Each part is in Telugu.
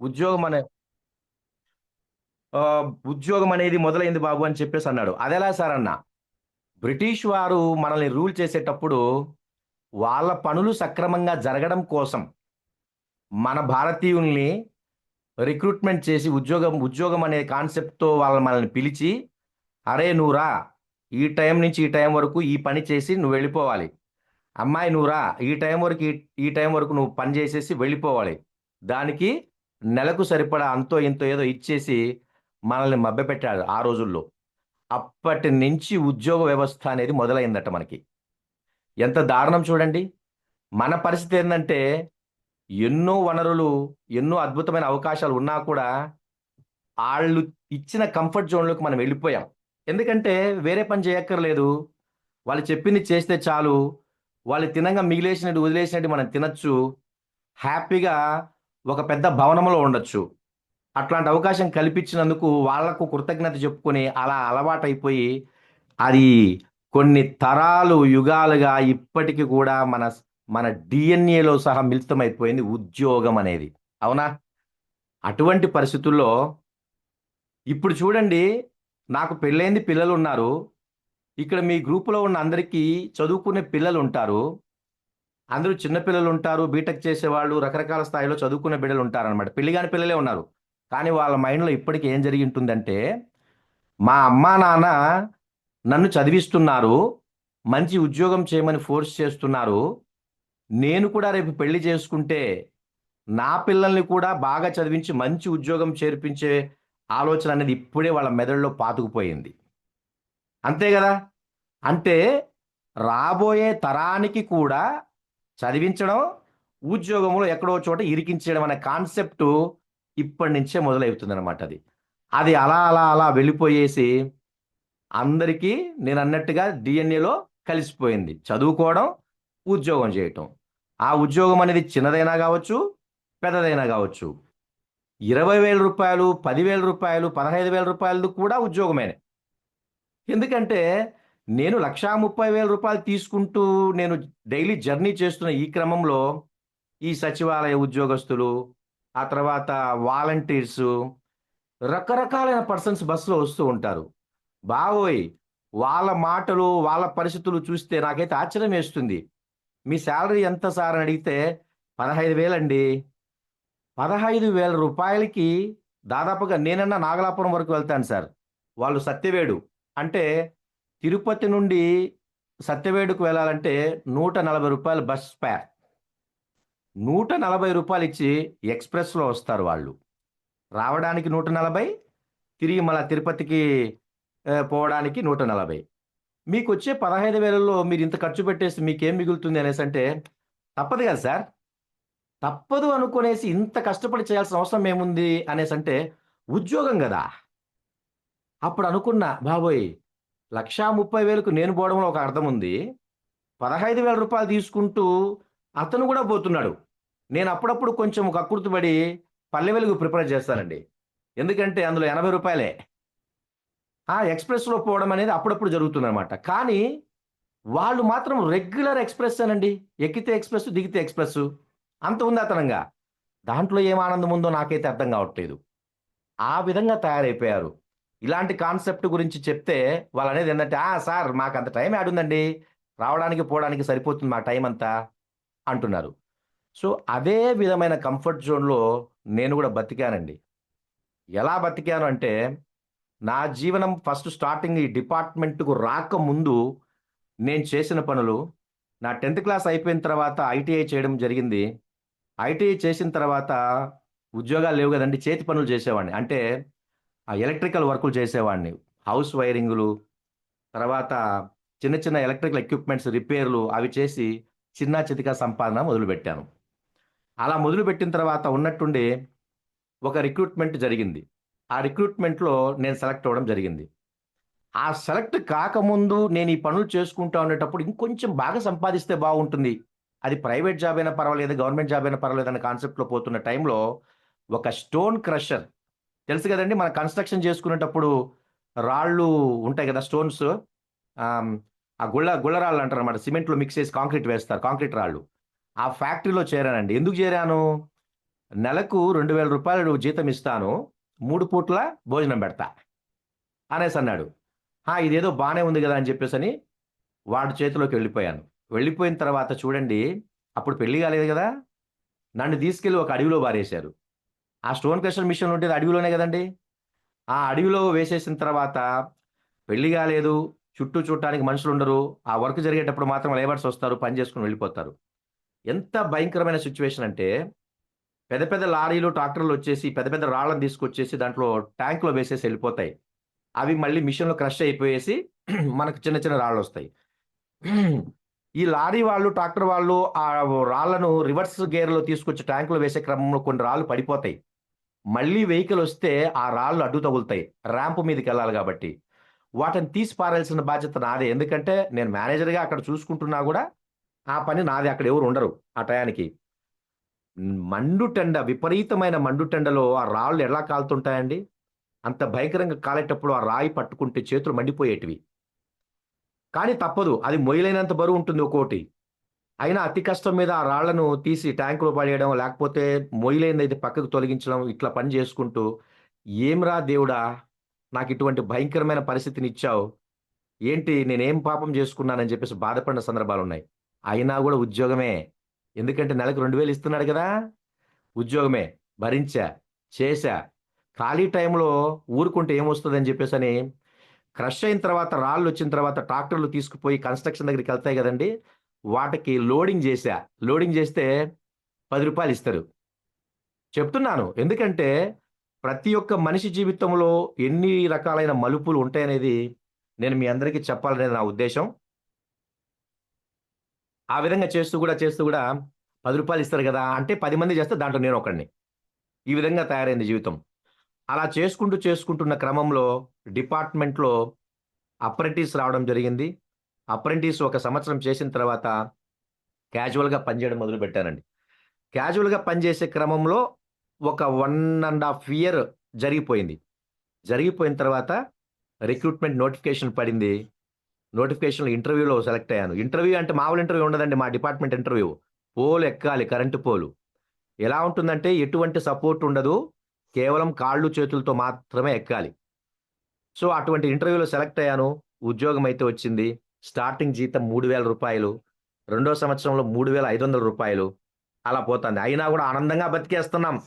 ఉద్యోగం అనే ఆ, ఉద్యోగం అనేది మొదలైంది బాబు అని చెప్పేసి అన్నాడు. అదెలా సార్ అన్న? బ్రిటిష్ వారు మనల్ని రూల్ చేసేటప్పుడు వాళ్ళ పనులు సక్రమంగా జరగడం కోసం మన భారతీయుల్ని రిక్రూట్మెంట్ చేసి ఉద్యోగం ఉద్యోగం అనే కాన్సెప్ట్తో మనల్ని పిలిచి, అరే నువ్వు రా, ఈ టైం నుంచి ఈ టైం వరకు ఈ పని చేసి నువ్వు వెళ్ళిపోవాలి. అమ్మాయి నువ్వు రా, ఈ టైం వరకు ఈ టైం వరకు నువ్వు పని చేసేసి వెళ్ళిపోవాలి. దానికి నెలకు సరిపడా అంతో ఇంతో ఏదో ఇచ్చేసి మనల్ని మభ్యపెట్టాడు ఆ రోజుల్లో. అప్పటి నుంచి ఉద్యోగ వ్యవస్థ అనేది మొదలైందట మనకి. ఎంత దారుణం చూడండి. మన పరిస్థితి ఏంటంటే ఎన్నో వనరులు, ఎన్నో అద్భుతమైన అవకాశాలు ఉన్నా కూడా ఆళ్ళు ఇచ్చిన కంఫర్ట్ జోన్‌లోకి మనం వెళ్ళిపోయాం. ఎందుకంటే వేరే పని చేయక్కర్లేదు. వాళ్ళు చెప్పింది చేస్తే చాలు. వాళ్ళు తినంగా మిగిలేసినట్టు, వదిలేసినట్టు మనం తినొచ్చు. హ్యాపీగా ఒక పెద్ద భవనంలో ఉండొచ్చు. అట్లాంటి అవకాశం కల్పించినందుకు వాళ్లకు కృతజ్ఞత చెప్పుకొని అలా అలవాటైపోయి అది కొన్ని తరాలు, యుగాలుగా ఇప్పటికి కూడా మన డీఎన్ఏలో సహా మిళితమైపోయింది ఉద్యోగం అనేది. అవునా? అటువంటి పరిస్థితుల్లో ఇప్పుడు చూడండి, నాకు పెళ్ళైంది, పిల్లలున్నారు. ఇక్కడ మీ గ్రూప్‌లో ఉన్న అందరికీ చదువుకునే పిల్లలుంటారు. అందరూ చిన్న పిల్లలుంటారు, బీటెక్ చేసేవాళ్ళు, రకరకాల స్థాయిలో చదువుకునే బిడ్డలుంటారనమాట. పెళ్లి గాని పిల్లలే ఉన్నారు. కానీ వాళ్ళ మైండ్‌లో ఇప్పటికి ఏం జరిగింటుందంటే, మా అమ్మా, నాన్న నన్ను చదివిస్తున్నారు. మంచి ఉద్యోగం చేయమని ఫోర్స్ చేస్తున్నారు. నేను కూడా రేపు పెళ్లి చేసుకుంటే, నా పిల్లల్ని కూడా బాగా చదివించి మంచి ఉద్యోగం చేర్పించే ఆలోచన అనేది ఇప్పుడే వాళ్ళ మెదడులో పాతుకుపోయింది. అంతే గదా! అంటే రాబోయే తరానికి కూడా చదివించడం, ఉద్యోగంలో ఎక్కడో చోట ఇరికించేయడం అనే కాన్సెప్టు ఇప్పటి నుంచే మొదలవుతుందనమాట అది. అది అలా, అలా, అలా వెళ్ళిపోయేసి అందరికీ నేనన్నట్టుగా డీఎన్ఏలో కలిసిపోయింది. చదువుకోవడం, ఉద్యోగం చేయటం. ఆ ఉద్యోగం అనేది చిన్నదైనా గావచ్చు, పెద్దదైనా గావచ్చు. రూ. 20,000, రూ. 10,000, రూ. 15,000 కూడా ఉద్యోగమే. ఎందుకంటే నేను 1,30,000 తీసుకుంటూ నేను డైలీ జర్నీ చేస్తున్న ఈ క్రమంలో ఈ సచివాలయ ఉద్యోగస్తులు, ఆ తర్వాత వాలంటీర్సు, రకరకాలైన పర్సన్స్ బస్సులో వస్తూ ఉంటారు. బావోయ్! వాళ్ళ మాటలు, వాళ్ళ పరిస్థితులు చూస్తే నాకైతే ఆశ్చర్యమేస్తుంది. మీ సాలరీ ఎంత సార్ అని అడిగితే 15,000 అండి. రూ. 15,000కి దాదాపుగా నేనన్నా నాగలాపురం వరకు వెళ్తాను సార్. వాళ్ళు సత్యవేడు. అంటే తిరుపతి నుండి సత్యవేడుకు వెళ్ళాలంటే రూ. 140 బస్ ఫేర్. రూ. 140 ఇచ్చి ఎక్స్‌ప్రెస్‌లో వస్తారు వాళ్ళు. రావడానికి 140, తిరిగి మళ్ళా తిరుపతికి పోవడానికి 140. మీకొచ్చే 15,000లో మీరింత ఖర్చు పెట్టేసి మీకేం మిగులుతుంది అనేసంటే, తప్పదు గదా సార్! తప్పదు అనుకునేసి ఇంత కష్టపడి చేయాల్సిన అవసరం ఏముంది అనేసంటే, ఉద్యోగం గదా! అప్పుడనుకున్నా, బాబోయ్! 1,30,000కు నేను పోవడంలో ఒక అర్థముంది. రూ. 15,000 తీసుకుంటూ అతను గూడా పోతున్నాడు. నేనప్పుడప్పుడు కొంచెం కక్కుర్తిపడి పల్లె వెలుగు ప్రిఫర్ చేస్తానండి. ఎందుకంటే అందులో రూ. 80 ఎక్స్‌ప్రెస్‌లో పోవడం అనేది అప్పుడప్పుడు జరుగుతుందనమాట. కానీ వాళ్ళు మాత్రం రెగ్యులర్ ఎక్స్‌ప్రెస్సేనండి. ఎక్కితే ఎక్స్‌ప్రెస్, దిగితే ఎక్స్‌ప్రెస్. అంత ఉందాతనంగా. దాంట్లో ఏం ఆనందం ఉందో నాకైతే అర్థం కావట్లేదు. ఆ విధంగా తయారైపోయారు. ఇలాంటి కాన్సెప్ట్ గురించి చెప్తే వాళ్ళనేదేంటంటే, "ఆ! సార్ మాకంత టైం ఏడుందండి. రావడానికి, పోవడానికి సరిపోతుంది మా టైమంతా" అంటున్నారు. సో, అదే విధమైన కంఫర్ట్ జోన్‌లో నేను గూడా బతికానండి. ఎలా బతికాను అంటే, నా జీవనం ఫస్ట్ స్టార్టింగ్ ఈ డిపార్ట్‌మెంట్‌కు రాకముందు నేను చేసిన పనులు, నా 10థ్ క్లాస్ అయిపోయిన తర్వాత ఐటీఐ చేయడం జరిగింది. ఐటీఐ చేసిన తర్వాత ఉద్యోగాలు లేవు గదండీ! చేతి పనులు చేసేవాడిని. అంటే ఆ ఎలక్ట్రికల్ వర్కులు చేసేవాడిని. హౌస్ వైరింగులు, తర్వాత చిన్న చిన్న ఎలక్ట్రికల్ ఎక్విప్‌మెంట్స్ రిపేర్లు అవి చేసి చిన్నా చితికా సంపాదన మొదలుపెట్టాను. అలా మొదలుపెట్టిన తర్వాత ఉన్నట్టుండి ఒక రిక్రూట్‌మెంట్ జరిగింది. ఆ రిక్రూట్‌మెంట్‌లో నేను సెలెక్ట్ అవ్వడం జరిగింది. ఆ సెలెక్ట్ కాకముందు నేను ఈ పనులు చేసుకుంటా ఉండేటప్పుడు ఇంకొంచెం బాగా సంపాదిస్తే బాగుంటుంది. అది ప్రైవేట్ జాబ్ అయినా పర్వాలేదు, గవర్నమెంట్ జాబ్ అయినా పర్వాలేదు అన్న కాన్సెప్ట్‌లో పోతున్న టైంలో ఒక స్టోన్ క్రషర్ తెలుసు గదండీ! మనం కన్‌స్ట్రక్షన్ చేసుకునేటప్పుడు రాళ్ళు ఉంటాయి గదా! స్టోన్స్. ఆహ్, ఆ గుళ్ళరాళ్ళు అంటారన్నమాట. సిమెంట్‌లో మిక్స్ చేసి కాంక్రీట్ వేస్తారు. కాంక్రీట్ రాళ్ళు. ఆ ఫ్యాక్టరీలో చేరానండి. ఎందుకు చేరాను? నెలకు 2000 రూపాయలు జీతం ఇస్తాను, 3 పూట్ల భోజనం పెడతా అనేసి అన్నాడు. ఇదేదో బానే ఉంది కదా అని చెప్పేసని వాడి చేతిలోకి వెళ్ళిపోయాను. వెళ్ళిపోయిన తర్వాత చూడండి, అప్పుడు పెళ్లి కాలేదు కదా, నన్ను తీసుకెళ్ళి ఒక అడవిలో పారేశారు. ఆ స్టోన్ క్రషర్ మిషన్ ఉండేది అడవిలోనే కదండీ! ఆ అడవిలో వేసేసిన తర్వాత పెళ్లి కాలేదు, చుట్టూ చూడటానికి మనుషులుండరు. ఆ వర్క్ జరిగేటప్పుడు మాత్రం లేబర్స్ వస్తారు, పని చేసుకొని వెళ్ళిపోతారు. ఎంత భయంకరమైన సిట్యుయేషన్ అంటే, పెద్ద పెద్ద లారీలు, ట్రాక్టర్‌లొచ్చేసి పెద్ద పెద్ద రాళ్ళని తీసుకొచ్చేసి దాంట్లో ట్యాంక్‌లో వేసేసి ఎళ్ళిపోతాయి. అవి మళ్ళీ మిషన్‌లో క్రష్ అయిపోయేసి మనకు చిన్న చిన్న రాళ్ళొస్తాయి. ఈ లారీ వాళ్ళు, ట్రాక్టర్ వాళ్ళు ఆ రాళ్ళను రివర్స్ గేర్‌లో తీసుకొచ్చి ట్యాంక్‌లో వేసే క్రమంలో కొన్ని రాళ్ళు పడిపోతాయి. మళ్ళీ వెహికలొస్తే ఆ రాళ్ళు అడ్డు తగులుతాయి. ర్యాంప్ మీదకెళ్ళాలి గాబట్టి. వాటిని తీసి పారేయాల్సిన బాధ్యత నాదే. ఎందుకంటే నేను మేనేజర్‌గా అక్కడ చూసుకుంటున్నా గూడా ఆ పని నాదే. అక్కడ ఎవరు ఉండరు ఆ టయానికి. మండుటెండ, విపరీతమైన మండుటెండలో ఆ రాళ్ళు ఎలా కాలుతుంటాయండి? అంత భయంకరంగా కాలేటప్పుడు ఆ రాయి పట్టుకుంటే చేతులు మండిపోయేటివి. కానీ తప్పదు. అది మొయ్యలేనంత బరువుంటుంది ఒక్కోటి. అయినా అతి కష్టం మీద ఆ రాళ్ళను తీసి ట్యాంక్‌లో పడేయడం, లేకపోతే మొయ్యలేనిదైతే పక్కకు తొలగించడం, ఇట్లా పని చేసుకుంటూ, "ఏమిరా దేవుడా! నాకిటువంటి భయంకరమైన పరిస్థితినిచ్చావు. ఏంటి నేనేం పాపం చేసుకున్నానని" చెప్పేసి బాధపడిన సందర్భాలున్నాయి. అయినా గూడా ఉద్యోగమే. ఎందుకంటే నెలకు 2000 ఇస్తున్నాడు గదా! ఉద్యోగమే. భరించా, చేశా. ఖాళీ టైంలో ఊరుకుంటే ఏమొస్తదని జెప్పేసని, క్రష్ అయిన తర్వాత, రాళ్ళొచ్చిన తర్వాత ట్రాక్టర్‌లు తీసుకుపోయి కన్‌స్ట్రక్షన్ దగ్గరికెళ్తాయి గదండీ! వాటికి లోడింగ్ జేశా. లోడింగ్ జేస్తే రూ. 10 ఇస్తరు. చెప్తున్నాను. ఎందుకంటే, ప్రతి ఒక్క మనిషి జీవితంలో ఎన్ని రకాలైన మలుపులు ఉంటాయనేది నేను మీ అందరికీ చెప్పాలనేది నా ఉద్దేశ్యం. ఆ విధంగా చేస్తూ గూడా రూ. 10 ఇస్తారు గదా! అంటే 10 మంది చేస్తే దాంట్లో నేనొకడిని. ఈ విధంగా తయారైంది జీవితం. అలా చేసుకుంటున్న క్రమంలో డిపార్ట్‌మెంట్‌లో అప్రెంటిస్ రావడం జరిగింది. అప్రెంటిస్ ఒక సంవత్సరం చేసిన తర్వాత క్యాజువల్‌గా పనిజేయడం మొదలుపెట్టానండి. క్యాజువల్‌గా పనిజేసే క్రమంలో ఒక 1 ½ ఇయర్ జరిగిపోయింది. జరిగిపోయిన తర్వాత రిక్రూట్‌మెంట్ నోటిఫికేషన్ పడింది. నోటిఫికేషన్‌లో ఇంటర్వ్యూలో సెలెక్ట్ అయ్యాను. ఇంటర్వ్యూ అంటే మామూలు ఇంటర్వ్యూ ఉండదండి మా డిపార్ట్‌మెంట్ ఇంటర్వ్యూ. పోల్ ఎక్కాలి, కరెంటు పోలు. ఎలా ఉంటుందంటే ఎటువంటి సపోర్ట్ ఉండదు. కేవలం కాళ్ళు, చేతులతో మాత్రమే ఎక్కాలి. సో, అటువంటి ఇంటర్వ్యూలో సెలెక్ట్ అయ్యాను. ఉద్యోగమైతే వచ్చింది. స్టార్టింగ్ జీతం రూ. 3000. రెండో సంవత్సరంలో రూ. 3500 అలా పోతంది. అయినా గూడా ఆనందంగా బతికేస్తున్నాం.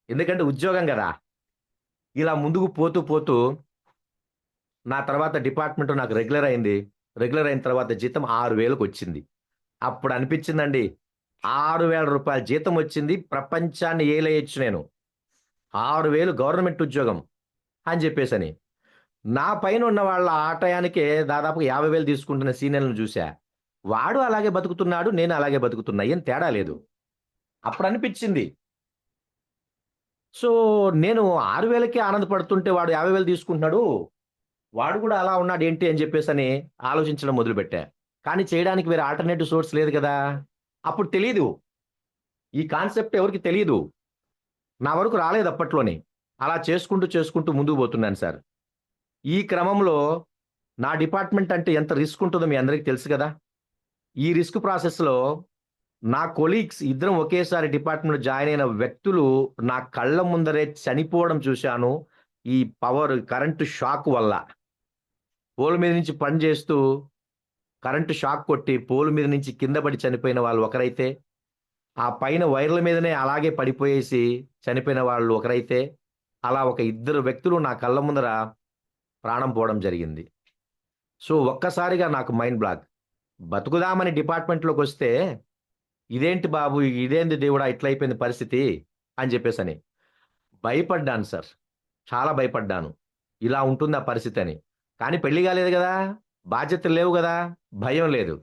ఎందుకంటే ఉద్యోగం గదా! ఇలా ముందుకు పోతూ నా తర్వాత డిపార్ట్‌మెంట్ నాకు రెగ్యులర్ అయింది. రెగ్యులర్ అయిన తర్వాత జీతం 6000కొచ్చింది. అప్పుడు అనిపించిందండి. రూ. 6000 జీతం వచ్చింది. ప్రపంచాన్ని ఏలేయొచ్చు నేను. 6000 గవర్నమెంట్ ఉద్యోగం అని జెప్పేసని. నా పైనున్న వాళ్ళ ఆ టయానికే దాదాపుగా 50,000 తీసుకుంటున్న సీనియర్‌లను జూసా. వాడు అలాగే బతుకుతున్నాడు. నేను అలాగే బతుకుతున్నా. ఏం తేడా లేదు. అప్పుడనిపిచ్చింది. సో, నేను 6,000కే ఆనందపడుతుంటే వాడు 50,000 తీసుకుంటున్నాడు. వాడు గూడా అలా ఉన్నాడేంటి అని జెప్పేసని ఆలోచించడం మొదలుపెట్టా. కానీ చేయడానికి వేరే ఆల్టర్‌నేటివ్ సోర్స్ లేదు గదా! అప్పుడు తెలీదు. ఈ కాన్సెప్ట్ ఎవరికీ తెలీదు. నా వరకు రాలేదు అప్పట్లోని. అలా చేసుకుంటూ ముందుకు పోతున్నాను సార్. ఈ క్రమంలో నా డిపార్ట్‌మెంట్ అంటే ఎంత రిస్క్ ఉంటదో మీ అందరికి తెలుసు గదా! ఈ రిస్క్ ప్రాసెస్‌లో నా కొలీగ్స్ ఇద్దరం ఒకేసారి డిపార్ట్‌మెంట్‌లో జాయిన్ అయిన వ్యక్తులు నా కళ్ళ ముందరే చనిపోవడం చూశాను. ఈ కరెంట్ షాక్ వల్ల. పోల్ మీద నుంచి పని చేస్తూ కరెంట్ షాక్ కొట్టి పోల్ మీద నుంచి కింద పడి చనిపోయిన వాళ్ళు ఒకరైతే, ఆ పైన వైర్ల మీదనే అలాగే పడిపోయేసి చనిపోయిన వాళ్ళు ఒకరైతే, అలా ఒక ఇద్దరు వ్యక్తులు నా కళ్ళ ముందర ప్రాణం పోవడం జరిగింది. సో, ఒక్కసారిగా నాకు మైండ్ బ్లాక్. బతుకుదామని డిపార్ట్‌మెంట్‌లోకొస్తే, ఇదేంటి బాబు! ఇదేంది దేవుడా! ఇట్లా అయిపోయింది పరిస్థితి అని జెప్పేసని. భయపడ్డాను సార్. చాలా భయపడ్డాను. ఇలా ఉంటుందా పరిస్థితని. కానీ పెళ్లి గాలేదు గదా! బాధ్యతలు లేవు గదా! భయం లేదు.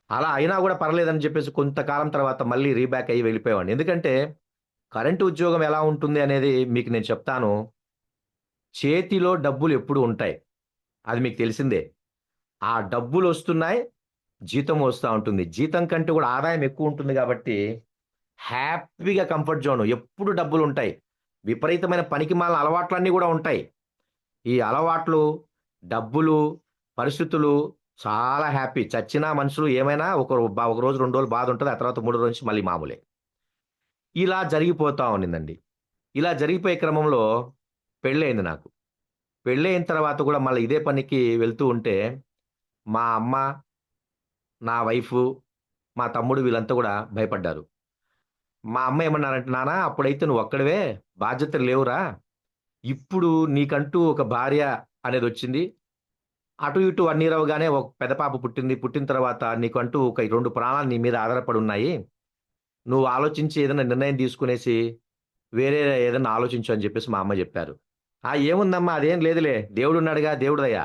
అలా అయినా గూడా పర్లేదని జెప్పేసి కొంతకాలం తర్వాత మళ్ళీ రీబ్యాక్ అయ్యి వెళ్ళిపోయేవాడిని. ఎందుకంటే, కరెంటు ఉద్యోగం ఎలా ఉంటుంది అనేది మీకు నేను చెప్తాను. చేతిలో డబ్బులెప్పుడు ఉంటాయి. అది మీకు తెలిసిందే. ఆ డబ్బులొస్తున్నాయి. జీతం వస్తా ఉంటుంది. జీతం కంటే గూడా ఆదాయం ఎక్కువుంటుంది గాబట్టి, హ్యాపీగా కంఫర్ట్ జోన్. ఎప్పుడు డబ్బులుంటాయి. విపరీతమైన పనికిమాలిన అలవాట్లన్నీ గూడా ఉంటాయి. ఈ అలవాట్లు, డబ్బులు, పరిస్థితులు చాలా హ్యాపీ. చచ్చినా మనుషులు ఏమైనా ఒక రోజు, 2 రోజులు బాధుంటది. ఆ తర్వాత మూడో రోజు నుంచి మళ్ళీ మామూలే. ఇలా జరిగిపోతా ఉన్నిందండి. ఇలా జరిగిపోయే క్రమంలో పెళ్ళయింది నాకు. పెళ్ళయిన తర్వాత కూడా మళ్ళీ ఇదే పనికి వెళ్తూ ఉంటే మా అమ్మ, నా వైఫు, మా తమ్ముడు వీళ్ళంతా కూడా భయపడ్డారు. మా అమ్మ ఏమన్నారంటే, "నాన్న అప్పుడైతే నువ్వొక్కడివే, బాధ్యతలు లేవురా. ఇప్పుడు నీకంటూ ఒక భార్య అనేదొచ్చింది. అటు ఇటు అన్నీరవగానే ఒక పెద్ద పాప పుట్టింది. పుట్టిన తర్వాత నీకంటూ ఒక 2 ప్రాణాలు నీ మీద ఆధారపడి ఉన్నాయి. నువ్వు ఆలోచించి ఏదైనా నిర్ణయం తీసుకునేసి వేరే ఏదన్నా ఆలోచించు" అని చెప్పేసి మా అమ్మ జెప్పారు. ఏముందమ్మా అదేం లేదులే. దేవుడున్నాడుగా దేవుడి దయ.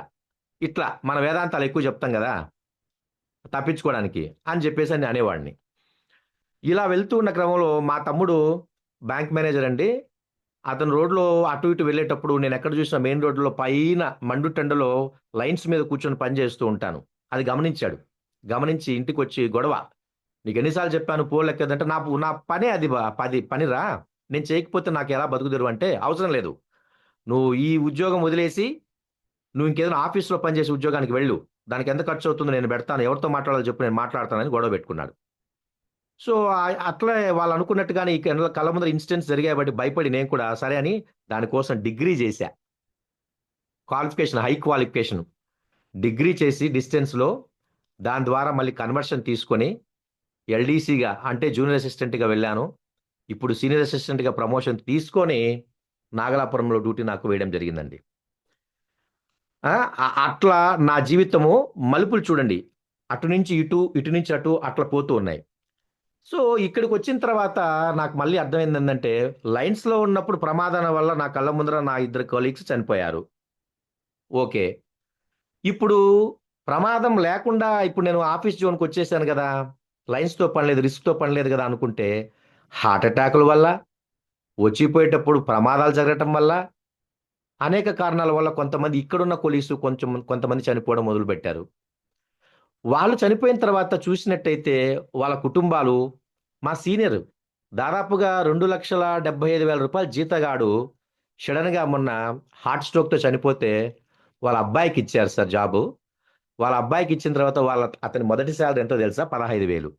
ఇట్లా మన వేదాంతాలు ఎక్కువ చెప్తాం గదా! తప్పించుకోవడానికి అని జెప్పేసని అనేవాడిని. ఇలా వెళ్తూ ఉన్న క్రమంలో మా తమ్ముడు బ్యాంక్ మేనేజర్ అండి. అతను రోడ్‌లో అటు ఇటు వెళ్ళేటప్పుడు నేనెక్కడ చూసినా మెయిన్ రోడ్‌లో పైన మండుటెండలో లైన్స్ మీద కూర్చొని పని చేస్తూ ఉంటాను. అది గమనించాడు. గమనించి ఇంటికొచ్చి గొడవ. "నీకెన్ని సార్లు చెప్పాను పోల్ ఎక్కేదంటే" నా పనే అది పనిరా. నేను చేయకపోతే నాకెలా బతుకుదెరువు" అంటే, "అవసరం లేదు. నువ్వు ఈ ఉద్యోగం వదిలేసి నువ్వు ఇంకేదైనా ఆఫీస్‌లో పనిచేసే ఉద్యోగానికి వెళ్ళు. దానికెంత ఖర్చవుతుందో నేను పెడతాను. ఎవరితో మాట్లాడాలో చెప్పు నేను మాట్లాడతానని" గొడవ పెట్టుకున్నాడు. సో, అట్లే వాళ్ళనుకున్నట్టుగానే ఈ కళ్ళ ముందర ఇన్సిడెంట్స్ జరిగాయి కాబట్టి భయపడి నేను కూడా సరే అని దాని కోసం డిగ్రీ చేశా. High qualification. డిగ్రీ చేసి డిస్టెన్స్‌లో దాని ద్వారా మళ్ళీ కన్వర్షన్ తీసుకొని ఎల్‌డీసీగా అంటే జూనియర్ అసిస్టెంట్‌గా వెళ్ళాను. ఇప్పుడు సీనియర్ అసిస్టెంట్‌గా ప్రమోషన్ తీసుకొని నాగలాపురంలో డ్యూటీ నాకు వేయడం జరిగిందండి. ఆ! అట్లా నా జీవితము మలుపులు చూడండి. అటు నుంచి ఇటు, ఇటు నుంచి అటు అట్లా పోతూ ఉన్నాయి. సో, ఇక్కడికొచ్చిన తర్వాత నాకు మళ్ళీ అర్థమైందేందంటే, లైన్స్‌లో ఉన్నప్పుడు ప్రమాదాల వల్ల నా కళ్ళ ముందర నా ఇద్దరు కొలీగ్స్ చనిపోయారు. ఓకే. ఇప్పుడు ప్రమాదం లేకుండా ఇప్పుడు నేను ఆఫీస్ జోన్‌కొచ్చేసాను గదా! లైన్స్‌తో పని లేదు, రిస్క్‌తో పని లేదు గదా! అనుకుంటే, హార్ట్ అటాకుల వల్ల, వచ్చిపోయేటప్పుడు ప్రమాదాలు జరగటం వల్ల, అనేక కారణాల వల్ల కొంతమంది ఇక్కడున్న కొలీగ్స్ కొంతమంది చనిపోవడం మొదలుపెట్టారు. వాళ్ళు చనిపోయిన తర్వాత చూసినట్టయితే వాళ్ళ కుటుంబాలు మా సీనియర్ దాదాపుగా రూ. 2,75,000 జీతగాడు సడెన్‌గా మొన్న హార్ట్ స్ట్రోక్‌తో చనిపోతే వాళ్ళ అబ్బాయికిచ్చారు సార్ జాబు. వాళ్ళ అబ్బాయికిచ్చిన తర్వాత అతని మొదటి సాలరీ ఎంతో తెలుసా? 15,000.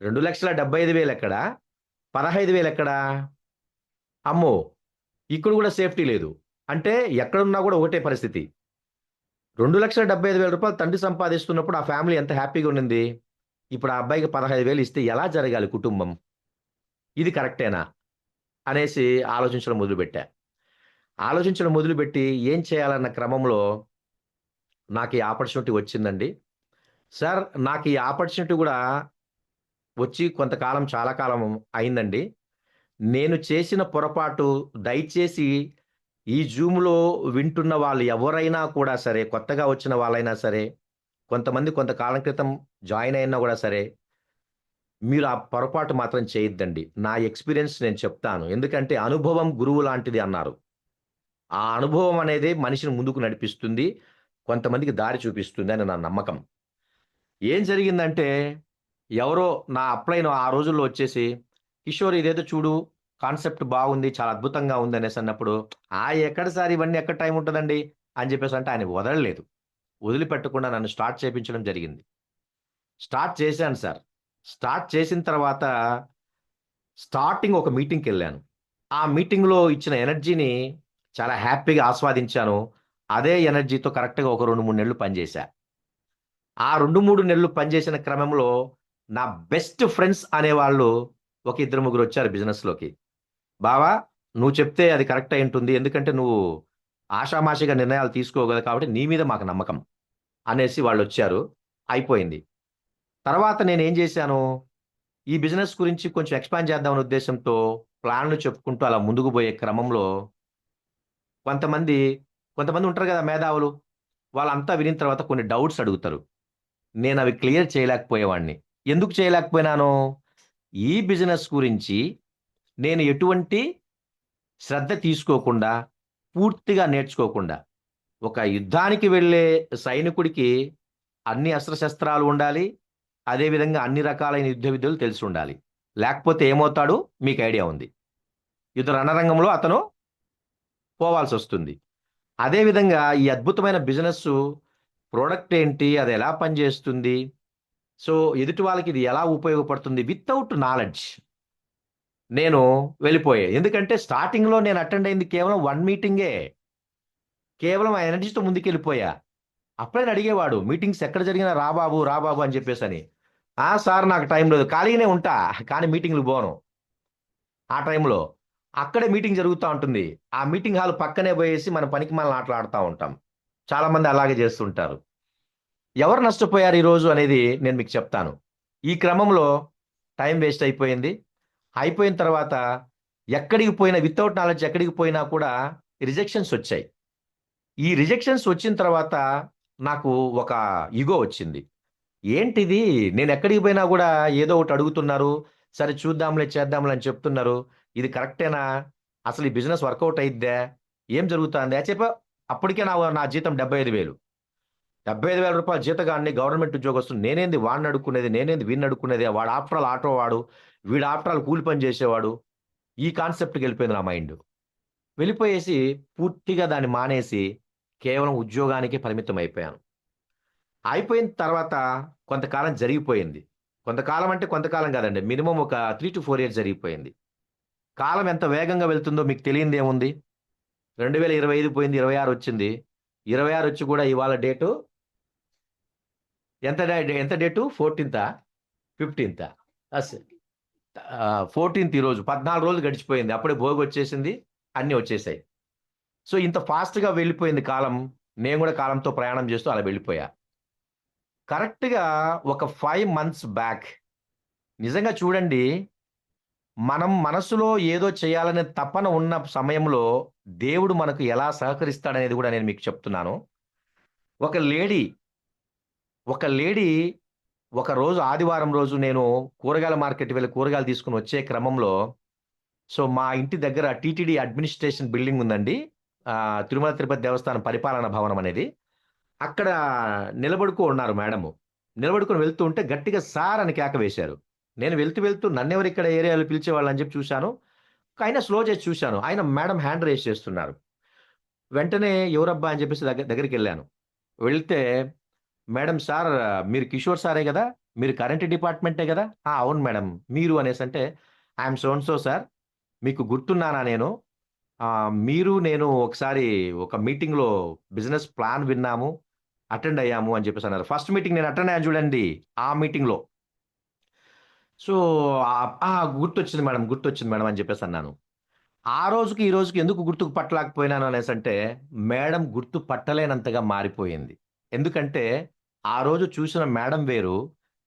2,75,000 ఎక్కడ? 15,000 ఎక్కడ? అమ్మో! ఇక్కడ గూడా సేఫ్టీ లేదు. అంటే ఎక్కడున్నా గూడా ఒకటే పరిస్థితి. రూ. 2,75,000 తండ్రి సంపాదిస్తున్నప్పుడు ఆ ఫ్యామిలీ ఎంత హ్యాపీగా ఉండింది. ఇప్పుడు ఆ అబ్బాయికి 15,000 ఇస్తే ఎలా జరగాలి కుటుంబం? ఇది కరెక్టేనా? అనేసి ఆలోచించడం మొదలుపెట్టా. ఆలోచించడం మొదలుపెట్టి ఏం చేయాలన్న క్రమంలో నాకు ఈ ఆపర్చునిటీ వచ్చిందండి. సార్ నాకు ఈ ఆపర్చునిటీ గూడా వచ్చి కొంతకాలం చాలా కాలం అయిందండి. నేను చేసిన పొరపాటు దయచేసి ఈ జూమ్‌లో వింటున్న వాళ్ళు ఎవరైనా కూడా సరే, కొత్తగా వచ్చిన వాళ్ళైనా సరే, కొంతమంది కొంతకాలం క్రితం జాయిన్ అయినా గూడా సరే, మీరు ఆ పొరపాటు మాత్రం చేయొద్దండి. నా ఎక్స్‌పీరియన్స్ నేను చెప్తాను. ఎందుకంటే అనుభవం గురువు లాంటిది అన్నారు. ఆ అనుభవం అనేదే మనిషిని ముందుకు నడిపిస్తుంది. కొంతమందికి దారి చూపిస్తుంది అని నా నమ్మకం. ఏం జరిగిందంటే, ఎవరో నా అప్లైన్ ఆ రోజుల్లో వచ్చేసి, "కిషోర్ ఇదేదో చూడు, కాన్సెప్ట్ బాగుంది. చాలా అద్భుతంగా ఉంది" అనేసన్నప్పుడు, ఎక్కడ సార్ ఇవన్నీ ఎక్కడ టైం ఉంటదండి" అని చెప్పేసంటే ఆయన వదలలేదు. వదిలిపెట్టకుండా నన్ను స్టార్ట్ చేపించడం జరిగింది. స్టార్ట్ చేశాను సార్. స్టార్ట్ చేసిన తర్వాత స్టార్టింగ్ ఒక మీటింగ్‌కెళ్ళాను. ఆ మీటింగ్‌లో ఇచ్చిన ఎనర్జీని చాలా హ్యాపీగా ఆస్వాదించాను. అదే ఎనర్జీతో కరెక్ట్‌గా ఒక 2, 3 నెలలు పనిచేశా. ఆ 2, 3 నెలలు పనిచేసిన క్రమంలో నా బెస్ట్ ఫ్రెండ్స్ అనేవాళ్ళు ఒక ఇద్దరు ముగ్గురొచ్చారు బిజినెస్‌లోకి. "బావ నువ్వు చెప్తే అది కరెక్ట్ అయ్యుంటుంది. ఎందుకంటే నువ్వు ఆషామాషీగా నిర్ణయాలు తీసుకోగలవు కాబట్టి నీ మీద మాకు నమ్మకం" అనేసి వాళ్ళొచ్చారు. అయిపోయింది. తర్వాత నేనేం జేశాను, ఈ బిజినెస్ గురించి కొంచెం ఎక్స్‌పాండ్ చేద్దామనే ఉద్దేశ్యంతో ప్లాన్‌లు చెప్పుకుంటూ అలా ముందుకు బోయే క్రమంలో కొంతమంది, కొంతమందుంటారు గదా! మేధావులు. వాళ్ళంతా వినిన తర్వాత కొన్ని డౌట్స్ అడుగుతారు. నేనవి క్లియర్ చేయలేకపోయేవాడిని. ఎందుకు చేయలేకపోయినాను? ఈ బిజినెస్ గురించి నేను ఎటువంటి శ్రద్ధ తీసుకోకుండా, పూర్తిగా నేర్చుకోకుండా, ఒక యుద్ధానికి వెళ్ళే సైనికుడికి అన్ని అస్త్రశస్త్రాలు ఉండాలి. అదే విధంగా అన్ని రకాలైన యుద్ధ విద్యలు తెలిసుండాలి. లేకపోతే ఏమవుతాడు? మీకు ఐడియా ఉంది. యుద్ధ రణరంగంలో అతను పోవాల్సొస్తుంది. అదే విధంగా ఈ అద్భుతమైన బిజినెస్సు ప్రొడక్ట్ ఏంటి? అదెలా పనిజేస్తుంది? సో, ఎదుటి వాళ్ళకి ఇది ఎలా ఉపయోగపడుతుంది? Without knowledge. నేను వెళ్ళిపోయా. ఎందుకంటే స్టార్టింగ్‌లో నేను అటెండ్ అయింది కేవలం 1 మీటింగే. కేవలం ఆ ఎనర్జీతో ముందుకెళ్ళిపోయా. అప్పుడైనా అడిగేవాడు మీటింగ్స్ ఎక్కడ జరిగినా రా బాబు, రా బాబు అని చెప్పేసని. ఆ! సార్ నాకు టైం లేదు. ఖాళీగానే ఉంటా. కానీ మీటింగ్‌లకి పోను. ఆ టైంలో. అక్కడే మీటింగ్ జరుగుతా ఉంటుంది. ఆ మీటింగ్ హాల్ పక్కనే పోయేసి మన పనికిమాలిన ఆటలు ఆడుతా ఉంటాం. చాలామంది అలాగే చేస్తుంటారు. ఎవరు నష్టపోయారు ఈరోజు అనేది నేను మీకు చెప్తాను. ఈ క్రమంలో టైం వేస్ట్ అయిపోయింది. అయిపోయిన తర్వాత ఎక్కడికి పోయినా వితౌట్ నాలెడ్జ్ ఎక్కడికి పోయినా కూడా రిజెక్షన్స్ వచ్చాయి. ఈ రిజెక్షన్స్ వచ్చిన తర్వాత నాకు ఒక ఇగో వచ్చింది. ఏంటిది? నేనెక్కడికి పోయినా గూడా ఏదో ఒకటి అడుగుతున్నారు. సరే చూద్దాంలే, చేద్దాంలే అని చెప్తున్నారు. ఇది కరెక్టేనా? అసలు ఈ బిజినెస్ వర్కౌట్ అయిద్దా? ఏం జరుగుతాంది? అప్పటికే నా జీతం 75,000. రూ. 75,000 జీతగాడిని గవర్నమెంట్ ఉద్యోగస్తుడిని నేనేంది వాడిని అడుక్కునేది? నేనేంది వీడిని అడుక్కునేది? వాడు ఆఫ్టర్ ఆల్ ఆటో వాడు. వీడు ఆఫ్టర్ ఆల్ కూలి పని చేసేవాడు. ఈ కాన్సెప్ట్‌కెళ్ళిపోయింది నా మైండు. వెళ్ళిపోయేసి పూర్తిగా దాన్ని మానేసి కేవలం ఉద్యోగానికే పరిమితం అయిపోయాను. అయిపోయిన తర్వాత కొంతకాలం జరిగిపోయింది. కొంతకాలం అంటే కొంతకాలం కాదండి. మినిమమ్ ఒక 3-4 ఇయర్స్ జరిగిపోయింది. కాలం ఎంత వేగంగా వెళ్తుందో మీకు తెలియనిదేముంది. 2025 పోయింది. 26 వచ్చింది. 26 వచ్చి కూడా ఇవాళ డేటు ఎంత డేటు 14థా? 15థా? అస్ 14థ్ ఈరోజు. 14 రోజులు గడిచిపోయింది. అప్పుడే భోగొచ్చేసింది. అన్నీ వచ్చేసాయి. సో, ఇంత ఫాస్ట్‌గా వెళ్ళిపోయింది కాలం. నేను కూడా కాలంతో ప్రయాణం చేస్తూ అలా వెళ్ళిపోయా. కరెక్ట్‌గా ఒక 5 మంత్స్ బ్యాక్ నిజంగా చూడండి, మనం మనసులో ఏదో చేయాలనే తపన ఉన్న సమయంలో దేవుడు మనకు ఎలా సహకరిస్తాడనేది కూడా నేను మీకు చెప్తున్నాను. ఒక లేడీ, ఒక లేడీ ఒకరోజు ఆదివారం రోజు నేను కూరగాయల మార్కెట్‌కి వెళ్లి కూరగాయలు తీసుకొని వచ్చే క్రమంలో మా ఇంటి దగ్గర టీటీడీ అడ్మినిస్ట్రేషన్ బిల్డింగ్ ఉందండి. తిరుమల తిరుపతి దేవస్థానం పరిపాలనా భవనం అనేది. అక్కడ ఉన్నారు మేడము. నిలబడుకొని వెళ్తూ ఉంటే గట్టిగా సార్ అని కేక వేశారు. నేను వెళ్తూ నన్నెవరు ఇక్కడ ఏరియాలో పిలిచేవాళ్ళు అని చెప్పి చూశాను. ఆయన స్లో చేసి చూశాను. ఆయన మేడం హ్యాండ్ రైజ్ చేస్తున్నారు. వెంటనే ఎవరబ్బా అని చెప్పేసి దగ్గరికెళ్ళాను. వెళ్తే మేడం సార్ మీరు కిషోర్ సారే గదా! మీరు కరెంట్ డిపార్ట్‌మెంటే గదా! ఆ! అవును మేడం. మీరు అనేసంటే I am so and so sir. మీకు గుర్తున్నానా నేను? మీరు నేను ఒకసారి ఒక మీటింగ్‌లో బిజినెస్ ప్లాన్ విన్నాము. అటెండ్ అయ్యాము అని చెప్పేసన్నారు. ఫస్ట్ మీటింగ్ నేను అటెండ్ అయ్యాను చూడండి. ఆ మీటింగ్‌లో. సో, ఆ! గుర్తొచ్చింది మేడం అని చెప్పేసన్నాను. ఆ రోజుకి, ఈ రోజుకి ఎందుకు గుర్తుకు పట్టలేకపోయినాను అనేసంటే, మేడం గుర్తు పట్టలేనంతగా మారిపోయింది. ఎందుకంటే, ఆ రోజు చూసిన మేడం వేరు,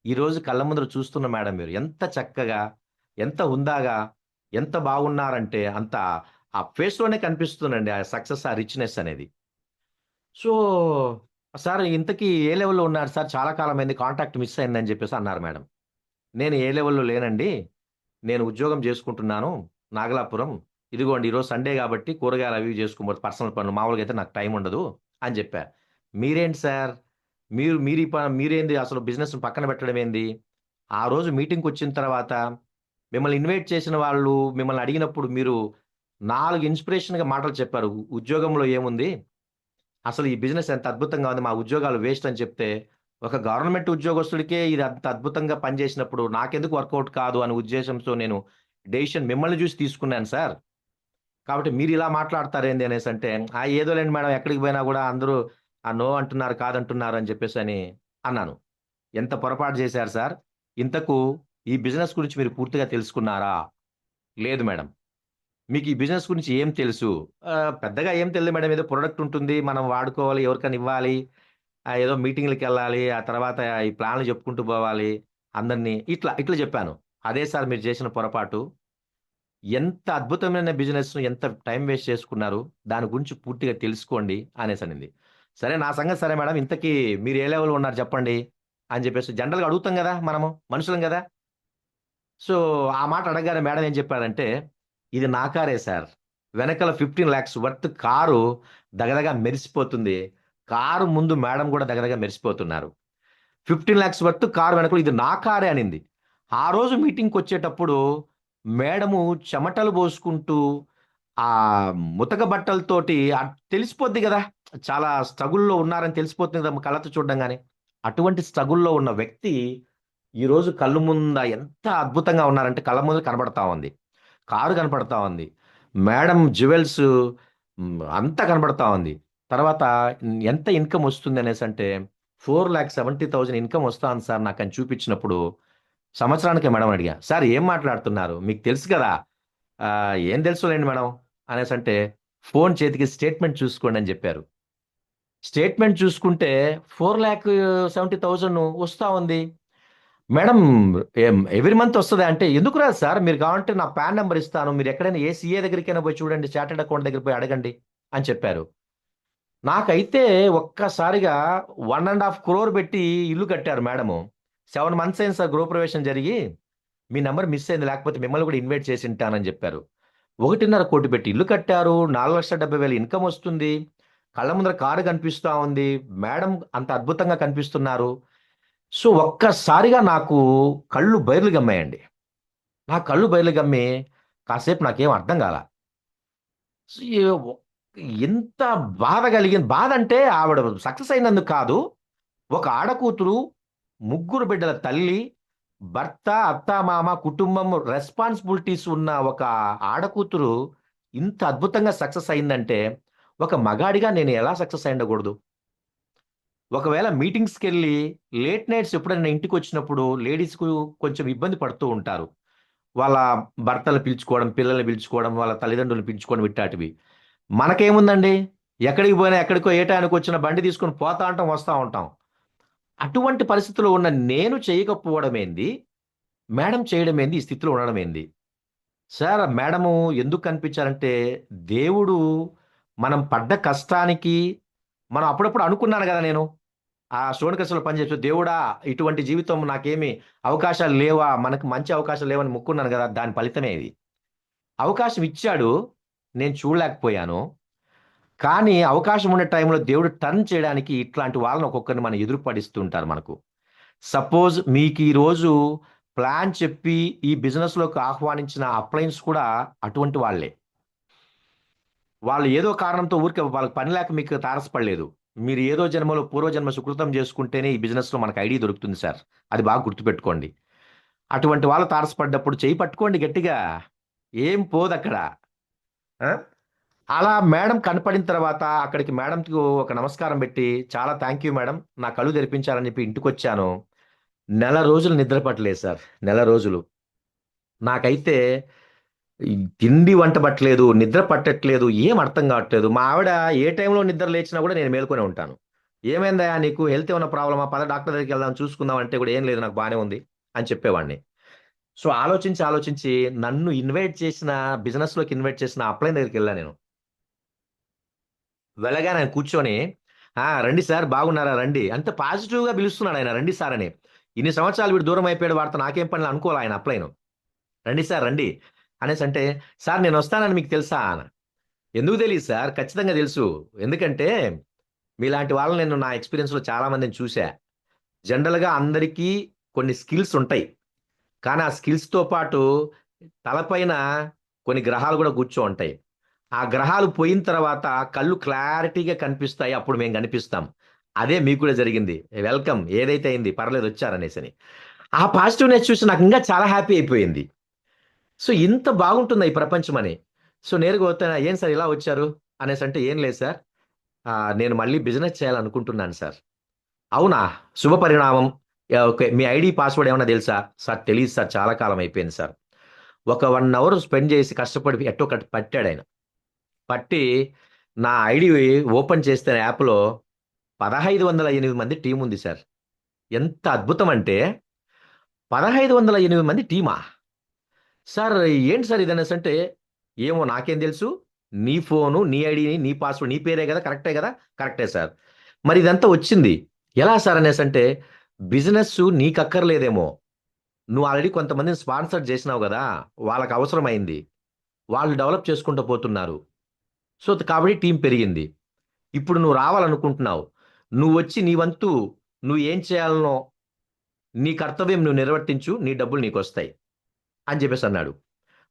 ఈరోజు కళ్ళ ముందర చూస్తున్న మేడం వేరు. ఎంత చక్కగా, ఎంత హుందాగా, ఎంత బాగున్నారంటే అంత ఆ ఫేస్‌లోనే కనిపిస్తుందండి. ఆ సక్సెస్, ఆ రిచ్‌నెస్ అనేది. సో, సార్ ఇంతకీ ఏ లెవెల్‌లో ఉన్నారు సార్? చాలా కాలమైంది కాంటాక్ట్ మిస్ అయిందని చెప్పేసి అన్నారు మేడం. నేను ఏ లెవెల్‌లో లేనండి. నేను ఉద్యోగం జేసుకుంటున్నాను నాగలాపురం. ఇదిగోండి ఈరోజు సండే గాబట్టి కూరగాయలు అవి ఇవి జేసుకోబోతు పర్సనల్ పనులు. మామూలుగా అయితే నాకు టైం ఉండదు అని జెప్పా. మీరేంటి సార్? మీరు మీరు ఈ ప మీరేంది అసలు బిజినెస్‌ని పక్కన పెట్టడం ఏంది? ఆ రోజు మీటింగ్‌కొచ్చిన తర్వాత మిమ్మల్ని ఇన్వైట్ చేసిన వాళ్ళు మిమ్మల్ని అడిగినప్పుడు మీరు 4 ఇన్‌స్పిరేషన్‌గా మాటలు చెప్పారు. ఉద్యోగంలో ఏముంది? అసలు ఈ బిజినెస్ ఎంత అద్భుతంగా ఉంది. మా ఉద్యోగాలు వేస్ట్ అని చెప్తే, ఒక గవర్నమెంట్ ఉద్యోగస్తుడికే ఇది అంత అద్భుతంగా పనిచేసినప్పుడు నాకెందుకు వర్కౌట్ కాదు అనే ఉద్దేశంతో నేను డెసిషన్ మిమ్మల్ని చూసి తీసుకున్నాను సార్. కాబట్టి మీరిలా మాట్లాడతారేంది అనేసంటే, ఏదోలెండి మేడం ఎక్కడికి పోయినా గూడా అందరూ నో అంటున్నారు, కాదంటున్నారు అని చెప్పేసని అన్నాను. ఎంత పొరపాటు చేశారు సార్. ఇంతకు ఈ బిజినెస్ గురించి మీరు పూర్తిగా తెలుసుకున్నారా? లేదు మేడం. మీకు ఈ బిజినెస్ గురించి ఏం తెలుసు? పెద్దగా ఏం తెలీదు మేడం. ఏదో ప్రొడక్ట్ ఉంటుంది. మనం వాడుకోవాలి, ఎవరికైనా ఇవ్వాలి. ఏదో మీటింగ్‌లకెళ్ళాలి. ఆ తర్వాత ఈ ప్లాన్‌లు చెప్పుకుంటూ పోవాలి. అందరిని ఇట్లా చెప్పాను. అదే సార్ మీరు చేసిన పొరపాటు. ఎంత అద్భుతమైన బిజినెస్‌ను ఎంత టైమ్ వేస్ట్ చేసుకున్నారు. దాని గురించి పూర్తిగా తెలుసుకోండి అనేసనింది. సరే నా సంగతి సరే మేడం. ఇంతకీ మీరు ఏ లెవెల్‌లో ఉన్నారు చెప్పండి అని చెప్పేసి జనరల్‌గా అడుగుతాం గదా! మనము మనుషులం గదా! సో, ఆ మాట అడగగానే మేడం ఏం చెప్పారంటే, "ఇది నా కారే సార్. వెనకాల 15,00,000 వర్త్ కారు దగదగ మెరిసిపోతుంది. కారు ముందు మేడం గూడా దగదగ మెరిసిపోతున్నారు. 15,00,000 వర్త్ కారు వెనకాల ఇది నా కారే" అనింది. ఆ రోజు మీటింగ్‌కొచ్చేటప్పుడు మేడము చెమటలు బోసుకుంటూ, ముతక బట్టలతోటి తెలిసిపోద్ది గదా! చాలా స్ట్రగుల్‌లో ఉన్నారని తెలిసిపోతుంది గదా! కళ్ళతో చూడంగానే. అటువంటి స్ట్రగుల్‌లో ఉన్న వ్యక్తి ఈరోజు కళ్ళు ముంద ఎంత అద్భుతంగా ఉన్నారంటే కళ్ళ ముందు కనబడతా ఉంది. కారు కనపడతా ఉంది. మేడం జ్యువెల్స్ అంతా కనపడతా ఉంది. తర్వాత ఎంత ఇన్‌కమ్ వస్తుంది అనేసంటే 4,70,000 ఇన్‌కమ్ వస్తాంది సార్ నాకని చూపించినప్పుడు, సంవత్సరానికే మేడం అడిగా. సార్ ఏం మాట్లాడుతున్నారు? మీకు తెలుసు కదా! ఏం తెలుసులేండి మేడం అనేసంటే, ఫోను చేతికి స్టేట్‌మెంట్ చూసుకోండి అని జెప్పారు. స్టేట్‌మెంట్ చూసుకుంటే 4,70,000 వస్తా ఉంది. మేడం ఎవ్రీ మంత్ వస్తదా? అంటే ఎందుకు రాదు సార్? మీరు కావాలంటే నా పాన్ నంబర్ ఇస్తాను. మీరు ఎక్కడైనా ఏ సీఏ దగ్గరికైనా పోయి చూడండి. చార్టర్డ్ అకౌంట్ దగ్గర పోయి అడగండి అని చెప్పారు. నాకైతే ఒక్కసారిగా 1,50,000 క్రోర్ పెట్టి ఇల్లు కట్టారు మేడము. 7 మంత్స్ అయింది సార్ గృహప్రవేశం జరిగి. మీ నంబర్ మిస్ అయింది. లేకపోతే మిమ్మల్ని కూడా ఇన్వైట్ చేసుంటానని జెప్పారు. 1,50,00,00,000 పెట్టి ఇల్లు కట్టారు. 4,70,000 ఇన్‌కమ్ వస్తుంది. కళ్ళ ముందర కారు కనిపిస్తా ఉంది. మేడం అంత అద్భుతంగా కనిపిస్తున్నారు. సో, ఒక్కసారిగా నాకు కళ్ళు బైర్లు గమ్మాయండి. నా కళ్ళు బైర్లు గమ్మి కాసేపు నాకేం అర్థం గాల. సో, ఎంత బాధ కలిగింది. బాధంటే ఆవిడ సక్సెస్ అయినందుకు కాదు. ఒక ఆడకూతురు, ముగ్గురు బిడ్డల తల్లి, భర్త, అత్తామామ, కుటుంబం రెస్పాన్సిబిలిటీస్ ఉన్న ఒక ఆడకూతురు ఇంత అద్భుతంగా సక్సెస్ అయిందంటే, ఒక మగాడిగా నేను ఎలా సక్సెస్ అయ్యుండకూడదు? ఒకవేళ మీటింగ్స్‌కెళ్ళి లేట్ నైట్స్ ఎప్పుడైనా ఇంటికొచ్చినప్పుడు లేడీస్‌కు కొంచెం ఇబ్బంది పడుతూ ఉంటారు. వాళ్ళ భర్తలు పిలుచుకోవడం, పిల్లల్ని పిలుచుకోవడం, వాళ్ళ తల్లిదండ్రులను పిలుచుకోవడం ఇట్టాటివి. మనకేముందండి? ఎక్కడికి పోయినా, ఎక్కడికో ఏ టయానికొచ్చినా బండి తీసుకొని పోతా ఉంటాం, వస్తా ఉంటాం. అటువంటి పరిస్థితిలో ఉన్న నేను చేయకపోవడమేంది, మేడం చేయడమేంది, ఈ స్థితిలో ఉండడమేంది? సార్ మేడము ఎందుకు కనిపించారంటే, దేవుడు మనం పడ్డ కష్టానికి మనం అప్పుడప్పుడు అనుకున్నాను గదా నేను. ఆ సోనికస్‌లో పనిచేస్తూ దేవుడా! ఇటువంటి జీవితం నాకేమి అవకాశాలు లేవా? మనకు మంచి అవకాశాలు లేవని మొక్కున్నాను గదా! దాని ఫలితమే ఇది. అవకాశం ఇచ్చాడు. నేను చూడలేకపోయాను. కానీ అవకాశం ఉన్న టైంలో దేవుడు టర్న్ చేయడానికి ఇట్లాంటి వాళ్ళని ఒక్కొక్కరిని మనం ఎదురు పడిస్తూ ఉంటారు మనకు. సపోజ్ మీకీరోజు ప్లాన్ చెప్పి ఈ బిజినెస్‌లోకి ఆహ్వానించిన అప్లయన్స్ కూడా అటువంటి వాళ్ళే. వాళ్ళు ఏదో కారణంతో ఊరికే వాళ్ళకి పని లేక మీకు తారసపడలేదు. మీరు ఏదో జన్మలో పూర్వజన్మ సుకృతం చేసుకుంటేనే ఈ బిజినెస్‌లో మనకు ఐడీ దొరుకుతుంది సార్. అది బాగా గుర్తుపెట్టుకోండి. అటువంటి వాళ్ళు తారసపడ్డప్పుడు చెయ్యి పట్టుకోండి గట్టిగా. ఏం పోదక్కడ. ఆ! అలా మేడం కనపడిన తర్వాత అక్కడికి మేడంకి ఒక నమస్కారం పెట్టి, "చాలా థాంక్ యూ మేడం. నా కళ్ళు తెరిపించారని" చెప్పి ఇంటికొచ్చాను. నెల రోజులు నిద్ర పట్టలేదు సార్. నెల రోజులు. నాకైతే ఈ తిండి వంట పట్టలేదు, నిద్ర పట్టట్లేదు, ఏం అర్థం కావట్లేదు. మా ఆవిడ ఏ టైంలో నిద్ర లేచినా కూడా నేను మేలుకొనే ఉంటాను. "ఏమైందయ్యా నీకు హెల్త్ ఏమన్నా ప్రాబ్లమా? పద డాక్టర్ దగ్గరికెళ్దాం చూసుకుందాం" అంటే కూడా "ఏం లేదు నాకు బానే ఉంది" అని చెప్పేవాడిని. సో, ఆలోచించి, ఆలోచించి నన్ను ఇన్వైట్ చేసిన బిజినెస్‌లోకి ఇన్వైట్ చేసిన అప్లయన్ దగ్గరికెళ్ళా నేను. వెళ్ళగానే ఆయన కూర్చొని, రండి సార్ బాగున్నారా రండి" అంత పాజిటివ్‌గా పిలుస్తున్నాడాయన రండి సార్ అని. ఇన్ని సంవత్సరాలు వీడు దూరం అయిపోయాడు వాడితో నాకేం పనిలే అనుకోలా ఆయన అప్లయను. "రండి సార్ రండి" అనేసంటే, "సార్ నేనొస్తానని మీకు తెలుసా?" ఎందుకు తెలీదు సార్. ఖచ్చితంగా తెలుసు. ఎందుకంటే, మీలాంటి వాళ్ళని నేను నా ఎక్స్‌పీరియన్స్‌లో చాలా మందిని చూసా. జనరల్‌గా అందరికీ కొన్ని స్కిల్స్ ఉంటాయి. కానీ ఆ స్కిల్స్‌తో పాటు తలపైన కొన్ని గ్రహాలు గూడా కూర్చో ఉంటాయి. ఆ గ్రహాలు పోయిన తర్వాత కళ్ళు క్లారిటీగా కనిపిస్తాయి. అప్పుడు మేము కనిపిస్తాం. అదే మీకు కూడా జరిగింది. వెల్కమ్ ఏదైతే అయింది పర్లేదు వచ్చారనేసని. ఆ పాజిటివ్‌నెస్ చూసి నాకు ఇంకా చాలా హ్యాపీ అయిపోయింది. సో, ఇంత బాగుంటుందా ఈ ప్రపంచమని. సో, నేరుగా వత్తన "ఏం సార్ ఇలా వచ్చారు?" అనేసంటే, "ఏం లేదు సార్. నేను మళ్ళీ బిజినెస్ చేయాలనుకుంటున్నాను సార్." "అవునా? శుభ పరిణామం. యాహ్! ఓకే. మీ ఐడీ పాస్వర్డ్ ఏమన్నా తెలుసా?" "సార్ తెలీదు సార్. చాలా కాలం అయిపోయింది సార్." ఒక 1 అవర్ స్పెండ్ చేసి కష్టపడి ఎట్టో ఒకటి పట్టాడాయన. పట్టి నా ఐడీ ఓపెన్ చేస్తే యాప్‌లో 1508 మంది టీముంది సార్. ఎంత అద్భుతం అంటే 1508 మంది టీమా? సార్ ఏంటి సార్ ఇదనేసంటే, "ఏమో నాకేం తెలుసు. నీ ఫోను, నీ ఐడీని, నీ పాస్వర్డ్ నీ పేరే గదా! కరెక్టే గదా!" "కరెక్టే సార్." "మరి ఇదంతా వచ్చింది. ఎలా సార్" అనేసంటే, "బిజినెస్సు నీకక్కర్లేదేమో. నువ్వు ఆల్రెడీ కొంతమందిని స్పాన్సర్ జేసినావు గదా! వాళ్ళకి అవసరమైంది. వాళ్ళు డెవలప్ చేసుకుంటూ పోతున్నారు. సో, కాబట్టి టీమ్ పెరిగింది. ఇప్పుడు నువ్వు రావాలనుకుంటున్నావు. నువ్వొచ్చి నీ వంతు నువ్వు ఏం చేయాలనో నీ కర్తవ్యం నువ్వు నిర్వర్తించు. నీ డబ్బులు నీకొస్తాయి" అని జెప్పేసన్నాడు.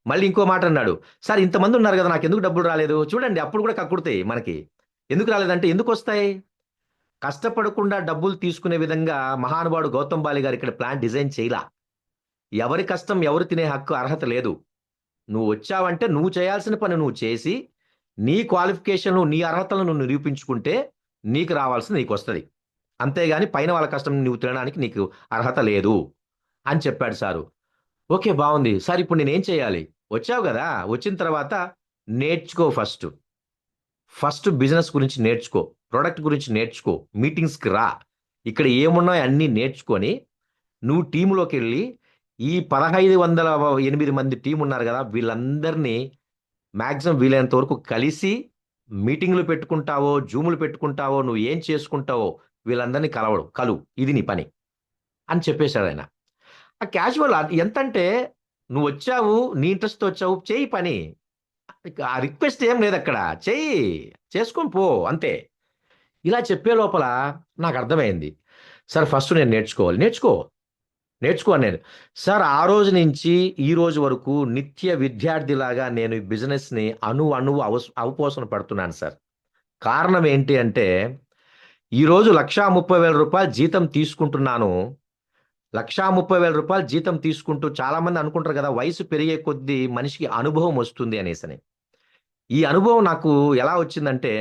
మళ్ళీ ఇంకో మాటన్నాడు. "సార్ ఇంతమందున్నారు గదా! నాకెందుకు డబ్బులు రాలేదు?" చూడండి అప్పుడు గూడా కక్కుర్తే మనకి. ఎందుకు రాలేదంటే ఎందుకొస్తాయి? కష్టపడకుండా డబ్బులు తీసుకునే విధంగా మహానుభావుడు 'గౌతమ్ బాలి' గారు ఇక్కడ ప్లాన్ డిజైన్ చేయలా. ఎవరి కష్టం ఎవరు తినే హక్కు, అర్హత లేదు. నువ్వు వచ్చావంటే నువ్వు చేయాల్సిన పని నువ్వు చేసి, నీ క్వాలిఫికేషన్‌లు, నీ అర్హతలను నువ్వు నిరూపించుకుంటే, నీకు రావాల్సింది నీకొస్తది. అంతేగాని పైన వాళ్ళ కష్టం నువ్వు తినడానికి నీకు అర్హత లేదు అని చెప్పాడు సారు. ఓకే. బావుంది. సార్ ఇప్పుడు నేనేం చేయాలి? వచ్చావు గదా! వచ్చిన తర్వాత నేర్చుకో ఫస్టు. ఫస్ట్ బిజినెస్ గురించి నేర్చుకో. ప్రొడక్ట్ గురించి నేర్చుకో. మీటింగ్స్‌కి రా. ఇక్కడ ఏమున్నాయో అన్నీ నేర్చుకొని, నువ్వు టీమ్‌లోకెళ్ళి ఈ 1508 మంది టీమున్నారు గదా! వీళ్ళందరినీ మాక్సిమం వీలైనంత వరకు కలిసి మీటింగులు పెట్టుకుంటావో, జూములు పెట్టుకుంటావో, నువ్వు ఏం చేసుకుంటావో వీళ్ళందరినీ కలువు. ఇది నీ పని అని చెప్పేసాడాయన. ఆ క్యాజువల్ ఎంతంటే నువ్వొచ్చావు, నీ ఇంట్రెస్ట్‌తో వచ్చావు చెయ్యి పని. ఆ రిక్వెస్ట్ ఏం లేదక్కడ. చెయ్యి. చేసుకొని పో అంతే. ఇలా చెప్పే లోపల నాకర్థమైంది. సార్ ఫస్ట్ నేను నేర్చుకోవాలి. నేర్చుకో అన్నాను. సార్ ఆ రోజు నుంచి ఈ రోజు వరకు నిత్య విద్యార్థిలాగా నేను ఈ బిజినెస్‌ని అణువు అవపోసన పడుతున్నాను సార్. కారణం ఏంటి అంటే, ఈరోజు రూ. 1,30,000 జీతం తీసుకుంటున్నాను. రూ. 1,30,000 జీతం తీసుకుంటూ చాలామంది అనుకుంటారు గదా! వయసు పెరిగే కొద్దీ మనిషికి అనుభవం వస్తుంది అనేసని. ఈ అనుభవం నాకు ఎలా వచ్చిందంటే,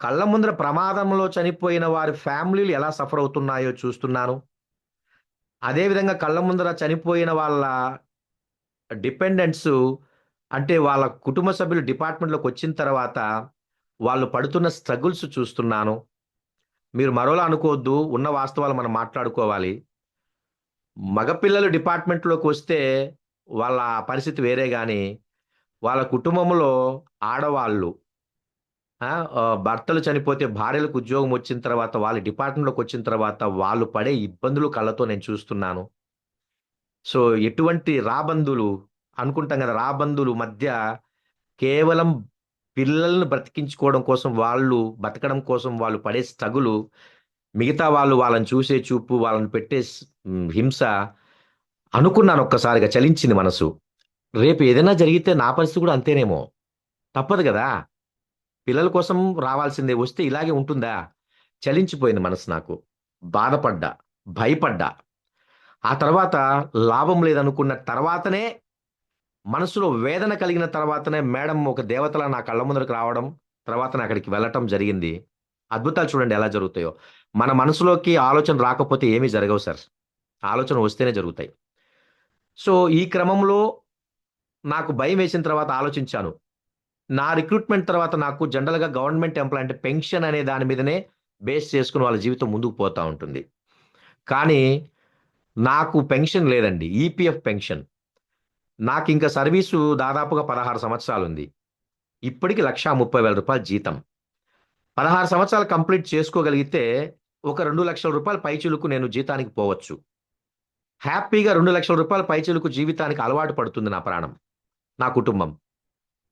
కళ్ళ ముందర ప్రమాదంలో చనిపోయిన వారి ఫ్యామిలీలు ఎలా సఫర్ అవుతున్నాయో చూస్తున్నాను. అదే విధంగా కళ్ళ ముందర చనిపోయిన వాళ్ళ డిపెండెంట్సు అంటే వాళ్ళ కుటుంబ సభ్యులు డిపార్ట్‌మెంట్‌లోకొచ్చిన తర్వాత, వాళ్ళు పడుతున్న స్ట్రగుల్స్ చూస్తున్నాను. మీరు మరోలా అనుకోవద్దు. ఉన్న వాస్తవాలు మనం మాట్లాడుకోవాలి. మగపిల్లలు డిపార్ట్‌మెంట్‌లోకొస్తే వాళ్ళ పరిస్థితి వేరే గాని, వాళ్ళ కుటుంబంలో ఆడవాళ్ళు భర్తలు చనిపోతే భార్యలకు ఉద్యోగం వచ్చిన తర్వాత, వాళ్ళు డిపార్ట్‌మెంట్‌లోకొచ్చిన తర్వాత, వాళ్ళు పడే ఇబ్బందులు కళ్ళతో నేను చూస్తున్నాను. సో, ఎటువంటి రాబందులు అనుకుంటాం గదా! రాబందులు మధ్య కేవలం పిల్లల్ని బ్రతికించుకోవడం కోసం వాళ్ళు, బతకడం కోసం వాళ్ళు పడే స్ట్రగులు, మిగతా వాళ్ళు వాళ్ళని చూసే చూపు, వాళ్ళని పెట్టే హింస అనుకున్నాను ఒక్కసారిగా చలించింది మనసు. రేపు ఏదైనా జరిగితే నా పరిస్థితి కూడా అంతేనేమో! తప్పదు గదా! పిల్లల కోసం రావాల్సిందే. వస్తే ఇలాగే ఉంటుందా? చలించిపోయింది మనసు నాకు. బాధపడ్డా, భయపడ్డా. ఆ తర్వాత లాభం లేదనుకున్న తర్వాతనే మనసులో వేదన కలిగిన తర్వాతనే మేడమ్ ఒక దేవతలా నా కళ్ళ ముందరకు రావడం, తర్వాత నేను అక్కడికి వెళ్ళటం జరిగింది. అద్భుతాలు చూడండి ఎలా జరుగుతాయో. మన మనసులోకి ఆలోచన రాకపోతే ఏమి జరగవు సార్. ఆలోచన వస్తేనే జరుగుతాయి. సో, ఈ క్రమంలో నాకు భయమేసిన తర్వాత ఆలోచించాను. నా రిక్రూట్‌మెంట్ తర్వాత నాకు జనరల్‌గా గవర్నమెంట్ ఎంప్లాయ్ అంటే పెన్షన్ అనే దాని మీదనే బేస్ చేసుకొని వాళ్ళ జీవితం ముందుకు పోతా ఉంటుంది. కానీ నాకు పెన్షన్ లేదండి. EPF pension. నాకింక సర్వీసు దాదాపుగా 16 సంవత్సరాలుంది. ఇప్పటికి రూ. 1,30,000 జీతం. 16 సంవత్సరాలు కంప్లీట్ చేసుకోగలిగితే ఒక రూ. 2,00,000 పైచిలుకు నేను జీతానికి పోవచ్చు. హ్యాపీగా రూ. 2,00,000 పైచిలుకు జీవితానికి అలవాటు పడుతుంది నా ప్రాణం, నా కుటుంబం.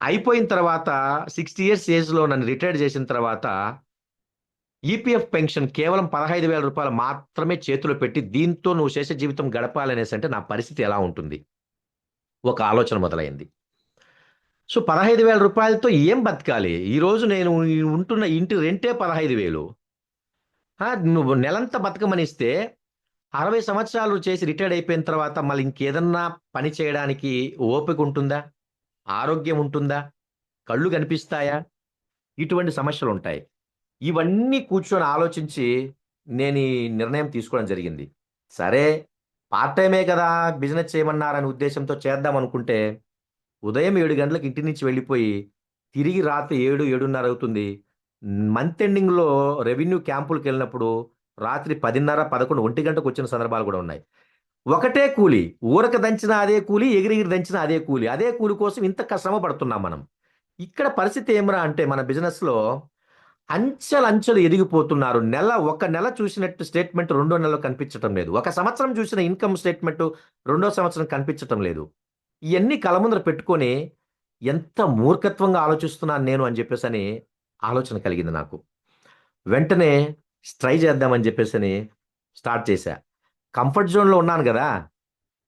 అయిపోయిన తర్వాత 60 ఇయర్స్ ఏజ్‌లో నన్ను రిటైర్డ్ చేసిన తర్వాత ఈపీఎఫ్ పెన్షన్ కేవలం రూ. 15,000 మాత్రమే చేతిలో పెట్టి దీంతో నువ్వు శేష జీవితం గడపాలనేసంటే నా పరిస్థితి ఎలా ఉంటుంది? ఒక ఆలోచన మొదలైంది. సో, రూ. 15,000తో ఏం బతకాలి? ఈరోజు నేను ఉంటున్న ఇంటి రెంటే 15,000. నువ్వు నెలంతా బతకమనిస్తే 60 సంవత్సరాలు చేసి రిటైర్డ్ అయిపోయిన తర్వాత మళ్ళీ ఇంకేదన్నా పని చేయడానికి ఓపిక ఉంటుందా? ఆరోగ్యం ఉంటుందా? కళ్ళు కనిపిస్తాయా? ఇటువంటి సమస్యలుంటాయి. ఇవన్నీ కూర్చొని ఆలోచించి నేను ఈ నిర్ణయం తీసుకోవడం జరిగింది. సరే, పార్ట్ టైమే కదా! బిజినెస్ చేయమన్నారనే ఉద్దేశ్యంతో చేద్దామనుకుంటే, ఉదయం 7 గంటలకు ఇంటి నుంచి వెళ్ళిపోయి, తిరిగి రాత్రి 7, 7:30 అవుతుంది. మంత్ ఎండింగ్‌లో రెవెన్యూ క్యాంపులకెళ్ళినప్పుడు రాత్రి 10:30, 11, 1 గంటకొచ్చిన సందర్భాలు గూడా ఉన్నాయి. ఒకటే కూలి. ఊరక దంచినా అదే కూలి, ఎగిరెగిరి దంచినా అదే కూలి. అదే కూలి కోసం ఇంత శ్రమ పడుతున్నాం మనం. ఇక్కడ పరిస్థితి ఏమిరా అంటే మన బిజినెస్‌లో అంచెలంచెలు ఎదిగిపోతున్నారు. ఒక నెల చూసినట్టు స్టేట్‌మెంట్ రెండో నెలలో కనిపించటం లేదు. ఒక సంవత్సరం చూసిన ఇన్‌కమ్ స్టేట్‌మెంట్ రెండో సంవత్సరం కనిపించటం లేదు. ఇయన్నీ కళ్ళ ముందర పెట్టుకొని ఎంత మూర్ఖత్వంగా ఆలోచిస్తున్నాను నేను అని జెప్పేసని ఆలోచన కలిగింది నాకు. వెంటనే ట్రై చేద్దామని జెప్పేసని స్టార్ట్ చేశా. కంఫర్ట్ జోన్‌లో ఉన్నాను గదా!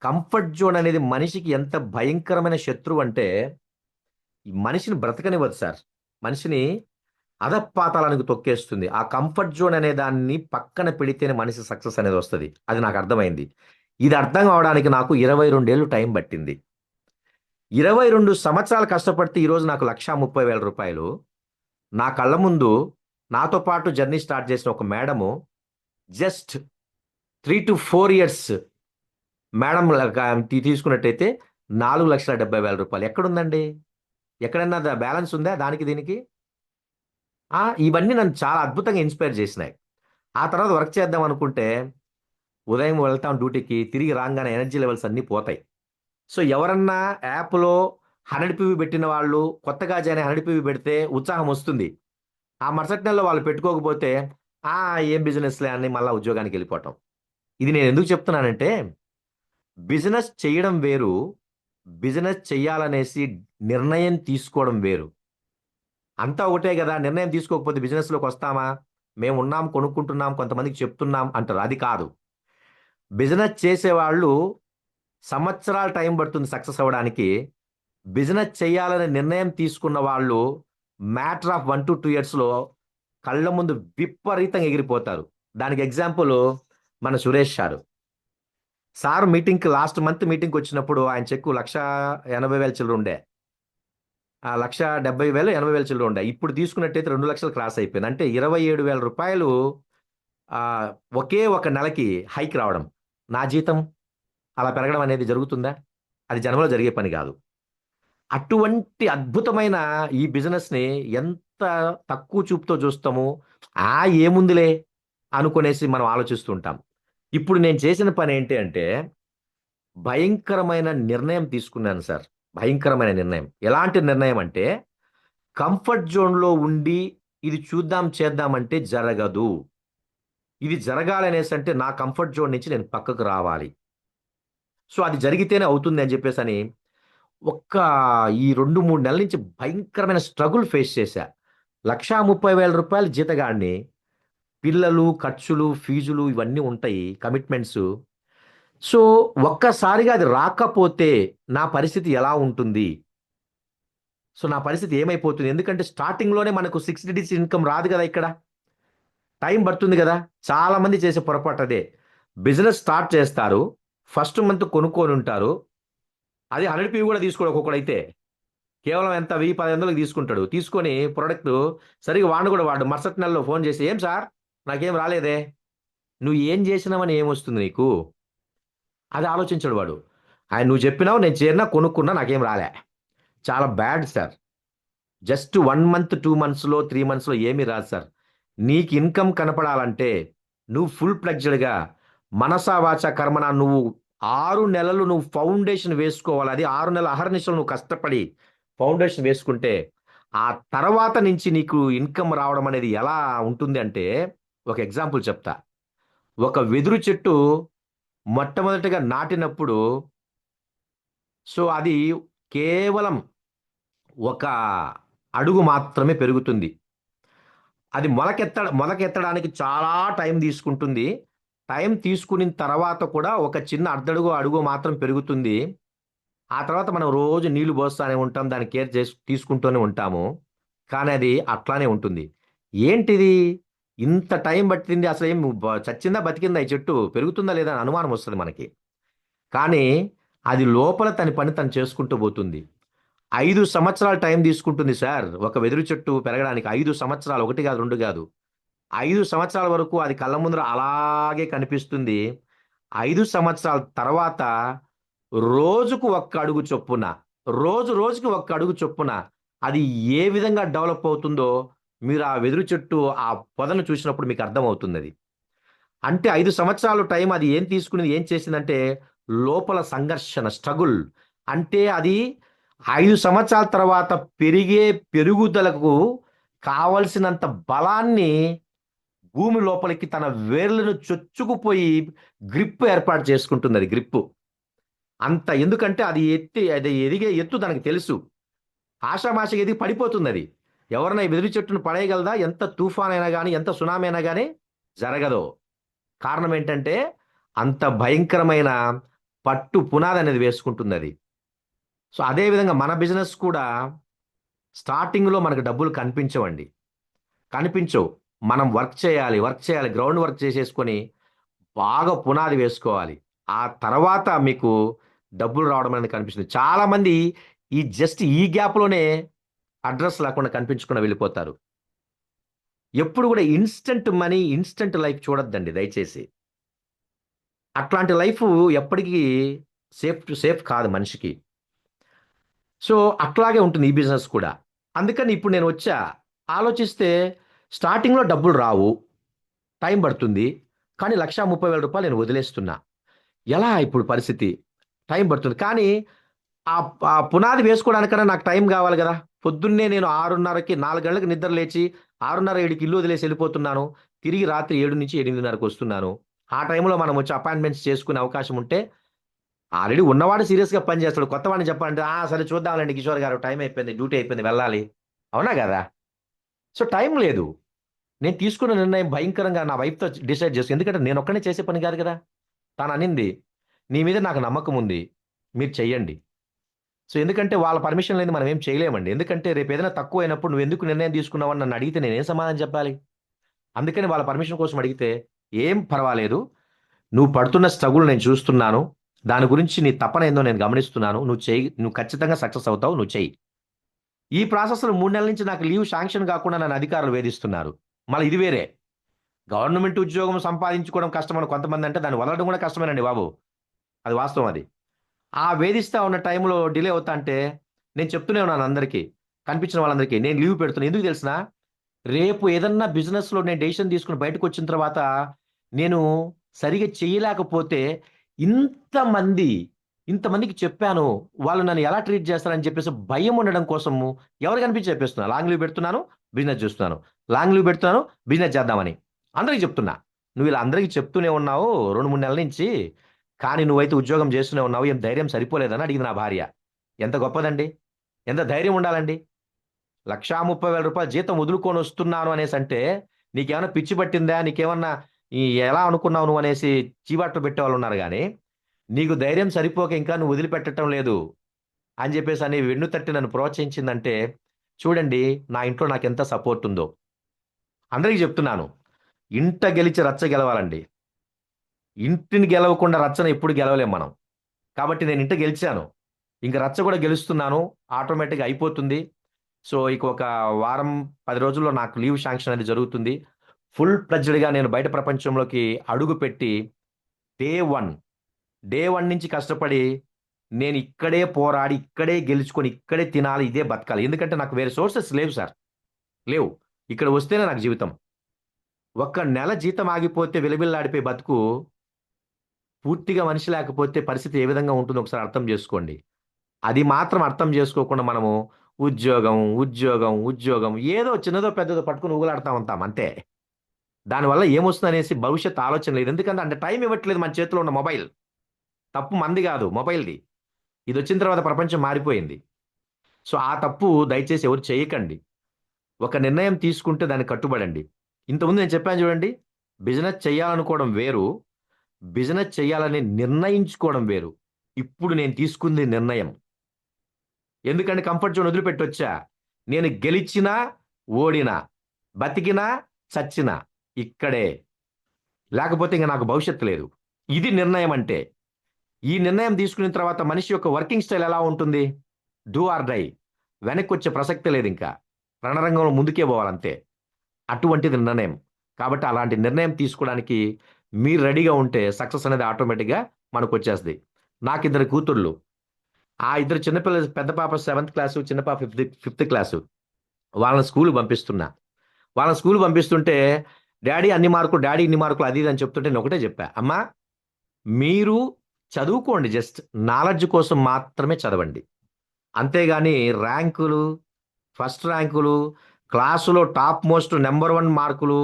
కంఫర్ట్ జోన్ అనేది మనిషికి ఎంత భయంకరమైన శత్రువంటే, ఈ మనిషిని బ్రతకనివ్వదు సార్. మనిషిని అధపాతాళానికి తొక్కేస్తుంది. ఆ కంఫర్ట్ జోన్ అనే దాన్ని పక్కన పెడితేనే మనిషి సక్సెస్ అనేదొస్తది. అది నాకర్థమైంది. ఇది అర్థం అవ్వడానికి నాకు 22 ఏళ్ళు టైం పట్టింది. 22 సంవత్సరాలు కష్టపడితే ఈరోజు నాకు 1,30,000 రూపాయలు. నా కళ్ళ ముందు నాతో పాటు జర్నీ స్టార్ట్ చేసిన ఒక మేడము జస్ట్ 3-4 ఇయర్స్ మేడం తీసుకున్నట్టయితే 4,70,000 రూపాయలు. ఎక్కడుందండి? ఎక్కడన్నా బ్యాలెన్స్ ఉందా దానికి దీనికి? ఇవన్నీ నన్ను చాలా అద్భుతంగా ఇన్స్పైర్ చేసినాయి. ఆ తర్వాత వర్క్ చేద్దాం అనుకుంటే ఉదయం వెళ్తాం డ్యూటీకి, తిరిగి రాంగానే ఎనర్జీ లెవెల్స్ అన్నీ పోతాయి. సో, ఎవరన్నా యాప్‌లో 100 పీవీ పెట్టిన వాళ్ళు కొత్తగా జాయిన్ అయ్యి 100 పీవీ పెడితే ఉత్సాహం వస్తుంది. ఆ మరుసటి నెలలో వాళ్ళు పెట్టుకోకపోతే, ఏం బిజినెస్‌లే అని మళ్ళా ఉద్యోగానికెళ్ళిపోవటం. ఇది నేనెందుకు చెప్తున్నానంటే, బిజినెస్ చేయడం వేరు, బిజినెస్ చెయ్యాలనేసి నిర్ణయం తీసుకోవడం వేరు. అంతా ఒకటే గదా! నిర్ణయం తీసుకోకపోతే బిజినెస్‌లోకొస్తామా? మేమున్నాం, కొనుక్కుంటున్నాం, కొంతమందికి చెప్తున్నాం అంటారు. అది కాదు. బిజినెస్ చేసేవాళ్ళు సంవత్సరాలు టైం పడుతుంది సక్సెస్ అవ్వడానికి. బిజినెస్ చేయాలనే నిర్ణయం తీసుకున్న వాళ్ళు మ్యాటర్ ఆఫ్ 1-2 ఇయర్స్‌లో కళ్ళ ముందు విపరీతంగా ఎగిరిపోతారు. దానికి ఎగ్జాంపుల్ మన సురేష్ సారు. సారు మీటింగ్‌కి లాస్ట్ మంత్ మీటింగ్‌కొచ్చినప్పుడు ఆయన చెక్కు 1,80,000 చిల్లరుండే. 1,70,000, 80,000 చిల్లరుండే. ఇప్పుడు తీసుకున్నట్టయితే 2,00,000 క్రాస్ అయిపోయింది. అంటే రూ. 27,000 ఆహ్, ఒకే ఒక నెలకి హైక్ రావడం. నా జీతం అలా పెరగడం అనేది జరుగుతుందా? అది జన్మలో జరిగే పని గాదు. అటువంటి అద్భుతమైన ఈ బిజినెస్‌ని ఎంత తక్కువ చూపుతో చూస్తాము. ఏముందిలే అనుకునేసి మనం ఆలోచిస్తూ ఉంటాం. ఇప్పుడు నేను చేసిన పనేంటి అంటే, భయంకరమైన నిర్ణయం తీసుకున్నాను సార్. భయంకరమైన నిర్ణయం. ఎలాంటి నిర్ణయం అంటే, కంఫర్ట్ జోన్‌లో ఉండి ఇది చూద్దాం, చేద్దాం అంటే జరగదు. ఇది జరగాలనేసంటే నా కంఫర్ట్ జోన్ నుంచి నేను పక్కకు రావాలి. సో, అది జరిగితేనే అవుతుంది అని చెప్పేసని ఒక్క ఈ 2, 3 నెలల నుంచి భయంకరమైన స్ట్రగుల్ ఫేస్ చేశా. రూ. 1,30,000 జీతగాడిని. పిల్లలు, ఖర్చులు, ఫీజులు ఇవన్నీ ఉంటాయి. కమిట్మెంట్సు. సో, ఒక్కసారిగా అది రాకపోతే నా పరిస్థితి ఎలా ఉంటుంది? సో, నా పరిస్థితి ఏమైపోతుంది? ఎందుకంటే స్టార్టింగ్‌లోనే మనకు 6 డిజిట్స్ ఇన్‌కమ్ రాదు గదా! ఇక్కడ. టైం పడుతుంది గదా! చాలా మంది చేసే పొరపాటు అదే. బిజినెస్ స్టార్ట్ చేస్తారు. ఫస్ట్ మంత్ కొనుక్కొనుంటారు. అది 100 పీవి గూడా తీసుకోడు ఒక్కొక్కడైతే. కేవలం ఎంత 1000, 1500కి తీసుకుంటాడు. తీసుకొని ప్రొడక్టు సరిగ్గా వాడను కూడా వాడడు. మరుసటి నెలలో ఫోన్ చేసి, "ఏం సార్ నాకేం రాలేదే?" "నువ్వు ఏం చేసినావని ఏమొస్తుంది నీకు?" అది ఆలోచించడు వాడు. "నువ్వు చెప్పినావు, నేను చేరినా, కొనుక్కున్నా, నాకేం రాలే." చాలా బ్యాడ్ సార్. జస్ట్ 1 మంత్, 2 మంత్స్‌లో, 3 మంత్స్‌లో ఏమీ రాదు సార్. నీకు ఇన్‌కమ్ కనపడాలంటే నువ్వు ఫుల్ ఫ్లెడ్జ్డ్‌గా మనసా, వాచా, కర్మణ నువ్వు 6 నెలలు నువ్వు ఫౌండేషన్ వేసుకోవాలి. అది 6 నెలలు అహర్నిశలు నువ్వు కష్టపడి ఫౌండేషన్ వేసుకుంటే, ఆ తర్వాత నుంచి నీకు ఇన్‌కమ్ రావడం అనేది ఎలా ఉంటుంది అంటే, ఒక ఎగ్జాంపుల్ చెప్తా. ఒక వెదురు చెట్టు మొట్టమొదటిగా నాటినప్పుడు అది కేవలం ఒక అడుగు మాత్రమే పెరుగుతుంది. అది మొలకెత్తడానికి చాలా టైం తీసుకుంటుంది. టైం తీసుకునిన తర్వాత కూడా ఒక చిన్న అర్ధడుగో, అడుగో మాత్రం పెరుగుతుంది. ఆ తర్వాత మనం రోజు నీళ్లు పోస్తానే ఉంటాం. దాన్ని కేర్ తీసుకుంటూనే ఉంటాము. కానీ అది అట్లానే ఉంటుంది. ఏంటిది? ఇంత టైం పట్టింది అసలేం చచ్చిందా? బతికిందా ఈ చెట్టు? పెరుగుతుందా లేదా? అని అనుమానం వస్తది మనకి. కానీ అది లోపల తన పని తను చేసుకుంటూ పోతుంది. 5 సంవత్సరాలు టైం తీసుకుంటుంది సార్. ఒక వెదురు చెట్టు పెరగడానికి 5 సంవత్సరాలు. 1 కాదు, 2 కాదు. 5 సంవత్సరాల వరకు అది కళ్ళ ముందర అలాగే కనిపిస్తుంది. 5 సంవత్సరాల తర్వాత రోజుకు ఒక్క అడుగు చొప్పున, రోజుకి ఒక్క అడుగు చొప్పున అది ఏ విధంగా డెవలప్ అవుతుందో మీరు ఆ వెదురు చెట్టు ఆ పొదను చూసినప్పుడు మీకు అర్థమవుతుందది. అంటే 5 సంవత్సరాలు టైం అది ఏం తీసుకునింది, ఏం చేసిందంటే లోపల సంఘర్షణ, స్ట్రగుల్. అంటే అది 5 సంవత్సరాల తర్వాత పెరిగే పెరుగుదలకు కావాల్సినంత బలాన్ని భూమి లోపలికి తన వేర్లను చొచ్చుకుపోయి గ్రిప్ ఏర్పాటు చేసుకుంటుందది గ్రిప్పు. ఎందుకంటే అది ఎదిగే ఎత్తు దానికి తెలుసు. ఆషామాషీగా ఎదిగి పడిపోతుందది. ఎవరైనా ఈ వెదురు చెట్టును పడేయగలదా? ఎంత తుఫానయినా గాని, ఎంత సునామీ అయినా గాని జరగదు. కారణం ఏంటంటే, అంత భయంకరమైన పట్టు పునాదనేది వేసుకుంటుందది. అదే విధంగా మన బిజినెస్ కూడా స్టార్టింగ్‌లో మనకు డబ్బులు కనిపించవండి. కనిపించవు. మనం వర్క్ చేయాలి, గ్రౌండ్ వర్క్ చేసేసుకొని బాగా పునాది వేసుకోవాలి. ఆ తర్వాత మీకు డబ్బులు రావడం అనేది కనిపిస్తుంది. చాలామంది జస్ట్ ఈ గ్యాప్లోనే అడ్రస్ లేకుండా కనిపించకుండా వెళ్ళిపోతారు. ఎప్పుడు కూడా ఇన్స్టంట్ మనీ, ఇన్స్టంట్ లైఫ్ చూడొద్దండి దయచేసి. అట్లాంటి లైఫ్ ఎప్పటికీ సేఫ్ కాదు మనిషికి. సో, అట్లాగే ఉంటుంది ఈ బిజినెస్ కూడా. అందుకని ఇప్పుడు నేను వచ్చా. ఆలోచిస్తే స్టార్టింగ్‌లో డబ్బులు రావు. టైం పడుతుంది. కానీ రూ. 1,30,000 నేను వదిలేస్తున్నా. ఎలా ఇప్పుడు పరిస్థితి? టైం పడుతుంది. కానీ ఆ పునాది వేసుకోవడానికన్నా నాకు టైం గావాలి గదా! పొద్దున్నే నేను 6:30కి 4 గంటలకు నిద్ర లేచి 6:30, 7కి ఇల్లు వదిలేసి ఎళ్ళిపోతున్నాను. తిరిగి రాత్రి 7-8:30కి వస్తున్నాను. ఆ టైంలో మనం వచ్చి అపాయింట్మెంట్స్ చేసుకునే అవకాశం ఉంటే ఆల్రెడీ ఉన్నవాడు సీరియస్‌గా పని చేస్తాడు. కొత్తవాడిని చెప్పాలంటే, సరే చూద్దాంలెండి కిషోర్ గారు టైం అయిపోయింది. డ్యూటీ అయిపోయింది వెళ్ళాలి. అవునా గదా! సో, టైం లేదు. నేను తీసుకున్న నిర్ణయం భయంకరంగా నా వైఫ్‌తో డిసైడ్ చేసి ఎందుకంటే నేనొక్కడినే చేసే పని కాదు గదా! తననింది, "నీ మీద నాకు నమ్మకం ఉంది. మీరు చెయ్యండి." సో, ఎందుకంటే వాళ్ళ పర్మిషన్ లేనిది మనం ఏం చేయలేమండి. ఎందుకంటే రేపేదైనా తక్కువైనప్పుడు నువ్వెందుకు నిర్ణయం తీసుకున్నావని నన్నడిగితే నేనేం సమాధానం చెప్పాలి? అందుకని వాళ్ళ పర్మిషన్ కోసం అడిగితే, "ఏం పర్వాలేదు. నువ్వు పడుతున్న స్ట్రగుల్ నేను చూస్తున్నాను. దాని గురించి నీ తపనేందో నేను గమనిస్తున్నాను. నువ్వు ఖచ్చితంగా సక్సెస్ అవుతావు. నువ్వు చెయ్యి." ఈ ప్రాసెస్‌లో 3 నెలల నుంచి నాకు లీవ్ శాంక్షన్ కాకుండా నన్ను అధికారులు వేధిస్తున్నారు. మళ్ళీ ఇది వేరే. గవర్నమెంట్ ఉద్యోగం సంపాదించుకోవడం కష్టమని కొంతమందంటే దాన్ని వదలడం కూడా కష్టమేనండి బాబు. అది వాస్తవం అది. ఆ వేధిస్తా ఉన్న టైంలో డిలే అవుతాంటే నేను చెప్తూనే ఉన్నాను అందరికి. కనిపించిన వాళ్ళందరికీ. నేను లీవ్ పెడుతున్నా. ఎందుకు తెలుసునా? రేపు ఏదన్నా బిజినెస్‌లో నేను డెసిషన్ తీసుకొని బయటకొచ్చిన తర్వాత నేను సరిగ్గా చేయలేకపోతే ఇంతమంది, ఇంతమందికి చెప్పాను. వాళ్ళు నన్ను ఎలా ట్రీట్ చేస్తారని చెప్పేసి భయం ఉండడం కోసము ఎవరికి కనిపించి చెప్పేస్తున్నా. లాంగ్ లీవ్ పెడుతున్నాను. బిజినెస్ చూస్తున్నాను. లాంగ్ లీవ్ పెడుతున్నాను. బిజినెస్ చేద్దామని. అందరికి చెప్తున్నా. నువ్వు ఇలా అందరికి చెప్తూనే ఉన్నావు 2, 3 నెలల నుంచి. కానీ నువ్వైతే ఉద్యోగం చేస్తూనే ఉన్నావు. ఏం ధైర్యం సరిపోలేదని అడిగింది నా భార్య. ఎంత గొప్పదండి. ఎంత ధైర్యం ఉండాలండి. రూ. 1,30,000 జీతం వదులుకొనొస్తున్నాను అనేసంటే, నీకేమన్నా పిచ్చి పట్టిందా? నీకేమన్నా ఎలా అనుకున్నావు నువ్వనేసి చీవాట్లు పెట్టేవాళ్ళున్నారు గానీ, నీకు ధైర్యం సరిపోక ఇంకా నువ్వు వదిలిపెట్టటం లేదు అని జెప్పేసని వెన్ను తట్టి నన్ను ప్రోత్సహించిందంటే, చూడండి నా ఇంట్లో నాకెంత సపోర్టుందో. అందరికి జెప్తున్నాను. ఇంట గెలిచి రచ్చ గెలవాలండి. ఇంటిని గెలవకుండా రచ్చన ఎప్పుడు గెలవలేం మనం. కాబట్టి నేను ఇంట గెలిచాను. ఇంక రచ్చ గూడా గెలుస్తున్నాను. ఆటోమేటిక్‌గా అయిపోతుంది. సో, ఇక ఒక వారం, 10 రోజుల్లో నాకు లీవ్ శాంక్షన్ అనేది జరుగుతుంది. ఫుల్ ఫ్లెడ్జ్డ్‌గా నేను బయట ప్రపంచంలోకి అడుగుపెట్టి డే 1, డే 1 నుంచి కష్టపడి నేను ఇక్కడే పోరాడి, ఇక్కడే గెలుచుకొని, ఇక్కడే తినాలి, ఇదే బతకాలి. ఎందుకంటే నాకు వేరే సోర్సెస్ లేవు సార్. లేవు. ఇక్కడ వస్తేనే నాకు జీవితం. ఒక్క నెల జీతం ఆగిపోతే విలవిల్లాడిపోయే బతుకు పూర్తిగా మనిషి లేకపోతే పరిస్థితి ఏ విధంగా ఉంటుందో ఒకసారి అర్థం జేసుకోండి. అది మాత్రం అర్థం జేసుకోకుండా మనము ఉద్యోగం ఏదో చిన్నదో పెద్దదో పట్టుకొని ఊగులాడుతా ఉంటాం అంతే. దానివల్ల ఏమొస్తుందనేసి భవిష్యత్తు ఆలోచన లేదు. ఎందుకంటే అంత టైం ఇవ్వట్లేదు మన చేతిలో ఉన్న మొబైల్. తప్పు మనది గాదు మొబైల్‌ది. ఇదొచ్చిన తర్వాత ప్రపంచం మారిపోయింది. సో, ఆ తప్పు దయచేసి ఎవరు చేయకండి. ఒక నిర్ణయం తీసుకుంటే దానికి కట్టుబడండి. ఇంతకుముందు నేను చెప్పాను చూడండి. బిజినెస్ చేయాలనుకోవడం వేరు. బిజినెస్ చేయాలని నిర్ణయించుకోవడం వేరు. ఇప్పుడు నేను తీసుకుంది నిర్ణయం. ఎందుకంటే కంఫర్ట్ జోన్ వదిలిపెట్టొచ్చా. నేను గెలిచినా, ఓడినా, బతికినా, చచ్చినా ఇక్కడే. లేకపోతే ఇంక నాకు భవిష్యత్తు లేదు. ఇది నిర్ణయం అంటే. ఈ నిర్ణయం తీసుకున్న తర్వాత మనిషి యొక్క వర్కింగ్ స్టైల్ ఎలా ఉంటుంది? Do or die. వెనక్కొచ్చే ప్రసక్తే లేదింక. రణరంగంలో ముందుకే పోవాలంతే. అటువంటిది నిర్ణయం. కాబట్టి అలాంటి నిర్ణయం తీసుకోవడానికి మీరు రెడీగా ఉంటే సక్సెస్ అనేది ఆటోమేటిక్‌గా మనకొచ్చేస్తది. నాకిద్దరు కూతుర్లు. ఆ ఇద్దరు చిన్న పిల్లలు పెద్ద పాప 7థ్ క్లాసు, చిన్న పాప ఫిఫ్త్ క్లాసు. వాళ్ళని స్కూలుకి పంపిస్తున్నా. వాళ్ళని స్కూలుకి పంపిస్తుంటే, డ్యాడీ ఇన్ని మార్కులు అది ఇది అని చెప్తుంటే నేనొకటే జెప్పా. అమ్మా మీరు చదువుకోండి జస్ట్. నాలెడ్జ్ కోసం మాత్రమే చదవండి. అంతేగాని ర్యాంకులు, ఫస్ట్ ర్యాంకులు, క్లాసులో టాప్ మోస్ట్ నంబర్ 1 మార్కులు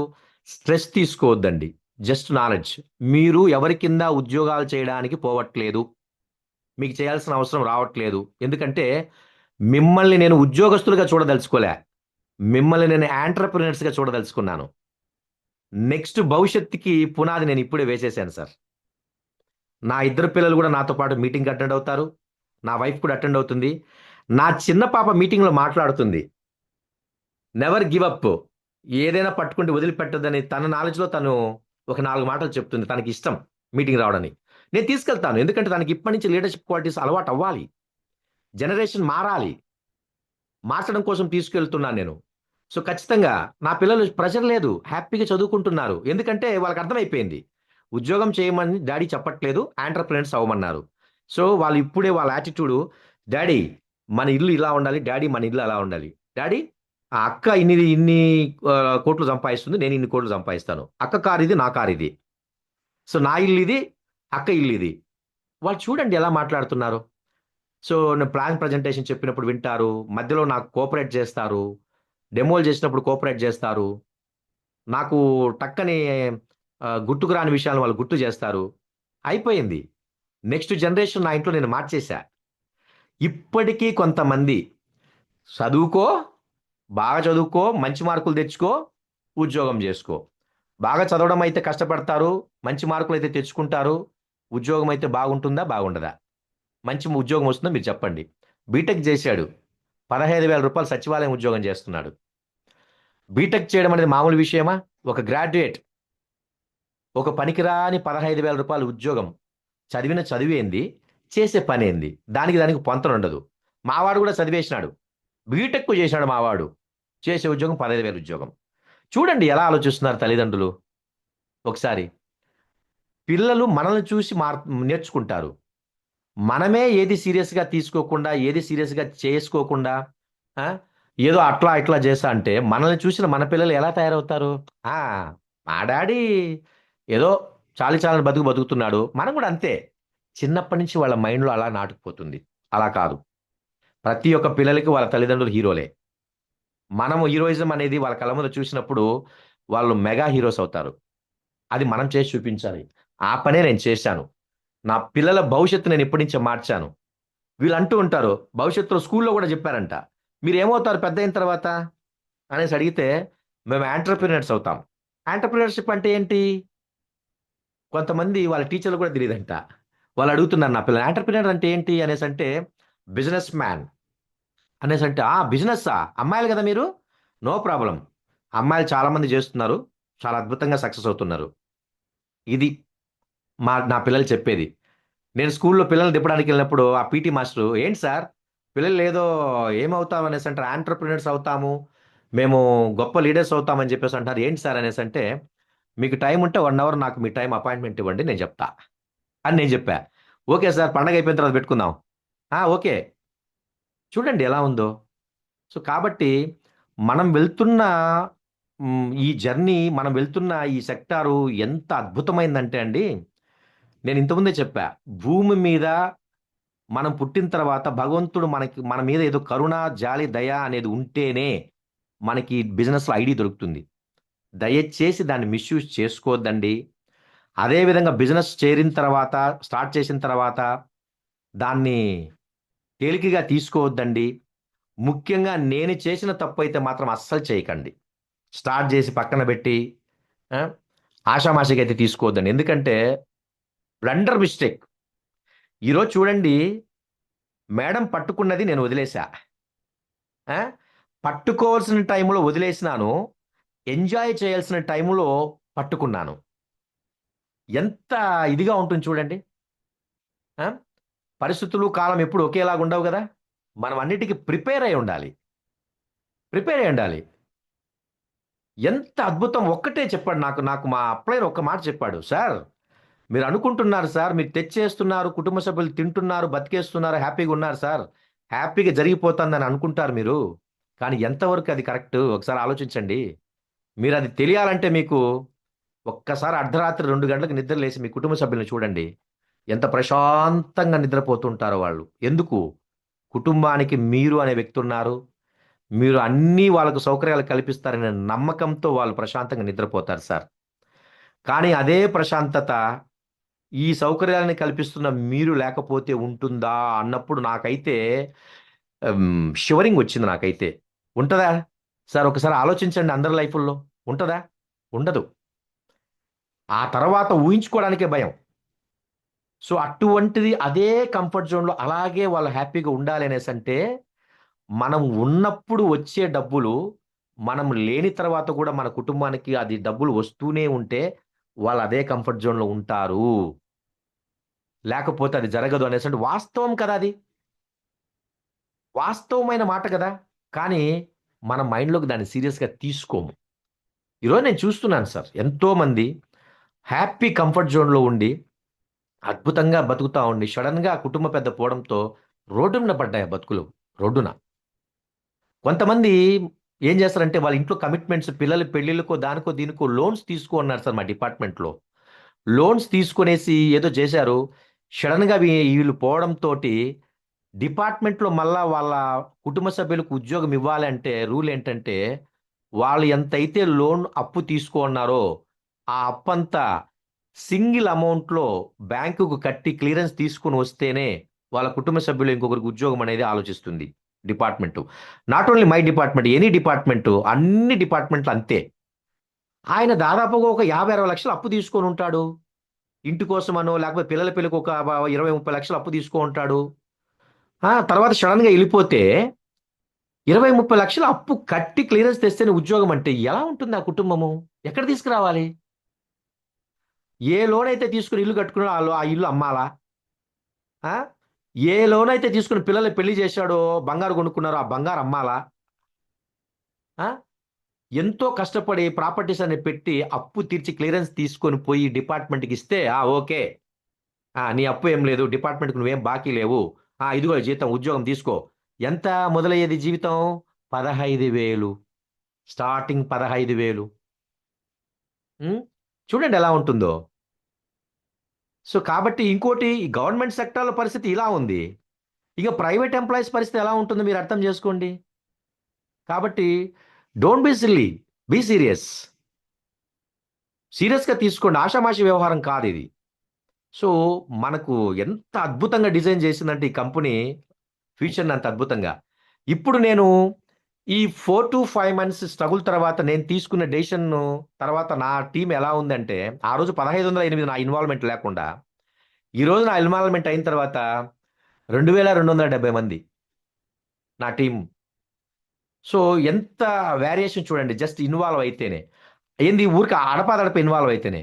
స్ట్రెస్ తీసుకోవద్దండి. Just knowledge. మీరు ఎవరి కింద ఉద్యోగాలు చేయడానికి పోవట్లేదు. మీకు చేయాల్సిన అవసరం రావట్లేదు. ఎందుకంటే మిమ్మల్ని నేను ఉద్యోగస్తులుగా చూడదలుచుకోలే. మిమ్మల్ని నేను ఎంటర్‌ప్రెన్యూర్స్‌గా చూడదలుచుకున్నాను. నెక్స్ట్ భవిష్యత్తుకి పునాది నేను ఇప్పుడే వేసేసాను సార్. నా ఇద్దరు పిల్లలు గూడా నాతో పాటు మీటింగ్‌కి అటెండ్ అవుతారు. నా వైఫ్ కూడా అటెండ్ అవుతుంది. నా చిన్న పాప మీటింగ్‌లో మాట్లాడుతుంది. Never give up. ఏదైనా పట్టుకుంటే వదిలిపెట్టొద్దని తన నాలెడ్జ్‌లో తను ఒక 4 మాటలు చెప్తుంది. తనకిష్టం మీటింగ్ రావడని. నేను తీసుకెళ్తాను. ఎందుకంటే తనకి ఇప్పటి నుంచి లీడర్‌షిప్ క్వాలిటీస్ అలవాటవ్వాలి. జనరేషన్ మారాలి. మార్చడం కోసం తీసుకెళ్తున్నాను నేను. సో, ఖచ్చితంగా నా పిల్లలు ప్రెషర్ లేదు. హ్యాపీగా చదువుకుంటున్నారు. ఎందుకంటే వాళ్ళకి అర్థమైపోయింది. ఉద్యోగం చేయమని డ్యాడీ చెప్పట్లేదు. ఎంటర్‌ప్రెన్యూర్స్ అవ్వమన్నారు. సో, వాళ్ళు ఇప్పుడే వాళ్ళ యాటిట్యూడు డ్యాడీ మన ఇల్లు ఇలా ఉండాలి. డ్యాడీ మన ఇల్లు అలా ఉండాలి. డ్యాడీ ఆ అక్క ఇన్ని ఇన్ని కోట్లు సంపాదిస్తుంది. నేను ఇన్ని కోట్లు సంపాదిస్తాను. అక్క కారు ఇది. నా కారు ఇది. సో, నా ఇల్లు ఇది. అక్క ఇల్లు ఇది. వాళ్ళు చూడండి ఎలా మాట్లాడుతున్నారో. సో, నేను ప్లాన్ ప్రజెంటేషన్ చెప్పినప్పుడు వింటారు. మధ్యలో నాకు కోఆపరేట్ చేస్తారు. డెమోలు చేసినప్పుడు కోఆపరేట్ చేస్తారు. నాకు టక్కని గుర్తుకు రాని విషయాలను వాళ్ళు గుర్తు చేస్తారు. అయిపోయింది. నెక్స్ట్ జనరేషన్ నా ఇంట్లో నేను మార్చేశా. ఇప్పటికీ కొంతమంది చదువుకో, బాగా చదువుకో, మంచి మార్కులు తెచ్చుకో, ఉద్యోగం జేసుకో. బాగా చదవడం అయితే కష్టపడతారు. మంచి మార్కులైతే తెచ్చుకుంటారు. ఉద్యోగం అయితే బాగుంటుందా? బాగుండదా? మంచి ఉద్యోగం వస్తుందా మీరు చెప్పండి. బీటెక్ జేశాడు. రూ. 15,000 సచివాలయం ఉద్యోగం చేస్తున్నాడు. బీటెక్ చేయడం అనేది మామూలు విషయమా? ఒక గ్రాడ్యుయేట్ ఒక పనికిరాని రూ. 15,000 ఉద్యోగం. చదివిన చదివేంది? చేసే పనేంది? దానికి పొంతనుండదు. మావాడు గూడా చదివేసినాడు. బీటెక్ చేసినాడు మావాడు. చేసే ఉద్యోగం 15,000 ఉద్యోగం. చూడండి ఎలా ఆలోచిస్తున్నారు తల్లిదండ్రులు ఒకసారి. పిల్లలు మనల్ని చూసి నేర్చుకుంటారు. మనమే ఏది సీరియస్‌గా తీసుకోకుండా, ఏది సీరియస్‌గా చేసుకోకుండా ఆ! ఏదో అట్లా ఇట్లా చేశా అంటే మనల్ని చూసిన మన పిల్లలు ఎలా తయారవుతారు? ఆ! మా డాడీ ఏదో చాలీ చాలని బతుకు బతుకుతున్నాడు. మనం గూడా అంతే. చిన్నప్పటి నుంచి వాళ్ళ మైండ్‌లో అలా నాటుకుపోతుంది. అలా కాదు. ప్రతి ఒక్క పిల్లలకి వాళ్ళ తల్లిదండ్రులు హీరోలే. మనము హీరోయిజం అనేది వాళ్ళ కళ్ళ ముందు చూసినప్పుడు వాళ్ళు మెగా హీరోస్ అవుతారు. అది మనం చేసి చూపించాలి. ఆ పనే నేను చేశాను. నా పిల్లల భవిష్యత్తు నేను ఇప్పటి నుంచే మార్చాను. వీళ్ళు అంటూ ఉంటారు. భవిష్యత్తులో స్కూల్‌లో గూడా జెప్పారంట. మీరేమవుతారు పెద్దయిన తర్వాత? అనేసి అడిగితే, మేము ఎంటర్‌ప్రెన్యూర్స్ అవుతాం. ఎంటర్‌ప్రెన్యూర్‌షిప్ అంటే ఏంటి? కొంతమంది వాళ్ళ టీచర్‌లకు గూడా తెలీదంట. వాళ్ళు అడుగుతున్నారు నా పిల్లలు ఎంటర్‌ప్రెన్యూర్ అంటే ఏంటి? అనేసంటే, బిజినెస్ మ్యాన్ అనేసంటే, ఆ! బిజినెస్సా? అమ్మాయిలు గదా మీరు? No problem. అమ్మాయిలు చాలా మంది జేస్తున్నారు. చాలా అద్భుతంగా సక్సెస్ అవుతున్నారు. ఇది నా పిల్లలు చెప్పేది. నేను స్కూల్‌లో పిల్లల్ని దింపడానికెళ్ళినప్పుడు ఆ పీటీ మాస్టరు, "ఏంటి సార్ పిల్లలేదో ఏమవుతాం అనేసంటారు, ఎంటర్‌ప్రెన్యూర్స్ అవుతాము. మేము గొప్ప లీడర్స్ అవుతాం" అని జెప్పేసి అంటున్నారు. ఏంటి సార్ అనేసంటే, "మీకు టైమ్ ఉంటే 1 అవర్ నాకు మీ టైమ్ అపాయింట్‌మెంట్ ఇవ్వండి నేను జెప్తా" అని నేను జెప్పా. "ఓకే సార్ పండగ అయిపోయిన తర్వాత పెట్టుకుందాం." "ఆ! ఓకే." చూడండి ఎలా ఉందో. సో, కాబట్టి మనం వెళ్తున్న ఈ జర్నీ మనం వెళ్తున్న ఈ సెక్టారు ఎంత అద్భుతమైందంటే అండి, నేను ఇంతకుముందే చెప్పా. భూమి మీద మనం పుట్టిన తర్వాత భగవంతుడు మన మీద ఏదో కరుణ, జాలి, దయ అనేది ఉంటేనే మనకి బిజినెస్‌లో ఐడీ దొరుకుతుంది. దయచేసి దాన్ని మిస్‌యూజ్ చేసుకోవద్దండి. అదే విధంగా బిజినెస్ చేరిన తర్వాత, స్టార్ట్ చేసిన తర్వాత దాన్ని తేలికగా తీసుకోవద్దండి. ముఖ్యంగా నేను చేసిన తప్పైతే మాత్రం అస్సలు చేయకండి. స్టార్ట్ జేసి పక్కన బెట్టి ఆ! ఆషామాషీగా అయితే తీసుకోవద్దండి. ఎందుకంటే బ్లండర్ మిస్టేక్. ఈరోజు చూడండి మేడమ్ పట్టుకున్నది నేను వదిలేసా. ఆ! పట్టుకోవాల్సిన టైంలో వదిలేసినాను. ఎంజాయ్ చేయాల్సిన టైంలో పట్టుకున్నాను. ఎంత ఇదిగా ఉంటుంది చూడండి. ఆ! పరిస్థితులు, కాలం ఎప్పుడు ఒకేలాగా ఉండవు గదా! మనం అన్నిటికి ప్రిపేర్ అయ్యి ఉండాలి. ప్రిపేర్ అయ్యి ఉండాలి. ఎంత అద్భుతం ఒక్కటే చెప్పాడు నాకు. నాకు మా అప్లయర్ ఒక్క మాట చెప్పాడు. "సార్ మీరనుకుంటున్నారు సార్, మీరు తెచ్చేస్తున్నారు, కుటుంబ సభ్యులు తింటున్నారు, బతికేస్తున్నారు, హ్యాపీగున్నారు సార్. హ్యాపీగా జరిగిపోతుందని అనుకుంటారు మీరు. కానీ ఎంతవరకు అది కరెక్టు ఒకసారి ఆలోచించండి. మీరది తెలియాలంటే మీకు ఒక్కసారి అర్ధరాత్రి 2 గంటలకు నిద్ర లేసి మీ కుటుంబ సభ్యుల్ని చూడండి. ఎంత ప్రశాంతంగా నిద్రపోతుంటారో వాళ్ళు. ఎందుకు? కుటుంబానికి మీరు అనే వ్యక్తి ఉన్నారు. మీరు అన్నీ వాళ్ళకు సౌకర్యాలు కల్పిస్తారనే నమ్మకంతో వాళ్ళు ప్రశాంతంగా నిద్రపోతారు సార్. కానీ అదే ప్రశాంతత ఈ సౌకర్యాలను కల్పిస్తున్న మీరు లేకపోతే ఉంటుందా అన్నప్పుడు నాకైతే షివరింగ్ వచ్చింది నాకైతే. ఉంటదా? సార్ ఒకసారి ఆలోచించండి అందరి లైఫుల్లో. ఉంటదా? ఉండదు. ఆ తర్వాత ఊహించుకోవడానికే భయం. సో, అటువంటిది అదే కంఫర్ట్ జోన్‌లో అలాగే వాళ్ళు హ్యాపీగా ఉండాలి అనేసంటే, మనం ఉన్నప్పుడు వచ్చే డబ్బులు, మనం లేని తర్వాత కూడా మన కుటుంబానికి అది డబ్బులు వస్తూనే ఉంటే, వాళ్ళు అదే కంఫర్ట్ జోన్‌లో ఉంటారు. లేకపోతే అది జరగదు అనేసంటే వాస్తవం కదా అది. వాస్తవమైన మాట కదా! కానీ మన మైండ్‌లోకి దాన్ని సీరియస్‌గా తీసుకోము. ఈరోజు నేను చూస్తున్నాను సార్. ఎంతోమంది హ్యాపీ కంఫర్ట్ జోన్‌లో ఉండి, అద్భుతంగా బతుకుతా ఉండి, సడెన్‌గా కుటుంబ పెద్ద పోవడంతో రోడ్డు మీద పడ్డాయి ఆ బతుకులు. రోడ్డున. కొంతమంది ఏం చేస్తారంటే వాళ్ళ ఇంట్లో కమిట్మెంట్స్ పిల్లల పెళ్ళిళ్ళకో, దానికో, దీనికో లోన్స్ తీసుకో అన్నారు సార్ మా డిపార్ట్మెంట్‌లో. లోన్స్ తీసుకొనేసి ఏదో చేశారు. సడెన్‌గా వీళ్ళు పోవడంతోటి డిపార్ట్మెంట్‌లో మళ్ళా వాళ్ళ కుటుంబ సభ్యులకు ఉద్యోగం ఇవ్వాలంటే రూల్ ఏంటంటే, వాళ్ళు ఎంతైతే లోన్ అప్పు తీసుకున్నారో, ఆ అప్పంతా సింగిల్ అమౌంట్‌లో బ్యాంకుకు కట్టి క్లియరెన్స్ తీసుకొని వస్తేనే వాళ్ళ కుటుంబ సభ్యులు ఇంకొకరికి ఉద్యోగం అనేది ఆలోచిస్తుంది department. Not only my department, any department అన్ని డిపార్ట్మెంట్‌లు అంతే. ఆయన దాదాపుగా ఒక 50, 60 లక్షలు అప్పు తీసుకొనుంటాడు. ఇంటి కోసమనో, లేకపోతే పిల్లల పెళ్ళికి ఒక 20, 30 లక్షలు అప్పు తీసుకొనుంటాడు. తర్వాత సడెన్‌గా ఎళ్ళిపోతే 20, 30 లక్షలు అప్పు కట్టి క్లియరెన్స్ తెస్తేనే ఉద్యోగం అంటే ఎలా ఉంటుంది ఆ కుటుంబము? ఎక్కడ తీసుకురావాలి? ఏ లోన్ అయితే తీసుకొని ఇల్లు కట్టుకున్నాడో ఆ ఇల్లు అమ్మాలా? ఆ! ఏ లోన్ అయితే తీసుకొని పిల్లలకి పెళ్లి చేశాడో, బంగారు కొనుక్కున్నారో ఆ బంగారు అమ్మాలా? ఆ! ఎంతో కష్టపడి ప్రాపర్టీస్ అని పెట్టి అప్పు తీర్చి క్లియరెన్స్ తీసుకొని పోయి డిపార్ట్మెంట్‌కి ఇస్తే, ఓకే. నీ అప్పు ఏం లేదు. డిపార్ట్మెంట్‌కి నువ్వేం బాకీ లేవు. ఇదిగో జీతం ఉద్యోగం తీసుకో. ఎంత మొదలయ్యేది జీవితం? 15,000 స్టార్టింగ్ 15,000. హ్మ్. చూడండి ఎలా ఉంటుందో. సో, కాబట్టి ఇంకోటి ఈ గవర్నమెంట్ సెక్టార్‌లో పరిస్థితి ఇలా ఉంది. ఇక ప్రైవేట్ ఎంప్లాయీస్ పరిస్థితి ఎలా ఉంటుందో మీరు అర్థం చేసుకోండి. కాబట్టి don't be silly. Be serious. సీరియస్‌గా తీసుకోండి. ఆషామాషీ వ్యవహారం కాదిది. సో, మనకు ఎంత అద్భుతంగా డిజైన్ చేసిందంటే ఈ కంపెనీ ఫ్యూచర్‌ని అంత అద్భుతంగా. ఇప్పుడు నేను ఈ 4-5 మంత్స్ స్ట్రగుల్ తర్వాత నేను తీసుకున్న డెసిషన్‌ను తర్వాత నా టీమ్ ఎలా ఉందంటే, ఆ రోజు 1508 నా ఇన్వాల్వ్‌మెంట్ లేకుండా, ఈ రోజు నా ఇన్వాల్వ్‌మెంట్ అయిన తర్వాత 2270 మంది నా టీమ్. సో, ఎంత వేరియేషన్ చూడండి జస్ట్ ఇన్వాల్వ్ అయితేనే. ఏంది ఊరికే అడపాదడపా ఇన్వాల్వ్ అయితేనే.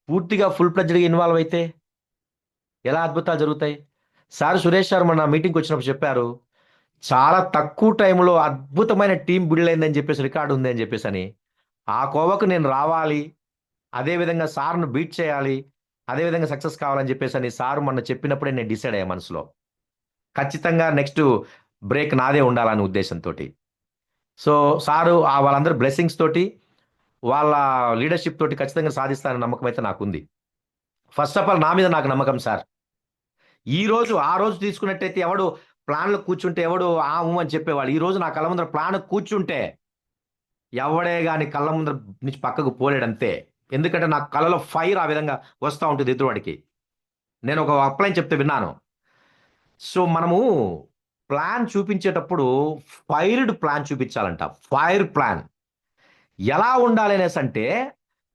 పూర్తిగా ఫుల్ ఫ్లెడ్జ్డ్‌గా ఇన్వాల్వ్ అయితే ఎలా అద్భుతాలు జరుగుతాయి? సార్ సురేష్ సార్ మొన్న మీటింగ్‌కొచ్చినప్పుడు చెప్పారు. చాలా తక్కువ టైంలో అద్భుతమైన టీమ్ బిల్డ్ అయిందని చెప్పేసి రికార్డ్ ఉంది అని చెప్పేసని. ఆ కోవకు నేను రావాలి. అదే విధంగా సార్‌ని బీట్ చేయాలి. అదే విధంగా సక్సెస్ కావాలని చెప్పేసని సార్ మొన్న చెప్పినప్పుడే నేను డిసైడ్ అయ్యా మనసులో. ఖచ్చితంగా నెక్స్ట్ బ్రేక్ నాదే ఉండాలనే ఉద్దేశంతోటి. సో, సారు వాళ్ళందరి బ్లెస్సింగ్స్ తోటి, వాళ్ళ లీడర్‌షిప్ తోటి ఖచ్చితంగా సాధిస్తానన్న నమ్మకం అయితే నాకుంది. ఫస్ట్ ఆఫ్ ఆల్ నా మీద నాకు నమ్మకం సార్. ఆ రోజు తీసుకున్నట్టయితే ఎవడు ప్లాన్‌లో కూర్చుంటే ఎవడు అని చెప్పేవాళ్ళు. ఈ రోజు నా కళ్ళ ముందర ప్లాన్ కూర్చుంటే ఎవడే గాని కళ్ళ ముందర నుంచి పక్కకు పోలేడంతే. ఎందుకంటే నా కళ్ళలో ఫైర్ ఆ విధంగా వస్తా ఉంటది ఎదురువాడికి. నేను ఒక అప్లైన్ చెప్తే విన్నాను. సో, మనము ప్లాన్ చూపించేటప్పుడు ఫైర్డ్ ప్లాన్ చూపించాలంట. Fire plan. ఎలా ఉండాలనేసంటే,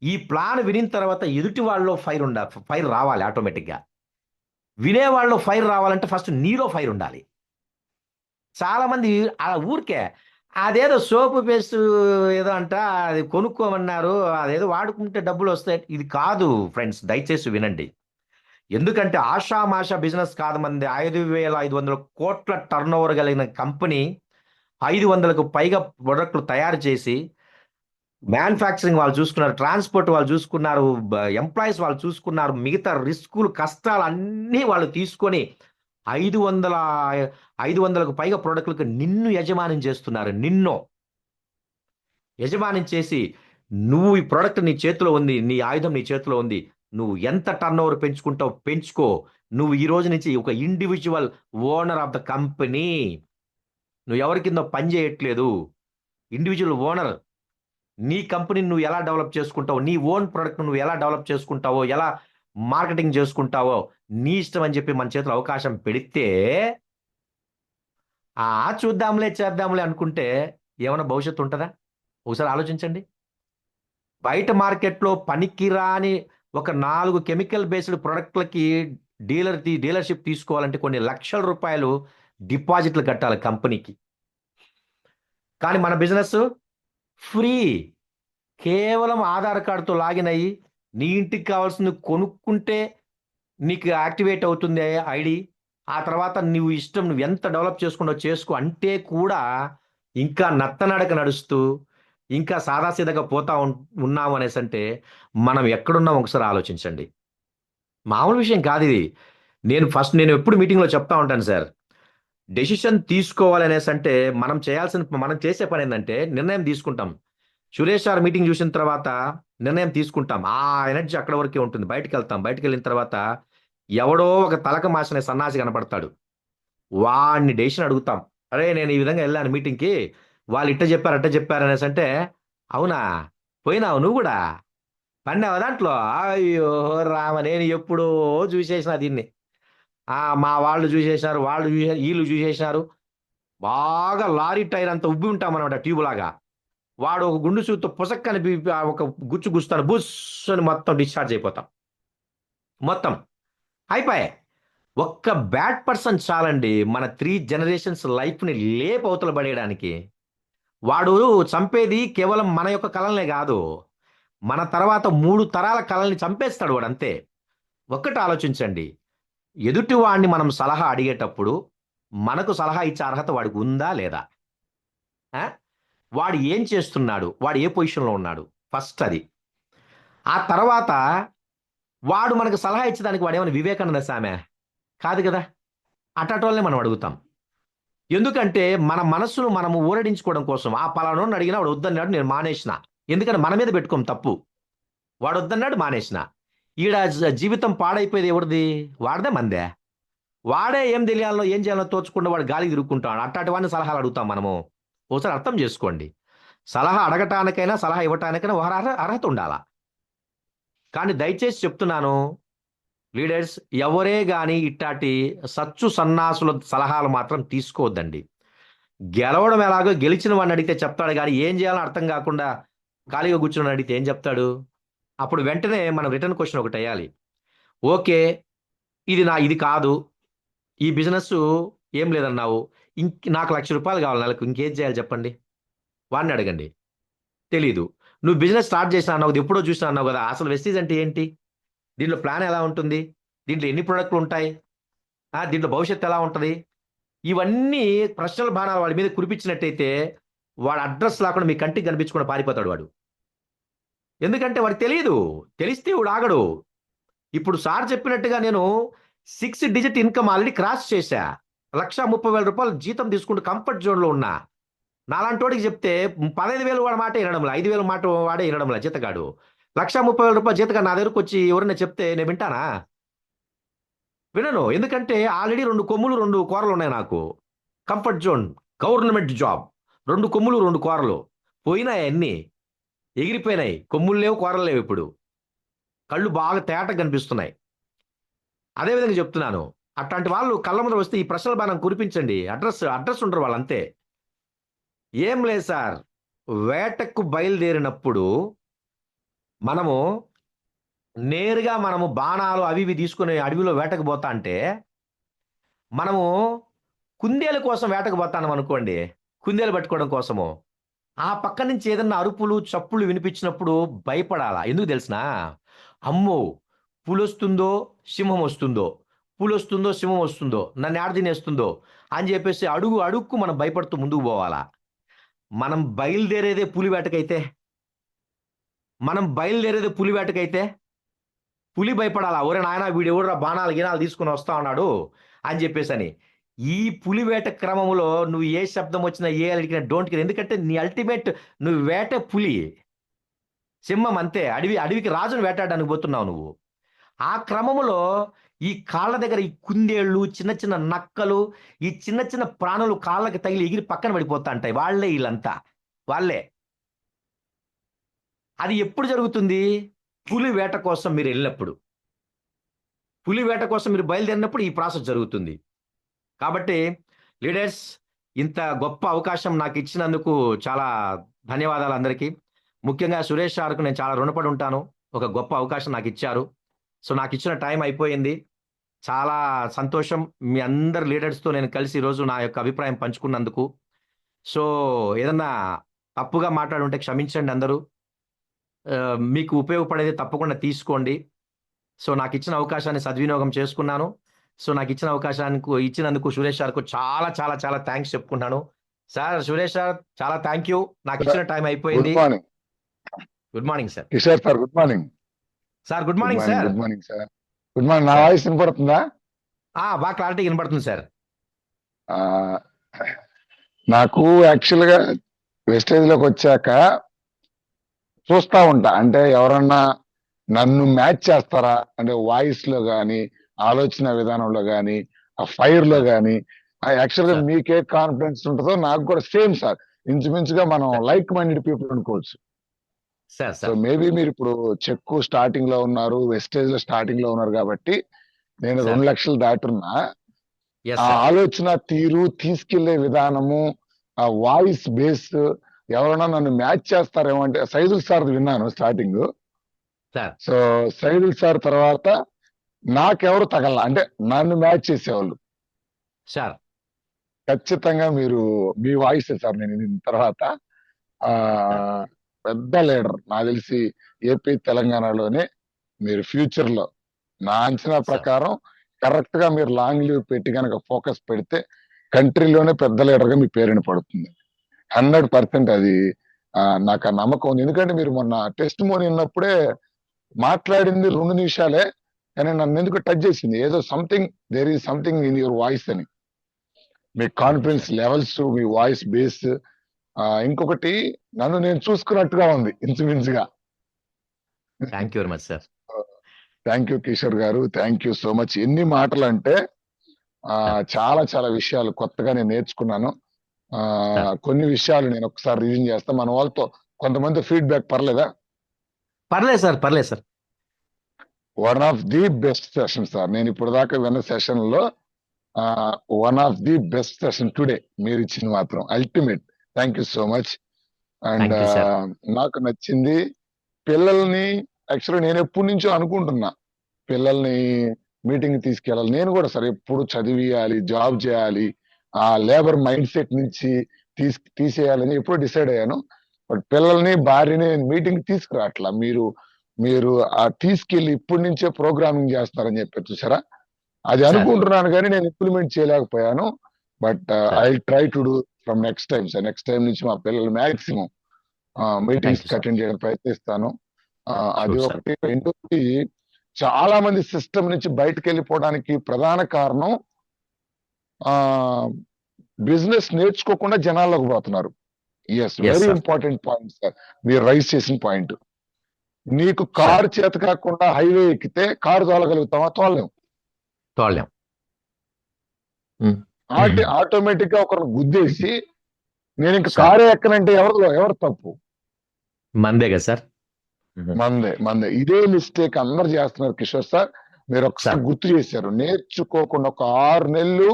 ఈ ప్లాన్ వినిన తర్వాత ఎదుటి వాళ్ళలో ఫైర్ రావాలి ఆటోమేటిక్‌గా. వినేవాళ్ళలో ఫైర్ రావాలంటే ఫస్ట్ నీలో ఫైర్ ఉండాలి. చాలా మంది ఊరికే అదేదో సోపు పేస్టు ఏదో అంట అది కొనుక్కోమన్నారు. అదేదో వాడుకుంటే డబ్బులొస్తాయి. ఇది కాదు ఫ్రెండ్స్ దయచేసి వినండి. ఎందుకంటే ఆషామాషా బిజినెస్ కాదు మనది. 5,500,00,00,000 టర్నోవర్ కలిగిన కంపెనీ 500కు పైగా ప్రొడక్ట్‌లు తయారు చేసి మ్యానుఫ్యాక్చరింగ్ వాళ్ళు చూసుకున్నారు. ట్రాన్స్‌పోర్ట్ వాళ్ళు చూసుకున్నారు. ఎంప్లాయీస్ వాళ్ళు చూసుకున్నారు. మిగతా రిస్కులు, కష్టాలన్నీ వాళ్ళు తీసుకొని 500 500కు పైగా ప్రొడక్ట్‌లకి నిన్ను యజమానిని చేస్తున్నారు. యజమానిని చేసి, "నువ్వు ఈ ప్రొడక్ట్ నీ చేతిలో ఉంది. నీ ఆయుధం నీ చేతిలో ఉంది. నువ్వు ఎంత టర్నోవర్ పెంచుకుంటావో పెంచుకో. నువ్వు ఈ రోజు నుంచి ఒక individual owner of the company. నువ్వు ఎవరి కిందో పని చేయట్లేదు. Individual owner. నీ కంపెనీని నువ్వు ఎలా డెవలప్ చేసుకుంటావో, నీ ఓన్ ప్రొడక్ట్‌ని నువ్వు ఎలా డెవలప్ చేసుకుంటావో, ఎలా మార్కెటింగ్ చేసుకుంటావో, నీ ఇష్టం అని చెప్పి మన చేతిలో అవకాశం పెడితే, చూద్దాంలే, చేద్దాంలే అనుకుంటే ఏమన్నా భవిష్యత్తు ఉంటదా? ఒకసారి ఆలోచించండి. బయట మార్కెట్‌లో పనికిరాని ఒక 4 కెమికల్ బేస్డ్ ప్రొడక్ట్‌లకి డీలర్‌షిప్ తీసుకోవాలంటే కొన్ని లక్షల రూపాయలు డిపాజిట్‌లు కట్టాలి కంపెనీకి. కానీ మన బిజినెసు ఫ్రీ. కేవలం ఆధార్ కార్డ్‌తో లాగిన్ అయ్యి, నీ ఇంటికి కావాల్సింది కొనుక్కుంటే నీకు యాక్టివేట్ అవుతుంది ఐడీ. ఆ తర్వాత నువ్వు ఇష్టం నువ్వు ఎంత డెవలప్ చేసుకుంటో చేసుకో అంటే కూడా ఇంకా నత్తనడక నడుస్తూ ఇంకా సాదాసీదాగా పోతా ఉన్నాము అనేసి అంటే మనం ఎక్కడున్నాం ఒకసారి ఆలోచించండి. మామూలు విషయం కాదు ఇది. నేను ఎప్పుడు మీటింగ్‌లో చెప్తా ఉంటాను సార్. డెసిషన్ తీసుకోవాలనేసంటే మనం చేసే పనేందంటే నిర్ణయం తీసుకుంటాం. సురేష్ సార్ మీటింగ్ చూసిన తర్వాత నిర్ణయం తీసుకుంటాం. ఆ ఎనర్జీ అక్కడి వరకే ఉంటుంది. బయటికెళ్తాం. బయటికెళ్ళిన తర్వాత ఎవడో ఒక తలక మాసిన సన్నాసి కనపడతాడు. వాడిని డెసిషన్ అడుగుతాం. "అరేయ్! నేను ఈ విధంగా ఎళ్ళాను మీటింగ్‌కి. వాళ్ళు ఇట్ట చెప్పారు, అట్ట చెప్పారు" అనేసంటే, "అవునా? పోయినావా నువ్వు గూడా? పడినావా దాంట్లో?" అయ్యో! రామ! నేను ఎప్పుడో చూసేసిన దీన్ని. మా వాళ్ళు చూసేసినారు, వాళ్ళు ఈళ్ళు చూసేసినారు. బాగా లారీ టైర్ అంత ఉబ్బి ఉంటామనమాట ట్యూబ్‌లాగా. వాడు ఒక గుండు సూదితో పుసక్కని ఒక గుచ్చు గుస్తాడు. బుస్ అని మొత్తం డిశ్చార్జ్ అయిపోతాం. మొత్తం. అయిపాయే. ఒక్క బ్యాడ్ పర్సన్ చాలండి. మన 3 జనరేషన్స్ లైఫ్‌ని లేపవతల పడేయడానికి. వాడు చంపేది కేవలం మన యొక్క కలల్నే గాదు. మన తర్వాత 3 తరాల కలల్ని చంపేస్తాడు వాడంతే. ఒక్కటి ఆలోచించండి. ఎదుటి వాడిని మనం సలహా అడిగేటప్పుడు, మనకు సలహా ఇచ్చే అర్హత వాడికి ఉందా? లేదా? ఆ! వాడు ఏం చేస్తున్నాడు? వాడు ఏ పొజిషన్‌లో ఉన్నాడు? ఫస్ట్ అది. ఆ తర్వాత వాడు మనకు సలహా ఇచ్చేదానికి వాడేమన్నా వివేకానంద సామా? కాదు గదా! అట్టాటోళ్ళనే మనం అడుగుతాం. ఎందుకంటే మన మనస్సును మనము ఊరడించుకోవడం కోసం. పలానోడిని అడిగినా వాడు వద్దన్నాడు నేను మానేసిన. ఎందుకంటే మన మీద పెట్టుకోము తప్పు. వాడొద్దన్నాడు మానేసిన. ఈడ జీవితం పాడైపోయేది ఎవరిది? వాడిదా మనదా? వాడే ఏం తెలియాలో, ఏం చేయాలో తోచకుండా వాడు గాలికి తిరుక్కుంటాడు. అట్టాటి వాడిని సలహాలు అడుగుతాం మనము. ఓసారి అర్థం చేసుకోండి. సలహా అడగటానికైనా, సలహా ఇవ్వటానికైనా ఒక అర్హత ఉండాల. కానీ దయచేసి చెప్తున్నాను లీడర్స్ ఎవరే గాని ఇట్టాటి సచ్చు సన్నాసుల సలహాలు మాత్రం తీసుకోవద్దండి. గెలవడం ఎలాగో గెలిచిన వాడిని అడిగితే చెప్తాడు గానీ, ఏం చేయాలో అర్థం గాకుండా ఖాళీగా కూర్చొని అడిగితే ఏం చెప్తాడు? అప్పుడు వెంటనే మనం రిటర్న్ క్వెషన్ ఒకటెయ్యాలి. ఓకే. ఇది కాదు. ఈ బిజినెస్సు ఏం లేదన్నావు. నాకు రూ. 1,00,000 కావాలి నెలకు. ఇంకేం చేయాలి చెప్పండి? వాడిని అడగండి. తెలీదు. నువ్వు బిజినెస్ స్టార్ట్ చేసినా అన్నావు. ఎప్పుడో చూసినా అన్నావు గదా! అసలు వెస్టీజ్ అంటే ఏంటి? దీంట్లో ప్లాన్ ఎలా ఉంటుంది? దీంట్లో ఎన్ని ప్రొడక్ట్‌లుంటాయి? దీంట్లో భవిష్యత్తు ఎలా ఉంటది? ఇవన్నీ ప్రశ్నల బాణాలు వాడి మీద కురిపించినట్టయితే, వాడు అడ్రెస్ లేకుండా మీ కంటికి కనిపించకుండా పారిపోతాడు వాడు. ఎందుకంటే వాడికి తెలీదు. తెలిస్తే వాడాగడు. ఇప్పుడు సార్ చెప్పినట్టుగా నేను 6 డిజిట్ ఇన్‌కమ్ ఆల్రెడీ క్రాస్ చేశా. రూ. 1,30,000 జీతం తీసుకుంటూ కంఫర్ట్ జోన్‌లో ఉన్నా. నాలాంటోడికి చెప్తే 15,000 వాడి మాటే ఇనడంలా. 5,000 మాట వాడే ఇనడంలా జీతగాడు. రూ. 1,30,000 జీతగాడు నా దగ్గరకొచ్చి ఎవరైనా చెప్తే నేను వింటానా? వినను. ఎందుకంటే ఆల్రెడీ 2 కొమ్ములు, 2 కూరలున్నాయి నాకు. Comfort zone. Government job. 2 కొమ్ములు, 2 కూరలు. పోయినాయి అన్నీ. ఎగిరిపోయినాయి. కొమ్ములు లేవు, కూరలు లేవిప్పుడు. కళ్ళు బాగా తేటగా కనిపిస్తున్నాయి. అదే విధంగా చెప్తున్నాను. అట్లాంటి వాళ్ళు కళ్ళ ముందర వస్తే ఈ ప్రశ్నల బాణం కురిపించండి. అడ్రెస్ ఉండరు వాళ్ళంతే. ఏం లేదు సార్. వేటకు బయలుదేరినప్పుడు మనము మనము బాణాలు అవి ఇవి తీసుకొని అడవిలో వేటకు పోతాంటే, మనము కుందేలు కోసం వేటకు పోతాన్నామనుకోండి. కుందేలు పట్టుకోవడం కోసము. ఆ పక్క నుంచి ఏదన్నా అరుపులు, చప్పుళ్ళు వినిపించినప్పుడు భయపడాల. ఎందుకు తెలుసునా? అమ్మో! పులొస్తుందో, సింహమొస్తుందో, పులొస్తుందో, సింహమొస్తుందో, నన్నేడ తినేస్తుందో అని జెప్పేసి అడుగుకు మనం భయపడుతూ ముందుకు బోవాల. మనం బయలుదేరేదే పులి వేటకైతే, మనం బయలుదేరేదే పులి వేటకైతే, పులి భయపడాలా. ఒరేయ్ నాయనా వీడెవడురా బాణాలు, గీణాలు తీసుకొని వస్తా ఉన్నాడు అని జెప్పేసని. ఈ పులి వేట క్రమంలో నువ్వు ఏ శబ్దం వచ్చినా, ఏ అలికినా డోంట్ కేర్. ఎందుకంటే నీ అల్టిమేట్ నువ్వు వేట పులి. సింహం అంతే. అడవికి రాజుని వేటాడడానికి పోతున్నావు నువ్వు. ఆ క్రమములో ఈ కాళ్ళ దగ్గర ఈ కుందేళ్ళు, చిన్న చిన్న నక్కలు, ఈ చిన్న చిన్న ప్రాణులు కాళ్ళకి తగిలి ఎగిరి పక్కన పడిపోతాంటాయి. వాళ్ళే ఈళ్ళంతా. వాళ్ళే. అది ఎప్పుడు జరుగుతుంది? పులి వేట కోసం మీరెళ్ళినప్పుడు. పులి వేట కోసం మీరు బయలుదేరినప్పుడు ఈ ప్రాసెస్ జరుగుతుంది. కాబట్టి లీడర్స్ ఇంత గొప్ప అవకాశం నాకిచ్చినందుకు చాలా ధన్యవాదాలు అందరికీ. ముఖ్యంగా సురేష్ సార్‌కు నేను చాలా రుణపడి ఉంటాను. ఒక గొప్ప అవకాశం నాకిచ్చారు. సో, నాకిచ్చిన టైం అయిపోయింది. చాలా సంతోషం. మీ అందరి లీడర్స్‌తో నేను కలిసి ఈరోజు నా యొక్క అభిప్రాయం పంచుకున్నందుకు. సో, ఏదన్నా తప్పుగా మాట్లాడుంటే క్షమించండి అందరూ. మీకు ఉపయోగపడేది తప్పకుండా తీసుకోండి. సో, నాకిచ్చిన అవకాశాన్ని సద్వినియోగం చేసుకున్నాను. సో నాకు ఇచ్చినందుకు సురేష్ సార్కు చాలా చాలా చాలా థ్యాంక్స్ చెప్పుకుంటున్నాను. సార్, సురేష్ సార్, చాలా థ్యాంక్ యూ. నాకు ఇచ్చిన టైం గుడ్ అయిపోయింది. Morning good morning sir. Kishore sir. Good morning. Sir, good good morning morning. Sir. Good morning sir. Good morning. నా సార్, వాయిస్ వినపడుతుందా? బాగా క్లారిటీ వినపడుతుంది సార్. ఆ, నాకు యాక్చువల్ గా వెస్టేజ్ లోకి వచ్చాక చూస్తా ఉంటా, అంటే ఎవరన్నా నన్ను మ్యాచ్ చేస్తారా అంటే వాయిస్ లో గాని, ఆలోచన విధానంలో గాని, ఆ ఫైర్ లో సార్, గాని. యాక్చువల్ గా సార్, మీకే కాన్ఫిడెన్స్ ఉంటుందో నాకు కూడా సేమ్ సార్. ఇంచుమించుగా మనం సార్, లైక్ మైండెడ్ పీపుల్ అనుకోవచ్చు. Sir, so sir. మేబీ మీరు ఇప్పుడు చెక్కు స్టార్టింగ్ లో ఉన్నారు, వెస్టేజ్ లో స్టార్టింగ్ లో ఉన్నారు కాబట్టి నేను సార్, 2 లక్షలు దాటున్నా. ఎస్ ఆ సార్. ఆలోచన తీరు, తీసుకెళ్లే విధానము, ఆ వాయిస్ బేస్, ఎవరైనా నన్ను మ్యాచ్ చేస్తారేమో అంటే సైదుల్ సార్ విన్నాను starting. Sir, so Saidul sir తర్వాత నాకెవరు తగల, అంటే నన్ను మ్యాచ్ చేసేవాళ్ళు సార్, ఖచ్చితంగా మీరు, మీ వాయిస్ సార్. నేను దీని తర్వాత ఆ సార్, పెద్ద లీడర్ నాకు తెలిసి ఏపీ తెలంగాణలోనే మీరు ఫ్యూచర్ లో, నా అంచనా సార్. ప్రకారం కరెక్ట్ గా మీరు లాంగ్ లీవ్ పెట్టి కనుక ఫోకస్ పెడితే కంట్రీలోనే పెద్ద లీడర్ గా మీ పేరుని పడుతుంది. 100% అది. నాకు ఆ నమ్మకం ఉంది. ఎందుకంటే మీరు మొన్న టెస్ట్ మోని ఉన్నప్పుడే మాట్లాడింది 2 నిమిషాలే, కానీ నన్ను ఎందుకు టచ్ చేసింది. ఏదో something, there is something in your voice అని. మీ అవును కాన్ఫిడెన్స్ సార్. లెవెల్స్, మీ వాయిస్ బేస్, ఇంకొకటి నన్ను నేను చూసుకున్నట్టుగా ఉంది ఇంచుమించుగా. Thank you very much sir. Thank you Kishore garu. Thank you so much. ఎన్ని మాటలు అంటే సార్, చాలా చాలా విషయాలు కొత్తగా నేను నేర్చుకున్నాను. సార్. కొన్ని విషయాలు నేను ఒకసారి రివిజన్ చేస్తాను మన వాళ్ళతో. కొంతమంది ఫీడ్బ్యాక్ పర్లేదా? పర్లేదు సార్, పర్లేదు sir. One of the best session sir. నేను ఇప్పుడు దాకా విన్న సెషన్ లో one of the best session today మీరు ఇచ్చింది మాత్రం ultimate. Thank you so much. And thank you sir. నాకు నచ్చింది పిల్లల్ని. యాక్చువల్గా నేను ఎప్పటి నుంచో అనుకుంటున్నా పిల్లల్ని మీటింగ్ తీసుకెళ్ళాలి. నేను కూడా సార్ ఎప్పుడు చదివియాలి, జాబ్ చేయాలి, ఆ లేబర్ మైండ్ సెట్ నుంచి తీసేయాలని ఎప్పుడు డిసైడ్ అయ్యాను. బట్ పిల్లల్ని, భార్యని మీటింగ్ తీసుకురావట్లా. మీరు మీరు తీసుకెళ్లి ఇప్పటి నుంచే ప్రోగ్రామింగ్ చేస్తున్నారని చెప్పి చూసారా. అది సార్, అనుకుంటున్నాను కానీ నేను ఇంప్లిమెంట్ చేయలేకపోయాను. But I sir. Try to do from next time sir. Next time నుంచి మా పిల్లలు maximum meetings thank you sir. Attend చేయడానికి ప్రయత్నిస్తాను. అది షూర్ సార్. ఒకటి. రెండోది, చాలా మంది సిస్టమ్ నుంచి బయటకు వెళ్ళిపోవడానికి ప్రధాన కారణం బిజినెస్ నేర్చుకోకుండా జనాల్లోకి పోతున్నారు. Yes, yes very sir. Important point sir మీరు రైజ్ చేసిన పాయింట్. నీకు సార్, కారు చేత కాకుండా హైవే ఎక్కితే కారు తోలగలుగుతావా? తోలలేం. తోడలేం. ఆటోమేటిక్ గా ఒకరిని గుద్దేసి నేను ఇంక సార్, కారే ఎక్కనంటే ఎవరు తప్పు? మందే కదా సార్. మందే. ఇదే మిస్టేక్ అందరు చేస్తున్నారు కిషోర్ సార్. మీరు ఒకసారి సార్, గుర్తు చేశారు. నేర్చుకోకుండా ఒక 6 నెలలు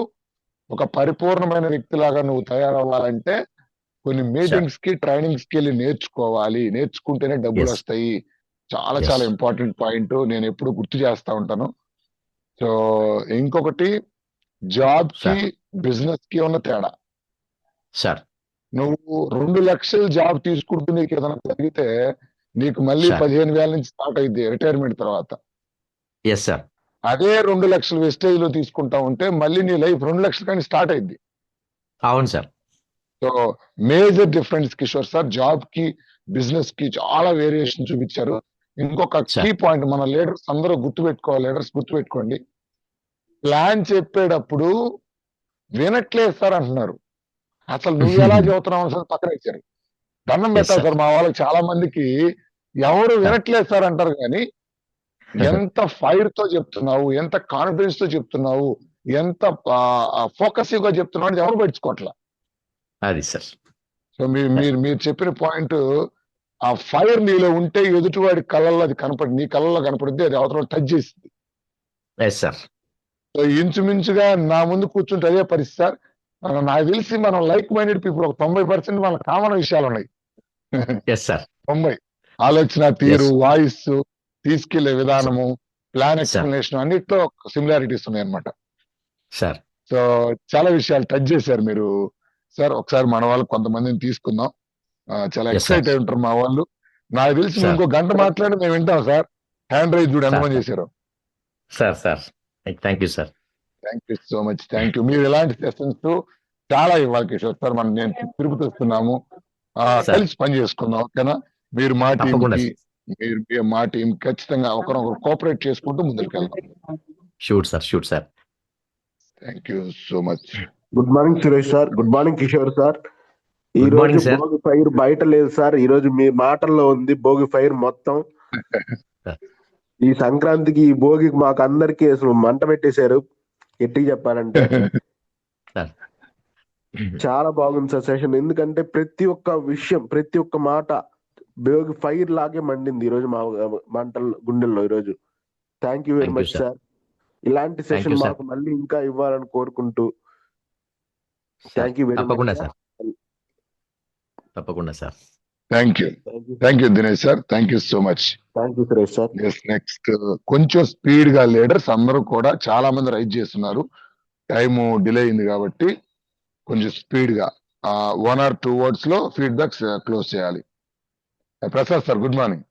ఒక పరిపూర్ణమైన వ్యక్తిలాగా నువ్వు తయారవ్వాలంటే కొన్ని సార్. మీటింగ్స్ కి, ట్రైనింగ్స్ కి వెళ్ళి నేర్చుకోవాలి. నేర్చుకుంటేనే డబ్బులు ఎస్, వస్తాయి. చాలా ఎస్ చాలా ఇంపార్టెంట్ పాయింట్. నేను ఎప్పుడు గుర్తు చేస్తా ఉంటాను. సో ఇంకొకటి, జాబ్ కి సార్. బిజినెస్ కి ఉన్న తేడా. సార్, నువ్వు 2 లక్షలు జాబ్ తీసుకుంటూ నీకు ఏదైనా జరిగితే నీకు మళ్ళీ సార్. 15,000 నుంచి స్టార్ట్ అయింది రిటైర్మెంట్ తర్వాత. Yes sir. అదే 2 లక్షలు వెస్టేజ్ లో తీసుకుంటా ఉంటే మళ్ళీ నీ లైఫ్ 2 లక్షలు కానీ స్టార్ట్ అయింది. అవును sir. So major difference Kishore sir. Job కి, బిజినెస్ కి చాలా వేరియేషన్ చూపించారు. ఇంకొక సార్. కీ పాయింట్ మన లీడర్స్ అందరూ గుర్తుపెట్టుకోవాలి. లీడర్స్ గుర్తుపెట్టుకోండి, ప్లాన్ చెప్పేటప్పుడు వినట్లేదు సార్ అంటున్నారు. అసలు నువ్వు ఎలా చెబుతున్నావు అసలు పక్కన ఇచ్చారు. దండం ఎస్ పెట్టాలి సార్. సార్. మా వాళ్ళకి చాలా మందికి ఎవరు సార్, వినట్లేదు సార్ అంటారు కానీ ఎంత ఫైర్ తో చెప్తున్నావు, ఎంత కాన్ఫిడెన్స్ తో చెప్తున్నావు, ఎంత ఫోకసివ్ గా చెప్తున్నావు అనేది ఎవరు పట్టించుకోవట్లా. అది సార్. సో మీరు చెప్పిన పాయింట్, ఆ ఫైర్ నీలో ఉంటే ఎదుటివాడి కళ్ళల్లో అది కనపడి, నీ కళ్ళల్లో కనపడిద్ది, అది అవతల టచ్ చేసింది. Yes sir. సో ఇంచుమించుగా నా ముందు కూర్చుంటే అదే పరిస్థితి సార్. నాకు తెలిసి మనం లైక్ మైండెడ్ పీపుల్ ఒక 90% మన కామన్ విషయాలు ఉన్నాయి. Yes sir. 90 ఆలోచన తీరు, ఎస్ వాయిస్, తీసుకెళ్లే విధానము, ప్లాన్ సార్. ఎక్స్ప్లెనేషన్ అన్నిట్లో సిమిలారిటీస్ ఉన్నాయి అనమాట. సార్, సో చాలా విషయాలు టచ్ చేశారు మీరు సార్. ఒకసారి మన వాళ్ళు కొంతమందిని తీసుకుందాం. చాలా ఎస్ సార్. ఎక్సైట్ అయి ఉంటారు మా వాళ్ళు. నాకు తెలిసి సార్. ఇంకో గంట మాట్లాడి మేము వింటాం సార్. హ్యాండ్ రైజ్ చూడు సార్, ఎంతమంది చేశారు. Sir. Sir, thank you sir. Thank you so much. Thank you. మీరు ఇలాంటి సెషన్స్ చాలా ఇవ్వాలి కిషోర్ సార్. మనం నేను తిరుపతి వస్తున్నాము, సార్ కలిసి పని చేసుకుందాం, ఓకేనా? మీరు మా టీం తప్పకుండా కి, మీరు మా టీం ఖచ్చితంగా ఒకరొకరు కోఆపరేట్ చేసుకుంటూ ముందుకు వెళ్దాం. Shoot sir, shoot sir. Thank you so much. Good morning Suresh sir. Good morning Kishore sir. ఈ Good రోజు morning, sir. భోగి ఫైర్ బయట లేదు సార్, ఈ రోజు మీ మాటల్లో ఉంది భోగి ఫైర్ మొత్తం. ఈ సంక్రాంతికి ఈ భోగికి మాకు అందరికి అసలు మంట పెట్టేశారు గట్టిగా చెప్పాలంటే. సార్ చాలా బాగుంది సార్ సెషన్, ఎందుకంటే ప్రతి ఒక్క విషయం ప్రతి ఒక్క మాట భోగి ఫైర్ లాగే మండింది ఈ రోజు మా మంటల గుండెల్లో ఈ రోజు. Thank you very Thank you, much sir. Sir. ఇలాంటి Thank సెషన్ you, sir. మాకు మళ్ళీ ఇంకా ఇవ్వాలని కోరుకుంటూ థ్యాంక్ యూ వెరీ మచ్. తప్పకుండా సార్, తప్పకుండా sir. Thank you. Thank you Dinesh sir. Thank you so much. Thank you Suresh sir. Next కొంచెం స్పీడ్ గా లీడర్స్ అందరూ కూడా చాలా మంది రైజ్ చేస్తున్నారు, టైం డిలే అయింది కాబట్టి కొంచెం స్పీడ్ గా 1 or 2 words లో ఫీడ్బ్యాక్స్ క్లోజ్ చేయాలి. Prasad sir, good morning.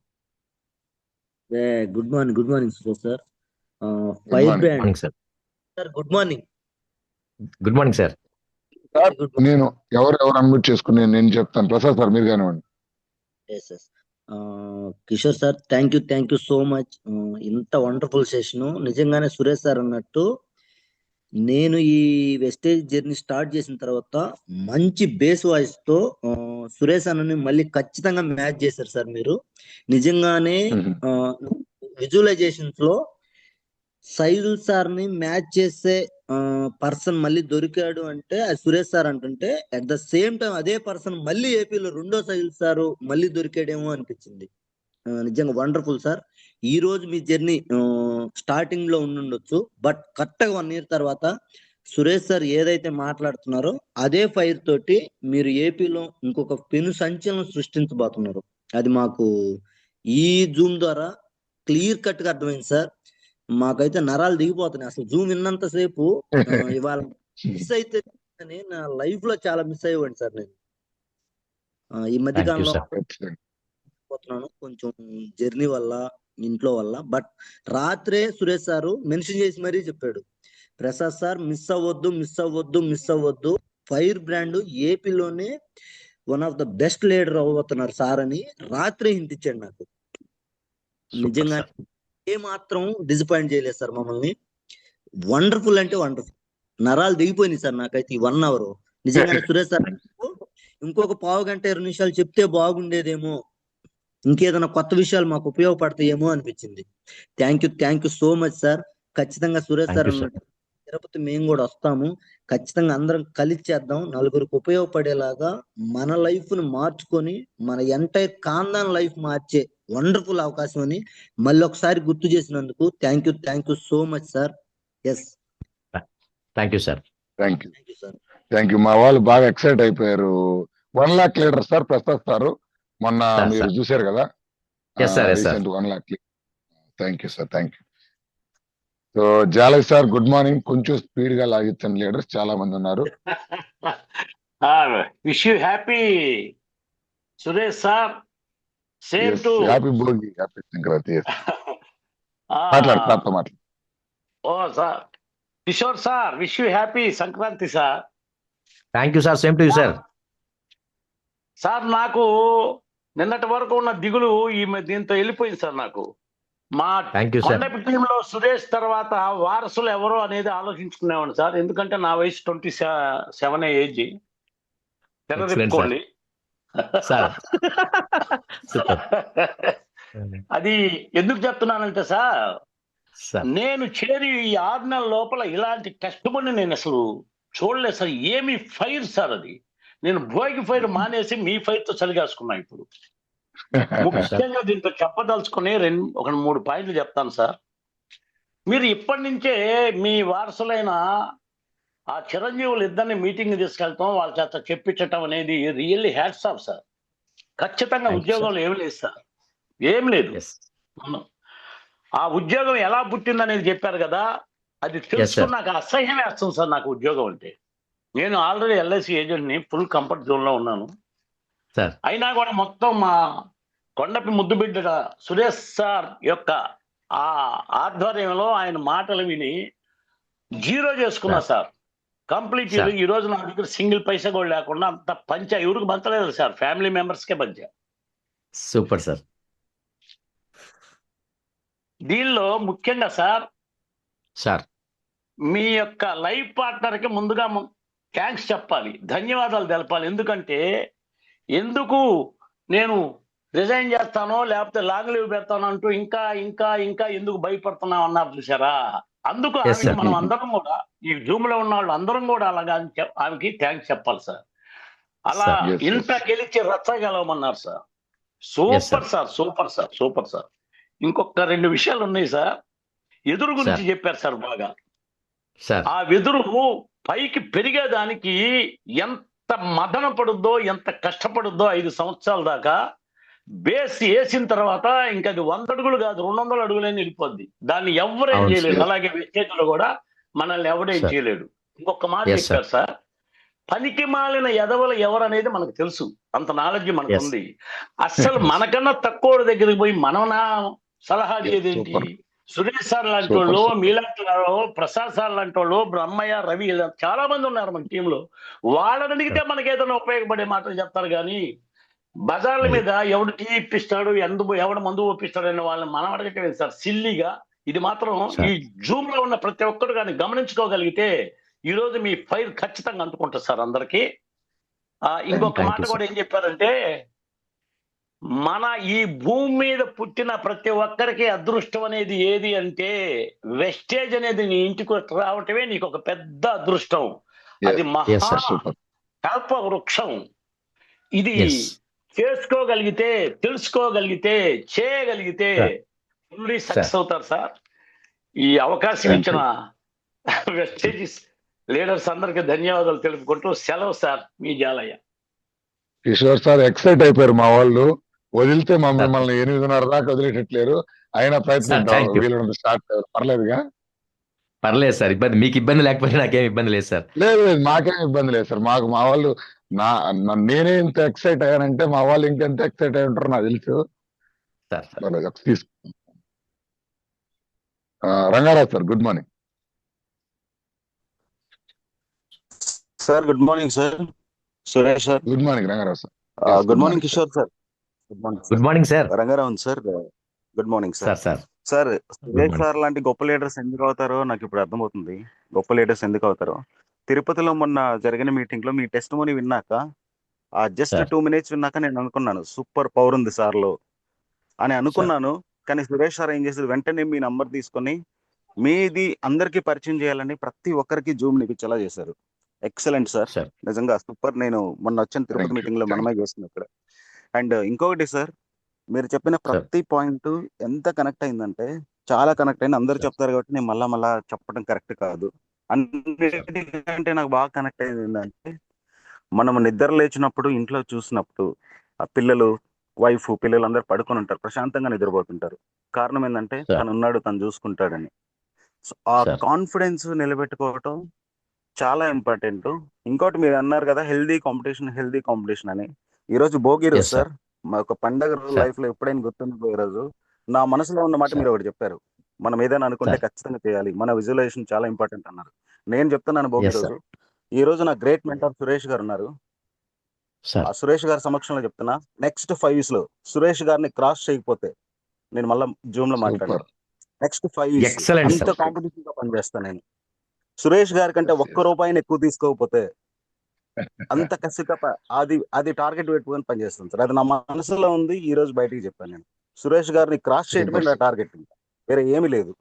Good morning Suresh sir. Good fire morning. Brand morning sir. Sir, good morning. Good morning sir. నేను ఎవరెవరు అన్మ్యూట్ చేసుకుని నేను చెప్తాను. ప్రసాద్ సార్ మీరు కానివ్వండి. Kishore sir, thank you so much. ఇంత వండర్ఫుల్ సెషన్. నిజంగానే సురేష్ సార్ అన్నట్టు నేను ఈ వెస్టేజ్ జర్నీ స్టార్ట్ చేసిన తర్వాత మంచి బేస్ వాయిస్ తో సురేష్ అన్నని మళ్ళీ ఖచ్చితంగా మ్యాచ్ చేశారు సార్ మీరు. నిజంగానే విజువలైజేషన్స్ లో సైదుల్ సార్ ని మ్యాచ్ చేసే పర్సన్ మళ్ళీ దొరికాడు అంటే అది సురేష్ సార్ అంటుంటే, అట్ ద సేమ్ టైం అదే పర్సన్ మళ్ళీ ఏపీలో రెండో సైదుల్ సార్ మళ్ళీ దొరికాడేమో అనిపించింది. నిజంగా వండర్ఫుల్ సార్. ఈ రోజు మీ జర్నీ స్టార్టింగ్ లో ఉండుండొచ్చు, బట్ కరెక్ట్ గా 1 year తర్వాత సురేష్ సార్ ఏదైతే మాట్లాడుతున్నారో అదే ఫైర్ తోటి మీరు ఏపీలో ఇంకొక పెను సంచలనం సృష్టించబోతున్నారు. అది మాకు ఈ జూమ్ ద్వారా క్లియర్ కట్ గా అర్థమైంది సార్. మాకైతే నరాలు దిగిపోతున్నాయి అసలు జూమ్ విన్నంత సేపు. ఇవాళ మిస్ అయితే నా లైఫ్ లో చాలా మిస్ అయ్యేవాడిని సార్ నేను. ఈ మధ్య Thank you, కాలంలో sir. పోతున్నాను కొంచెం జర్నీ వల్ల, ఇంట్లో వల్ల. బట్ రాత్రే సురేష్ సారు మెన్షన్ చేసి మరీ చెప్పాడు, ప్రసాద్ సార్ మిస్ అవ్వద్దు, ఫైర్ బ్రాండ్ ఏపీలోనే one of the best leader అవ్వబోతున్నారు సార్ అని రాత్రే హింట్ ఇచ్చాడు నాకు. Super, నిజంగా sir. ఏ మాత్రం డిసప్పాయింట్ చేయలేదు సార్ మమ్మల్ని. వండర్ఫుల్ అంటే వండర్ఫుల్. నరాలు దిగిపోయినాయి సార్ నాకైతే ఈ 1 hour. నిజంగా సురేష్ సార్ ఇంకొక 15 గంట 20 నిమిషాలు చెప్తే బాగుండేదేమో, ఇంకేదైనా కొత్త విషయాలు మాకు ఉపయోగపడతాయేమో అనిపించింది. Thank you so much sir. ఖచ్చితంగా Suresh Thank sir you, sir. అన్నట్టు తిరుపతి మేము కూడా వస్తాము. ఖచ్చితంగా అందరం కలిసి చేద్దాం. నలుగురికి ఉపయోగపడేలాగా మన లైఫ్ ను మార్చుకొని మన ఎంటైర్ ఖాందాన్ లైఫ్ మార్చే వండర్ఫుల్ అవకాశం అని మళ్ళీ ఒకసారి గుర్తు చేసినందుకు thank you so much sir. Yes, thank you sir. Thank you. Thank you sir. Thank you. మా వాళ్ళు బాగా ఎక్సైట్ అయిపోయారు. 1 lakh leader sir Prasad sir. మొన్న Sir, మీరు sir. చూశారు కదా. Yes, sir. Yes, sir. 1 lakh. Thank you sir. Thank you. So Jalay sir, good morning. కొంచెం స్పీడ్ గా లాగించండి, లీడర్స్ చాలా మంది ఉన్నారు. Wish you happy Suresh sir. Same to happy Bhogi, happy Sankranti. మాట్లాడు సార్తో మాట్లాడు. Oh sir, Kishore sir, wish you happy Sankranti sir. Thank you sir. Same to you sir. Sir నాకు నిన్నటి వరకు ఉన్న దిగులు దీంతో వెళ్ళిపోయింది సార్. నాకు మా Thank you, sir. కొండపి టీంలో సురేష్ తర్వాత వారసులు ఎవరో అనేది ఆలోచించుకునేవాడిని సార్. ఎందుకంటే నా వయసు 27 ఏజ్. తెరదిప్పుకోండి సార్. సూపర్ అది ఎందుకు చెప్తున్నానంటే సార్, సార్. నేను చేరి ఈ 6 నెలల లోపల ఇలాంటి కష్టమని నేను అసలు చూడలేదు సార్. ఏమి ఫైర్ సార్ అది. నేను భోగి ఫైర్ మానేసి మీ ఫైర్ తో చలిగాసుకున్నా ఇప్పుడు. ముఖ్యంగా దీంతో చెప్పదలుచుకుని 3 పాయింట్లు చెప్తాను సార్. మీరు ఇప్పటి నుంచే మీ వారసులైన ఆ చిరంజీవులు ఇద్దరిని మీటింగ్ తీసుకెళ్తాం, వాళ్ళ చేత చెప్పించటం అనేది రియల్లీ హ్యాట్స్ ఆఫ్ సార్. ఖచ్చితంగా Thank you, ఉద్యోగంలో ఏమి లేదు సార్, ఏం లేదు. Yes. ఆ ఉద్యోగం ఎలా పుట్టిందనేది చెప్పారు కదా, అది తెలుసుకుని నాకు అసహ్యం వేస్తుంది సార్. నాకు ఉద్యోగం అంటే, నేను ఆల్రెడీ ఎల్ఐసి ఏజెంట్ని, ఫుల్ కంఫర్ట్ జోన్ లో ఉన్నాను. సార్. అయినా కూడా మొత్తం మా కొండపి ముద్దుబిడ్డ సురేష్ సార్ యొక్క ఆ ఆధ్వర్యంలో ఆయన మాటలు విని జీరో చేసుకున్నా సార్ సార్. కంప్లీట్ సార్ ఈ రోజు నా దగ్గర సింగిల్ పైసా కూడా లేకుండా అంత పంచా, ఎవరికి పంచలేదు సార్, ఫ్యామిలీ మెంబర్స్కే పంచా. Super sir. దీనిలో ముఖ్యంగా సార్, సార్ మీ యొక్క లైఫ్ పార్ట్నర్ కి ముందుగా థ్యాంక్స్ చెప్పాలి, ధన్యవాదాలు తెలపాలి. ఎందుకు నేను రిజైన్ చేస్తానో లేకపోతే లాంగ్ లీవ్ పెడతానో అంటూ ఇంకా ఇంకా ఇంకా ఎందుకు భయపడుతున్నాం అన్నారు చూసారా. అందుకు ఎస్ ఆమెకి సార్. మనం అందరం కూడా, ఈ జూమ్ లో ఉన్న వాళ్ళు అందరం కూడా అలాగా ఆమెకి థ్యాంక్స్ చెప్పాలి సార్. అలా సార్ Yes, ఇంత yes. గెలిచి రచ్చ గెలవమన్నారు sir. Yes super sir. Sir, super sir, super sir. ఇంకొక 2 విషయాలు ఉన్నాయి సార్. ఎదురు గురించి సార్ చెప్పారు సార్ బాగా. సార్ ఆ వెదురు పైకి పెరిగేదానికి ఎంత మదన పడుద్దో, ఎంత కష్టపడుద్దో 5 సంవత్సరాల దాకా. బేస్ వేసిన తర్వాత ఇంకా అది 100 అడుగులు కాదు, 200 అడుగులని వెళ్ళిపోద్ది. దాన్ని ఎవరేం అవును చేయలేడు. సార్. అలాగే వెస్టేజ్లో కూడా మనల్ని ఎవడేం సార్. చేయలేడు. ఇంకొక మాట ఎస్ సార్. చెప్పారు సార్, పనికి మాలిన ఎదవలు ఎవరనేది మనకు తెలుసు, అంత నాలెడ్జ్ మనకు ఎస్ ఉంది. అస్సలు మనకన్నా తక్కువ దగ్గరికి పోయి మనం సలహా Yes, అడిగేదేంటి? super. సురేష్ సార్ లాంటి Super, వాళ్ళు, super. మీలాంటి వాళ్ళు, ప్రసాద్ సార్ లాంటి వాళ్ళు, బ్రహ్మయ్య, రవి, ఇలా చాలా మంది ఉన్నారు మన టీంలో. వాళ్ళని అడిగితే సార్ మనకి ఏదైనా ఉపయోగపడే మాటలు చెప్తారు కానీ బజార్ల అది మీద ఎవడు టీ ఇప్పిస్తాడు, ఎవడు మందు ఒప్పిస్తాడు అనే వాళ్ళని మనం అడగటం సార్ సిల్లిగా. ఇది మాత్రం ఈ సార్ జూమ్ లో ఉన్న ప్రతి ఒక్కరు కానీ గమనించుకోగలిగితే ఈ రోజు మీ ఫైల్ ఖచ్చితంగా అందుకుంటుంది సార్ అందరికి. ఇంకొక థ్యాంక్ మాట యూ కూడా సార్. ఏం చెప్పారంటే, మన ఈ భూమి మీద పుట్టిన ప్రతి ఒక్కరికి అదృష్టం అనేది ఏది అంటే, వెస్టేజ్ అనేది నీ ఇంటికి రావటమే నీకు ఒక పెద్ద అదృష్టం. అది Yes, ఎస్ మహా సార్. super. కల్ప వృక్షం. ఇది ఎస్ చేసుకోగలిగితే, తెలుసుకోగలిగితే, చేయగలిగితే సార్. ఫుల్లీ సార్ సక్సెస్ అవుతారు సార్. ఈ అవకాశం Thank ఇచ్చిన you. వెస్టేజ్ లీడర్స్ అందరికీ ధన్యవాదాలు తెలుపుకుంటూ సెలవు సార్, మీ జాలయ్య. కిషోర్ సార్ ఎక్సైట్ అయిపోయారు మా వాళ్ళు. వదిలితే సార్ మిమ్మల్ని 8:30 దాకా వదిలేటట్లేరు. అయినా సార్ ప్రయత్నిద్దాం, థ్యాంక్ యూ. వీళ్ళని స్టార్ట్ పర్లేదుగా. పర్లేదు సార్, మీకు ఇబ్బంది లేకపోతే నాకేం ఇబ్బంది లేదు సార్. లేదు లేదు, మాకేం ఇబ్బంది లేదు సార్. మా వాళ్ళు నేనే ఇంత ఎక్సైట్ అయ్యానంటే మా వాళ్ళు ఇంకెంత ఎక్సైట్ అయి ఉంటారో నాకు తెలుసు. సార్ సార్ పర్లేదు, తీసుకో. Rangarao sir, good morning. Sir good morning sir. Suresh sir. Good morning Rangarao sir. Yes, good morning Kishore sir. Good morning good sir. Morning sir. Rangarao sir. Good morning sir. Sir sir sir good Suresh morning. Sir లాంటి గొప్ప లీడర్స్ ఎందుకు అవుతారో నాకు ఇప్పుడు అర్థమవుతుంది. గొప్ప లీడర్స్ ఎందుకు అవుతారో. తిరుపతిలో మొన్న జరిగిన మీటింగ్ లో మీ టెస్ట్ మోని విన్నాక, ఆ జస్ట్ సార్ 2 minutes విన్నాక నేను అనుకున్నాను సూపర్ పవర్ ఉంది సార్ లో అని సార్ అనుకున్నాను. కానీ సురేష్ సార్ ఏం చేశారు, వెంటనే మీ నంబర్ తీసుకొని మీది అందరికీ పరిచయం చేయాలని ప్రతి ఒక్కరికి జూమ్ నిపించేలా చేశారు. ఎక్సలెంట్ సార్, సార్ నిజంగా సూపర్. నేను మొన్న వచ్చిన తిరుపతి థ్యాంక్ యూ. మీటింగ్ లో మనమే చేస్తున్నాం ఇక్కడ. అండ్ ఇంకొకటి సార్, మీరు చెప్పిన సార్ ప్రతి పాయింట్ ఎంత కనెక్ట్ అయిందంటే చాలా కనెక్ట్ అయింది. అందరు సార్ చెప్తారు కాబట్టి నేను మళ్ళా చెప్పడం కరెక్ట్ కాదు. సార్ అన్నిటికంటే నాకు బాగా కనెక్ట్ అయింది ఏంటంటే, మనం నిద్ర లేచినప్పుడు ఇంట్లో చూసినప్పుడు ఆ పిల్లలు అందరు పడుకొని ఉంటారు, ప్రశాంతంగా నిద్రపోతుంటారు. కారణం ఏంటంటే సార్ తను ఉన్నాడు, తను చూసుకుంటాడని. సో ఆ సార్ కాన్ఫిడెన్స్ నిలబెట్టుకోవటం చాలా ఇంపార్టెంట్. ఇంకోటి మీరు అన్నారు కదా, హెల్దీ కాంపిటీషన్ అని. ఈ రోజు భోగి రోజు ఎస్ సార్. సార్, మా ఒక పండగ రోజు సార్ లైఫ్ లో ఎప్పుడైనా గుర్తుండిపోయే రోజు. నా మనసులో ఉన్న మాట సార్ మీరు ఒకటి చెప్పారు, మనం ఏదైనా అనుకుంటే సార్ ఖచ్చితంగా చేయాలి, మన విజువలైజేషన్ చాలా ఇంపార్టెంట్ అన్నారు. నేను చెప్తున్నాను భోగి ఎస్ రోజు, సార్. ఈ రోజు నా గ్రేట్ మెంటర్ సురేష్ గారు ఉన్నారు. సార్ ఆ సురేష్ గారి సమక్షంలో చెప్తున్నా, నెక్స్ట్ 5 years లో సురేష్ గారిని క్రాస్ చేయకపోతే నేను మళ్ళీ జూమ్ లో మాట్లాడాను. సూపర్. నెక్స్ట్ 5 years ఎక్సలెంట్ అంత సార్. కాంపిటీషన్ గా పనిచేస్తాను నేను. సురేష్ గారి కంటే Yes, ఒక్క yes. రూపాయిని ఎక్కువ తీసుకోకపోతే అంత కసిగా అది టార్గెట్ పెట్టుకొని పనిచేస్తాను సార్. అది నా మనసులో ఉంది, ఈ రోజు బయటికి చెప్పాను నేను. సురేష్ గారిని క్రాస్ చేయడమే సూపర్ నా సార్. టార్గెట్, వేరే ఏమీ లేదు.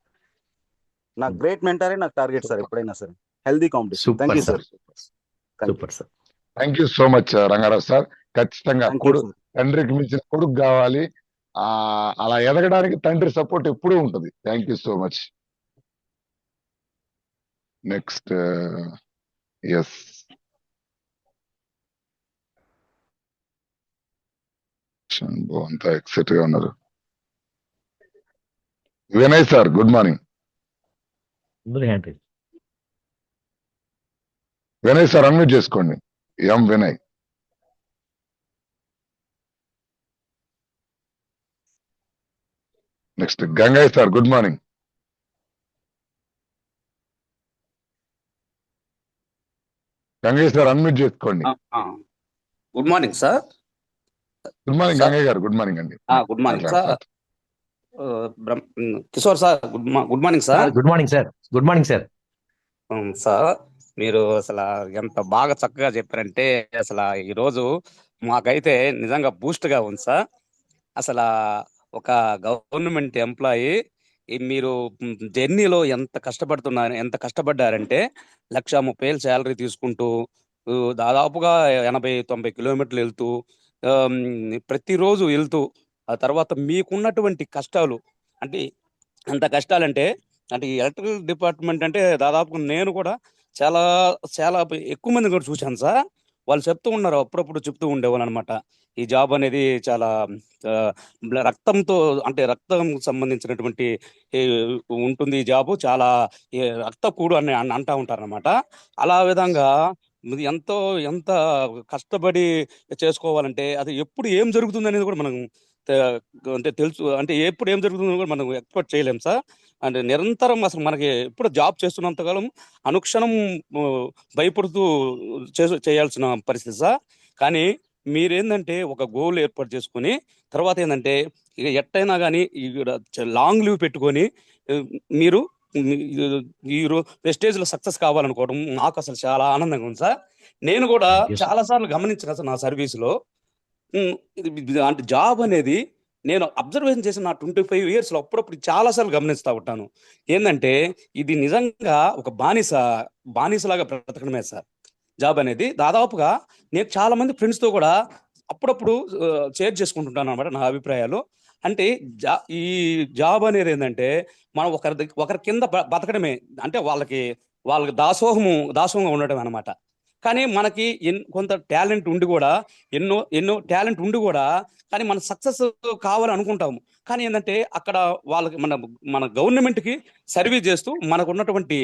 నా గ్రేట్ మెంటరే నాకు టార్గెట్ సార్, సూపర్ ఎప్పుడైనా సరే. Healthy competition. Thank super you sir. Sir. Super sir. Thank you so much Rangarao sir. ఖచ్చితంగా థ్యాంక్ యూ సార్. తండ్రికి మించిన కొడుకు కావాలి. అలా ఎదగడానికి తండ్రి సపోర్ట్ ఎప్పుడూ ఉంటుంది. Thank you so much. Next yes అంతా ఎక్సైట్ గా ఉన్నారు. Vinay sir, good morning. Vinay sir unmute చేసుకోండి. ఎం Vinay. Next Gangaiah sir, good morning. Gangaiah sir unmute చేసుకోండి. Good morning sir. Good morning sir Gangaiah garu. Good morning అండి. గుడ్ మార్నింగ్ మాట్లాడండి sir. Sir. Kishore sir good morning sir. Good morning sir. Good morning sir. Sir మీరు అసలు ఎంత బాగా చక్కగా చెప్పారంటే అసలు ఈరోజు మాకైతే నిజంగా బూస్ట్ గా ఉంది సార్. అసలు ఒక గవర్నమెంట్ ఎంప్లాయీ మీరు జర్నీలో ఎంత కష్టపడ్డారంటే 1,30,000 శాలరీ తీసుకుంటూ దాదాపుగా 80-90 కిలోమీటర్లు వెళ్తూ ప్రతిరోజు వెళ్తూ ఆ తర్వాత మీకున్నటువంటి కష్టాలు అంటే అంత కష్టాలంటే అంటే ఈ ఎలక్ట్రికల్ డిపార్ట్మెంట్ అంటే దాదాపు నేను కూడా చాలా చాలా ఎక్కువ మంది కూడా చూశాను సార్. వాళ్ళు చెప్తూ ఉన్నారు, అప్పుడప్పుడు చెప్తూ ఉండేవాళ్ళు అనమాట, ఈ జాబ్ అనేది చాలా రక్తంతో అంటే రక్తం సంబంధించినటువంటి ఉంటుంది ఈ జాబు, చాలా రక్తకూడు అని అంటా ఉంటారు అనమాట. అలా విధంగా ఎంత కష్టపడి చేసుకోవాలంటే అది ఎప్పుడు ఏం జరుగుతుంది అనేది కూడా మనం అంటే తెలుసు, అంటే ఎప్పుడు ఏం జరుగుతుందో కూడా మనం ఎక్స్పెక్ట్ చేయలేం సార్. అంటే నిరంతరం అసలు మనకి ఎప్పుడు జాబ్ చేస్తున్నంతకాలం అనుక్షణం భయపడుతూ చేయాల్సిన పరిస్థితి సార్. కానీ మీరేందంటే ఒక గోల్ ఏర్పాటు చేసుకుని తర్వాత ఏంటంటే ఇక ఎట్టయినా కానీ లాంగ్ లీవ్ పెట్టుకొని మీరు ఈ స్టేజ్లో సక్సెస్ కావాలనుకోవడం నాకు అసలు చాలా ఆనందంగా ఉంది సార్. నేను కూడా చాలా సార్లు గమనించిన సార్ నా సర్వీస్లో అంటే జాబ్ అనేది నేను అబ్జర్వేషన్ చేసిన నా 25 yearsలో అప్పుడప్పుడు చాలాసార్లు గమనిస్తూ ఉంటాను. ఏంటంటే ఇది నిజంగా ఒక బానిసలాగా బ్రతకడమే సార్ జాబ్ అనేది. దాదాపుగా నేను చాలా మంది ఫ్రెండ్స్తో కూడా అప్పుడప్పుడు షేర్ చేసుకుంటుంటాను అనమాట నా అభిప్రాయాలు. అంటే ఈ జాబ్ అనేది ఏంటంటే మనం ఒకరి కింద బతకడమే, అంటే వాళ్ళకి దాసోహంగా ఉండటం అనమాట. కానీ మనకి కొంత టాలెంట్ ఉండి కూడా ఎన్నో టాలెంట్ ఉండి కూడా కానీ మన సక్సెస్ కావాలని అనుకుంటాము. కానీ ఏంటంటే అక్కడ వాళ్ళకి మన గవర్నమెంట్కి సర్వీస్ చేస్తూ మనకు ఉన్నటువంటి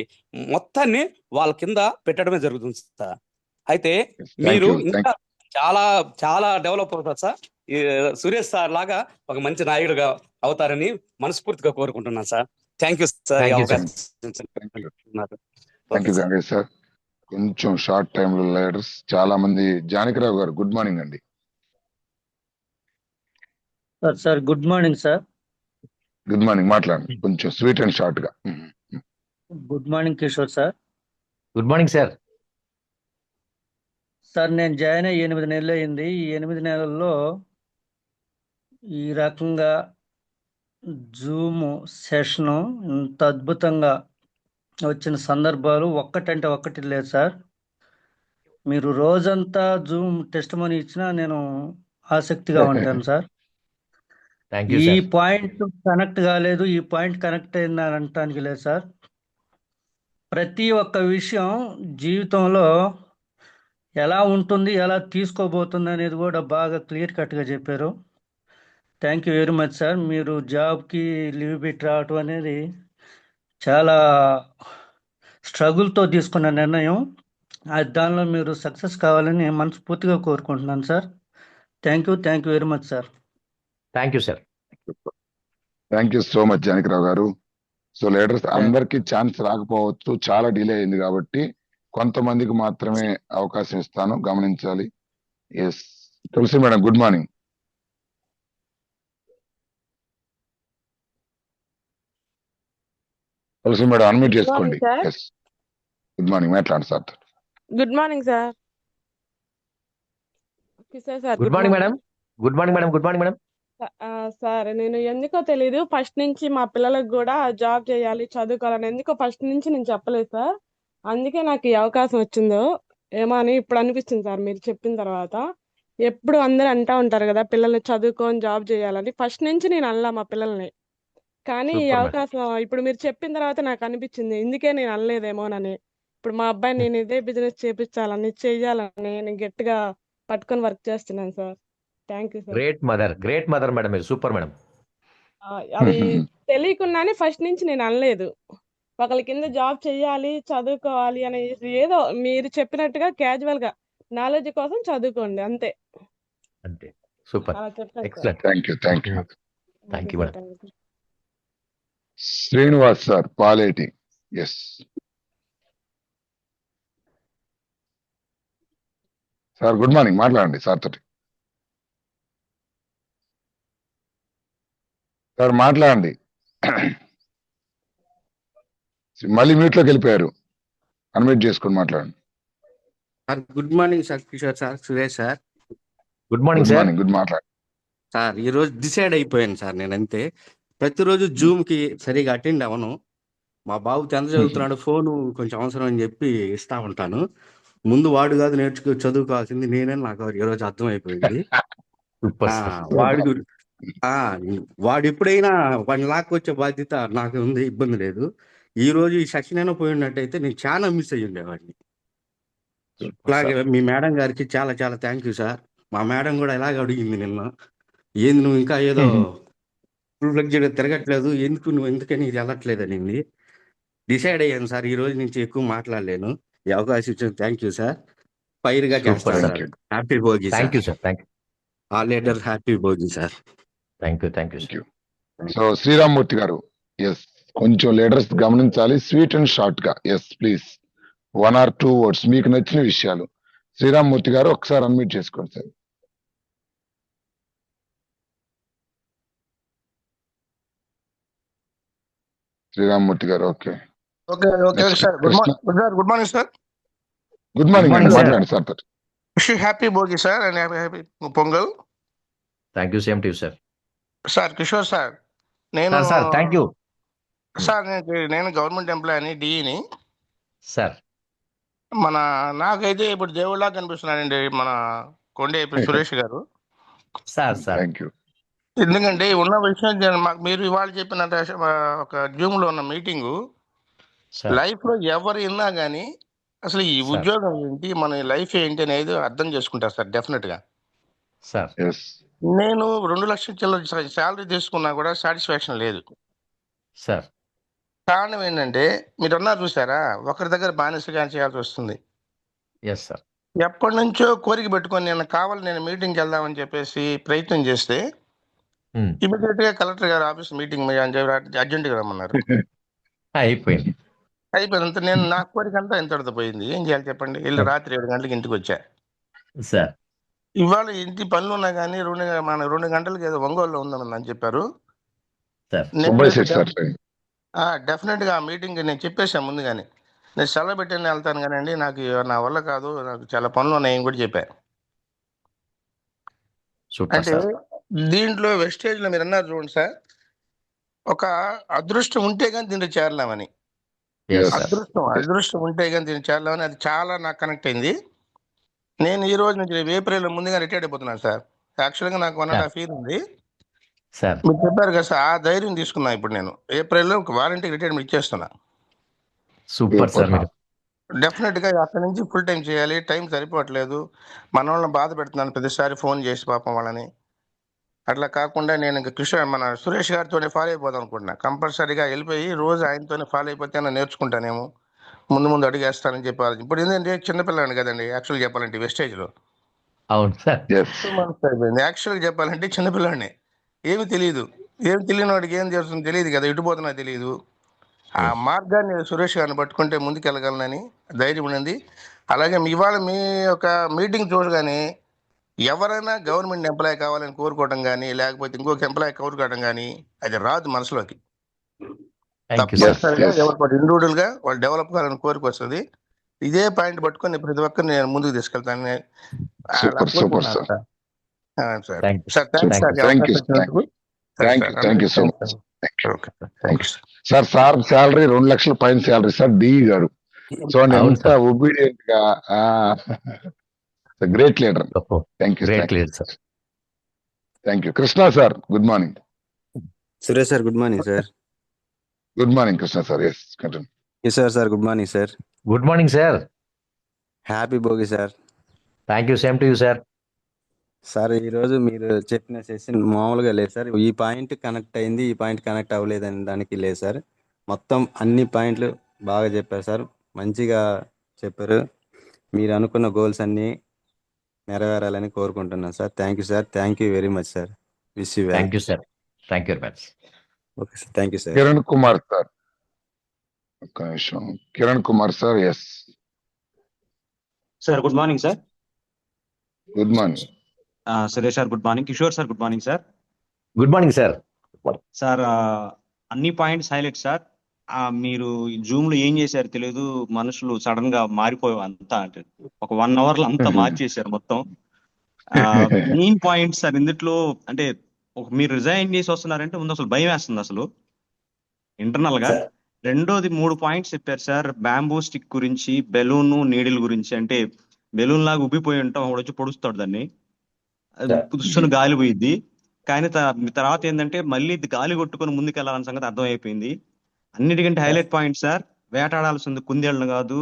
మొత్తాన్ని వాళ్ళ కింద పెట్టడమే జరుగుతుంది సార్. అయితే మీరు ఇంకా చాలా చాలా డెవలప్ అవుతారు సార్. సురేష్ సార్ లాగా ఒక మంచి నాయకుడిగా అవుతారని మనస్ఫూర్తిగా కోరుకుంటున్నాను సార్. Thank you sir. కొంచెం షార్ట్ టైమ్ లో లీడర్స్ చాలా మంది. జానకిరావు గారు గుడ్ మార్నింగ్ అండి. Sir good morning sir. Good morning, మాట్లాడండి కొంచెం స్వీట్ అండ్ షార్ట్ గా. Good morning Kishore sir. Good morning sir. Sir నేను జాయిన్ అయ్యి 8 నెలలు అయింది. ఈ 8 నెలల్లో ఈ రకంగా జూమ్ సెషను ఇంత అద్భుతంగా వచ్చిన సందర్భాలు ఒక్కటంటే ఒక్కటి లేదు సార్. మీరు రోజంతా జూమ్ టెస్ట్ మనీ ఇచ్చినా నేను ఆసక్తిగా ఉంటాను సార్. ఈ పాయింట్ కనెక్ట్ కాలేదు, ఈ పాయింట్ కనెక్ట్ అయిందని అనటానికి లేదు సార్. ప్రతి ఒక్క విషయం జీవితంలో ఎలా ఉంటుంది, ఎలా తీసుకోబోతుంది అనేది కూడా బాగా క్లియర్ కట్గా చెప్పారు. Thank you very much sir. మీరు జాబ్కి లీవ్ పెట్టి రావటం అనేది చాలా స్ట్రగుల్తో తీసుకున్న నిర్ణయం. దానిలో మీరు సక్సెస్ కావాలని మనస్ఫూర్తిగా కోరుకుంటున్నాను sir. Thank you very much sir. Thank you sir. Thank you so much Janakirao garu. So leaders అందరికీ ఛాన్స్ రాకపోవచ్చు, చాలా డిలే అయింది కాబట్టి కొంతమందికి మాత్రమే అవకాశం ఇస్తాను, గమనించాలి. ఎస్ తులసి మేడం గుడ్ మార్నింగ్. తులసి మేడం అన్మ్యూట్ చేసుకోండి. ఎస్ గుడ్ మార్నింగ్, మాట్లాడండి sir. Good morning sir. Good morning madam. Good morning madam. Good morning madam. Sir నేను ఎందుకో తెలీదు, ఫస్ట్ నుంచి మా పిల్లలకు కూడా జాబ్ చేయాలి, చదువుకోవాలని ఎందుకో ఫస్ట్ నుంచి నేను చెప్పలేదు సార్. అందుకే నాకు ఈ అవకాశం వచ్చిందో ఏమో అని ఇప్పుడు అనిపిస్తుంది సార్ మీరు చెప్పిన తర్వాత. ఎప్పుడు అందరూ అంటా ఉంటారు కదా పిల్లల్ని చదువుకొని జాబ్ చేయాలని, ఫస్ట్ నుంచి నేను అనలా మా పిల్లల్ని. కానీ ఈ అవకాశం ఇప్పుడు మీరు చెప్పిన తర్వాత నాకు అనిపించింది, ఇందుకే నేను అనలేదేమోనని. ఇప్పుడు మా అబ్బాయి నేను ఇదే బిజినెస్ చేపించాలని చెయ్యాలని నేను గట్టిగా పట్టుకొని వర్క్ చేస్తున్నాను sir. Thank you sir. Great mother madam, మీరు సూపర్ మేడం. అది తెలియకుండానే ఫస్ట్ నుంచి నేను అనలేదు. ఒకళ్ళ కింద జాబ్ చెయ్యాలి, చదువుకోవాలి అనేది ఏదో మీరు చెప్పినట్టుగా క్యాజువల్ గా నాలెడ్జ్ కోసం చదువుకోండి అంతే. Super, excellent. Thank you madam. Srinivas sir Paleti. Yes sir good morning, మాట్లాడండి సార్ తోటి. సార్ మాట్లాడండి. మళ్ళీ మ్యూట్ లోకి వెళ్ళిపోయారు. అన్మ్యూట్ చేసుకొని మాట్లాడండి. Sir good morning sir, Kishore sir, Suresh sir. Good morning good sir. Morning, good మాట్లాడండి. సార్ ఈ రోజు డిసైడ్ అయిపోయాను సార్, నేను అంతే. ప్రతిరోజు జూమ్ కి సరిగా అటెండ్ అవ్వను. మా బాబు 10th చదువుతున్నాడు, ఫోను కొంచెం అవసరం అని చెప్పి ఇస్తా ఉంటాను. ముందు వాడు కాదు చదువుకోవాల్సింది నేనని నాకు ఈ రోజు అర్థమైపోయింది. సూపర్ ఆ, సార్. వాడి గురి- ఆ, వాడు ఎప్పుడైనా వాడిని లాక్కొచ్చే బాధ్యత నాకు ఉంది, ఇబ్బంది లేదు. ఈ రోజు ఈ సెషన్ అయినా పోయి ఉన్నట్టయితే నేను చాలా మిస్ అయ్యి ఉండేవాడిని. అలాగే మీ మేడం గారికి చాలా చాలా థ్యాంక్ యూ సార్. మా మేడం కూడా ఇలాగ అడిగింది నిన్న, ఏంది నువ్వు ఇంకా ఏదో ఫుల్ ఫ్లెడ్జెడ్ తిరగట్లేదు, నువ్వు ఎందుకని ఇది వెళ్ళట్లేదు అనింది. డిసైడ్ అయ్యాను సార్, ఈ రోజు నుంచి ఎక్కువ మాట్లాడలేను. ఈ అవకాశం ఇచ్చిన థ్యాంక్ యూ సార్. ఫైర్ గా సూపర్ చేస్తాను sir. Sir. Happy Bhogi sir. Thank you sir. Thank you. All leader happy Bhogi sir. Thank you. Thank you thank sir. You. So Sriramamurthy గారు, ఎస్, కొంచెం లీడర్స్ గమనించాలి, స్వీట్ అండ్ షార్ట్ గా. ఎస్ ప్లీజ్, 1 or 2 words మీకు నచ్చిన విషయాలు. శ్రీరామ్మూర్తి గారు ఒకసారి అన్మ్యూట్ చేసుకోండి సార్. శ్రీరామ్మూర్తి గారు, okay. Okay okay Next, sir. Krishna. Good morning sir. Good morning Good అండి, morning, sir. మాట్లాడండి సార్ తోటి. Wish happy Bhogi sir and happy pongal. Thank you. Same to you sir. Sir Kishore sir, నేను సార్ థ్యాంక్ యూ సార్ నేను గవర్నమెంట్ ఎంప్లాయీని, డిఈని. సార్. నాకైతే ఇప్పుడు దేవుళ్ళ కనిపిస్తున్నాడండి మన కొండేపి సురేష్ గారు. Sir thank you. ఎందుకంటే ఉన్న విషయం మీరు ఇవాళ చెప్పిన ఒక జూమ్ లో ఉన్న మీటింగు సార్. లైఫ్ లో ఎవరు విన్నా గానీ అసలు ఈ సార్. ఉద్యోగం ఏంటి, మన లైఫ్ ఏంటి అనేది అర్థం చేసుకుంటారు సార్ డెఫినెట్ గా. సార్. ఎస్ నేను 2 లక్షల చిల్లర శాలరీ తీసుకున్నా కూడా సాటిస్ఫాక్షన్ లేదు. సార్. కారణం ఏంటంటే మీరు అన్నారు చూసారా, ఒకరి దగ్గర బానిసగా చేయాల్సి వస్తుంది. Yes sir. ఎప్పటి నుంచో కోరిక పెట్టుకొని నేను మీటింగ్కి వెళ్దామని చెప్పేసి ప్రయత్నం చేస్తే ఇమీడియట్ గా కలెక్టర్ గారు ఆఫీస్ మీటింగ్ అని చెప్పి అర్జెంట్ గా రమ్మన్నారు. అయిపోయింది. అయిపోయింది. నేను నా కోరిక అంతా ఇంతటితో పోయింది. ఏం చేయాలి చెప్పండి. వెళ్ళి రాత్రి 7 గంటలకు ఇంటికి వచ్చా. సార్. ఇవాళ ఇంటి పనులు ఉన్నా కానీ 2 గంటలకి ఏదో ఒంగోలులో ఉందని చెప్పారు. Sir. Subbaiah Shetty sir. Definite గా ఆ మీటింగ్ నేను చెప్పేశాను ముందుగానే. నేను సెలవు పెట్టి వెళ్తాను కానండి, నాకు నా వల్ల కాదు, నాకు చాలా పనులు ఉన్నాయని కూడా చెప్పా. సూపర్ అంటే సార్. దీంట్లో వెస్టేజ్ లో మీరు అన్నారు చూడండి సార్, ఒక అదృష్టం ఉంటే కానీ దీంట్లో చేరలేమని. Yes sir. అదృష్టం ఉంటే కానీ దీన్ని చేరలేమని, అది చాలా నాకు కనెక్ట్ అయింది. నేను ఈ రోజు నుంచి ఏప్రిల్ ముందుగా రిటైర్డ్ అయిపోతున్నాను సార్. యాక్చువల్గా నాకు 1.5 year ఉంది. సార్. మీరు చెప్పారు కదా సార్, ఆ ధైర్యం తీసుకున్నా. ఇప్పుడు నేను ఏప్రిల్లో వాలంటీర్ రిటైర్మెంట్ ఇచ్చేస్తున్నా. Super sir. మీరు డెఫినెట్ గా అక్కడి నుంచి ఫుల్ టైం చేయాలి. టైం సరిపోవట్లేదు. మన వాళ్ళని బాధ పెడుతున్నాను ప్రతిసారి ఫోన్ చేసి పాపం వాళ్ళని. అట్లా కాకుండా నేను ఇంకా మన సురేష్ గారితోనే ఫాలో అయిపోదాం అనుకుంటున్నా. కంపల్సరీగా వెళ్ళిపోయి రోజు ఆయనతోనే ఫాలో అయిపోతే నేను నేర్చుకుంటానేమో, ముందు అడిగేస్తానని చెప్పాలి. ఇప్పుడు ఏంటంటే చిన్నపిల్లాడిని కదండి యాక్చువల్ చెప్పాలంటే వెస్టేజ్ లో. అవును సార్. 2 months అయిపోయింది. యాక్చువల్గా చెప్పాలంటే చిన్నపిల్లాడిని, ఏమి తెలియని వాడికి ఏం చేస్తుందో తెలియదు కదా, ఎటు పోతున్నా తెలియదు. ఆ మార్గాన్ని సురేష్ గారిని పట్టుకుంటే ముందుకెళ్ళగలనని ధైర్యం ఉన్నది. అలాగే ఇవాళ మీ యొక్క మీటింగ్ చూడగానే ఎవరైనా గవర్నమెంట్ ఎంప్లాయ్ కావాలని కోరుకోవడం కానీ, లేకపోతే ఇంకొక ఎంప్లాయ్ కోరుకోవడం కానీ అది రాదు మనసులోకి. Thank you sir. తప్పనిసరిగా ఎవరికి ఇండివిజువల్ గా వాళ్ళు డెవలప్ కావాలని కోరిక వస్తుంది. ఇదే పాయింట్ పట్టుకొని ప్రతి ఒక్కరిని నేను ముందుకు తీసుకెళ్తాను. Super sir. Thank you. Sir thanks sir. Thank you so much. Sir salary 2 లక్షల పైన శాలరీ సార్, డిఈ గారు. సో అవును ఎంత సార్. ఒబీడియంట్ గా, great leader. Thank you. Great leader sir. Thank you. Krishna sir, good morning. Suresh sir good morning sir. Good morning Krishna sir. Yes continue. Kishore sir good morning sir. Good morning sir. Happy Bhogi sir. Thank you. Same to you sir. Sir ఈరోజు మీరు చెప్పిన సెషన్ మామూలుగా లేదు సార్. ఈ పాయింట్ కనెక్ట్ అయింది, ఈ పాయింట్ కనెక్ట్ అవ్వలేదని దానికి లేదు సార్. మొత్తం అన్ని పాయింట్లు బాగా చెప్పారు సార్, మంచిగా చెప్పారు. మీరు అనుకున్న గోల్స్ అన్ని నెరవేరాలని కోరుకుంటున్నాను sir. Thank you sir. Thank you very much sir. Wish you thank you sir. Thank you very much. Okay sir. Thank you sir. Kiran Kumar sir, ఒక్క నిమిషం. Kiran Kumar sir. Yes sir good morning sir. Good morning. Suresh sir good morning. Kishore sir good morning sir. Good morning sir. Sir అన్ని పాయింట్స్ హైలైట్ సార్. మీరు జూమ్ లో ఏం చేశారు తెలియదు, మనుషులు సడన్ గా మారిపోయావు అంతా, అంటే ఒక 1 hour లో అంతా మార్చేశారు మొత్తం. మెయిన్ పాయింట్ సార్ ఇందులో అంటే మీరు రిజైన్ చేసి వస్తున్నారంటే ముందు అసలు భయం వేస్తుంది అసలు ఇంటర్నల్ గా. రెండోది 3 పాయింట్స్ చెప్పారు సార్. బ్యాంబూ స్టిక్ గురించి, బెలూన్, నీడిల్ గురించి. అంటే బెలూన్ లాగా ఉబ్బిపోయి ఉంటాం, ఒకడు వచ్చి పొడుస్తాడు దాన్ని, పుస్తున్న గాలి పోయిద్ది. కానీ తర్వాత ఏంటంటే మళ్ళీ ఇది గాలి కొట్టుకొని ముందుకు వెళ్ళాలన్న సంగతి అర్థమైపోయింది. అన్నిటికంటే హైలైట్ పాయింట్ సార్, వేటాడాల్సింది కుందేళ్ళను కాదు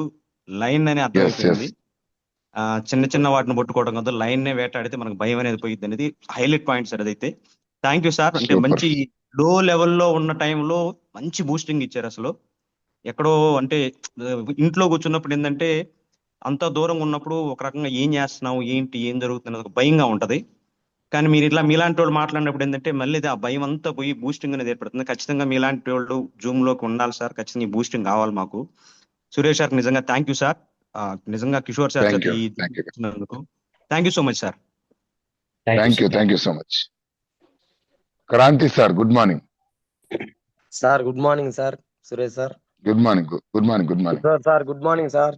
లైన్ అని అర్థమైపోయింది. చిన్న చిన్న వాటిని పట్టుకోవడం కాదు, లైన్ నే వేటాడితే మనకు భయం అనేది పోయిద్ది అనేది హైలైట్ పాయింట్ సార్. అదైతే థ్యాంక్ యూ సార్. అంటే మంచి లో లెవెల్లో ఉన్న టైంలో మంచి బూస్టింగ్ ఇచ్చారు అసలు. ఎక్కడో అంటే ఇంట్లో కూర్చున్నప్పుడు ఏంటంటే అంత దూరంగా ఉన్నప్పుడు ఒక రకంగా ఏం చేస్తున్నావు, ఏంటి, ఏం జరుగుతుంది ఒక భయంగా ఉంటది. కానీ మీరు ఇట్లా మీలాంటి వాళ్ళు మాట్లాడినప్పుడు ఏంటంటే మళ్ళీ ఆ భయం అంతా పోయి బూస్టింగ్ అనేది ఏర్పడుతుంది. ఖచ్చితంగా మీలాంటి వాళ్ళు జూమ్ లోకి ఉండాలి సార్. ఖచ్చితంగా ఈ బూస్టింగ్ కావాలి మాకు. సురేష్ సార్ నిజంగా థ్యాంక్ యూ సార్. నిజంగా Kishore sir thank you so much sir. Thank you so much. Kranti sir good morning. Sir good morning sir. Suresh sir good morning. Good morning. Good morning sir. Good morning sir.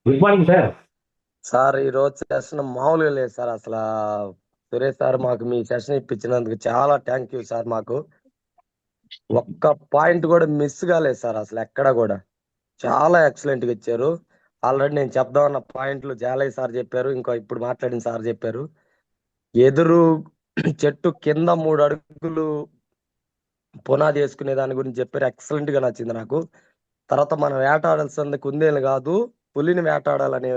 Good morning sir. Sir ఈ రోజు సెషన్ మామూలుగా లేదు సార్. అసలు సురేష్ సార్ మాకు మీ సెషన్ ఇప్పించినందుకు చాలా థ్యాంక్ యూ సార్. మాకు ఒక్క పాయింట్ కూడా మిస్ కాలేదు సార్ అసలు ఎక్కడ కూడా. చాలా ఎక్సలెంట్ గా ఇచ్చారు. ఆల్రెడీ నేను చెప్దామన్న పాయింట్లు జాలయ్య సార్ చెప్పారు, ఇంకో ఇప్పుడు మాట్లాడిన సార్ చెప్పారు. ఎదురు చెట్టు కింద 3 అడుగులు పునాది వేసుకునే దాని గురించి చెప్పారు. ఎక్సలెంట్ గా నచ్చింది నాకు. తర్వాత మనం వేటాడాల్సింది కుందేలు కాదు, పులిని వేటాడాలనే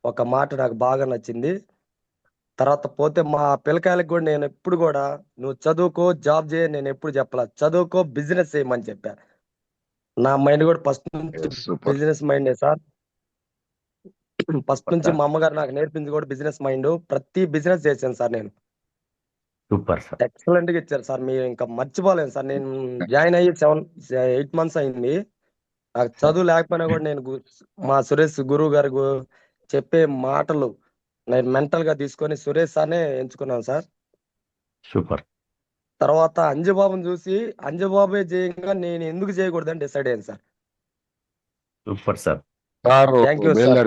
ఒక మాట నాకు బాగా నచ్చింది. తర్వాత పోతే మా పిల్లకాయలకు కూడా నేను ఎప్పుడు కూడా నువ్వు చదువుకో జాబ్ చేయ నేను ఎప్పుడు చెప్పాల, చదువుకో బిజినెస్ చేయమని చెప్పా. నా మైండ్ కూడా ఫస్ట్ నుంచి బిజినెస్ మైండే సార్. ఫస్ట్ నుంచి మా అమ్మగారు నాకు నేర్పించి కూడా బిజినెస్ మైండ్. ప్రతి బిజినెస్ చేశాను సార్ నేను. Super sir. ఎక్సలెంట్ గా ఇచ్చారు సార్. మీరు ఇంకా మర్చిపోలేను సార్. నేను జాయిన్ అయ్యి 8 months అయింది. నాకు చదువు లేకపోయినా కూడా నేను మా సురేష్ గురువు గారు చెప్పే మాటలు నేను మెంటల్ గా తీసుకొని సురేష్ సార్నే ఎంచుకున్నాను సార్. సూపర్. తర్వాత అంజబాబుని చూసి అంజబాబే చేయంగా నేను ఎందుకు చేయకూడదని డిసైడ్ అయ్యాను సార్. Super sir. సార్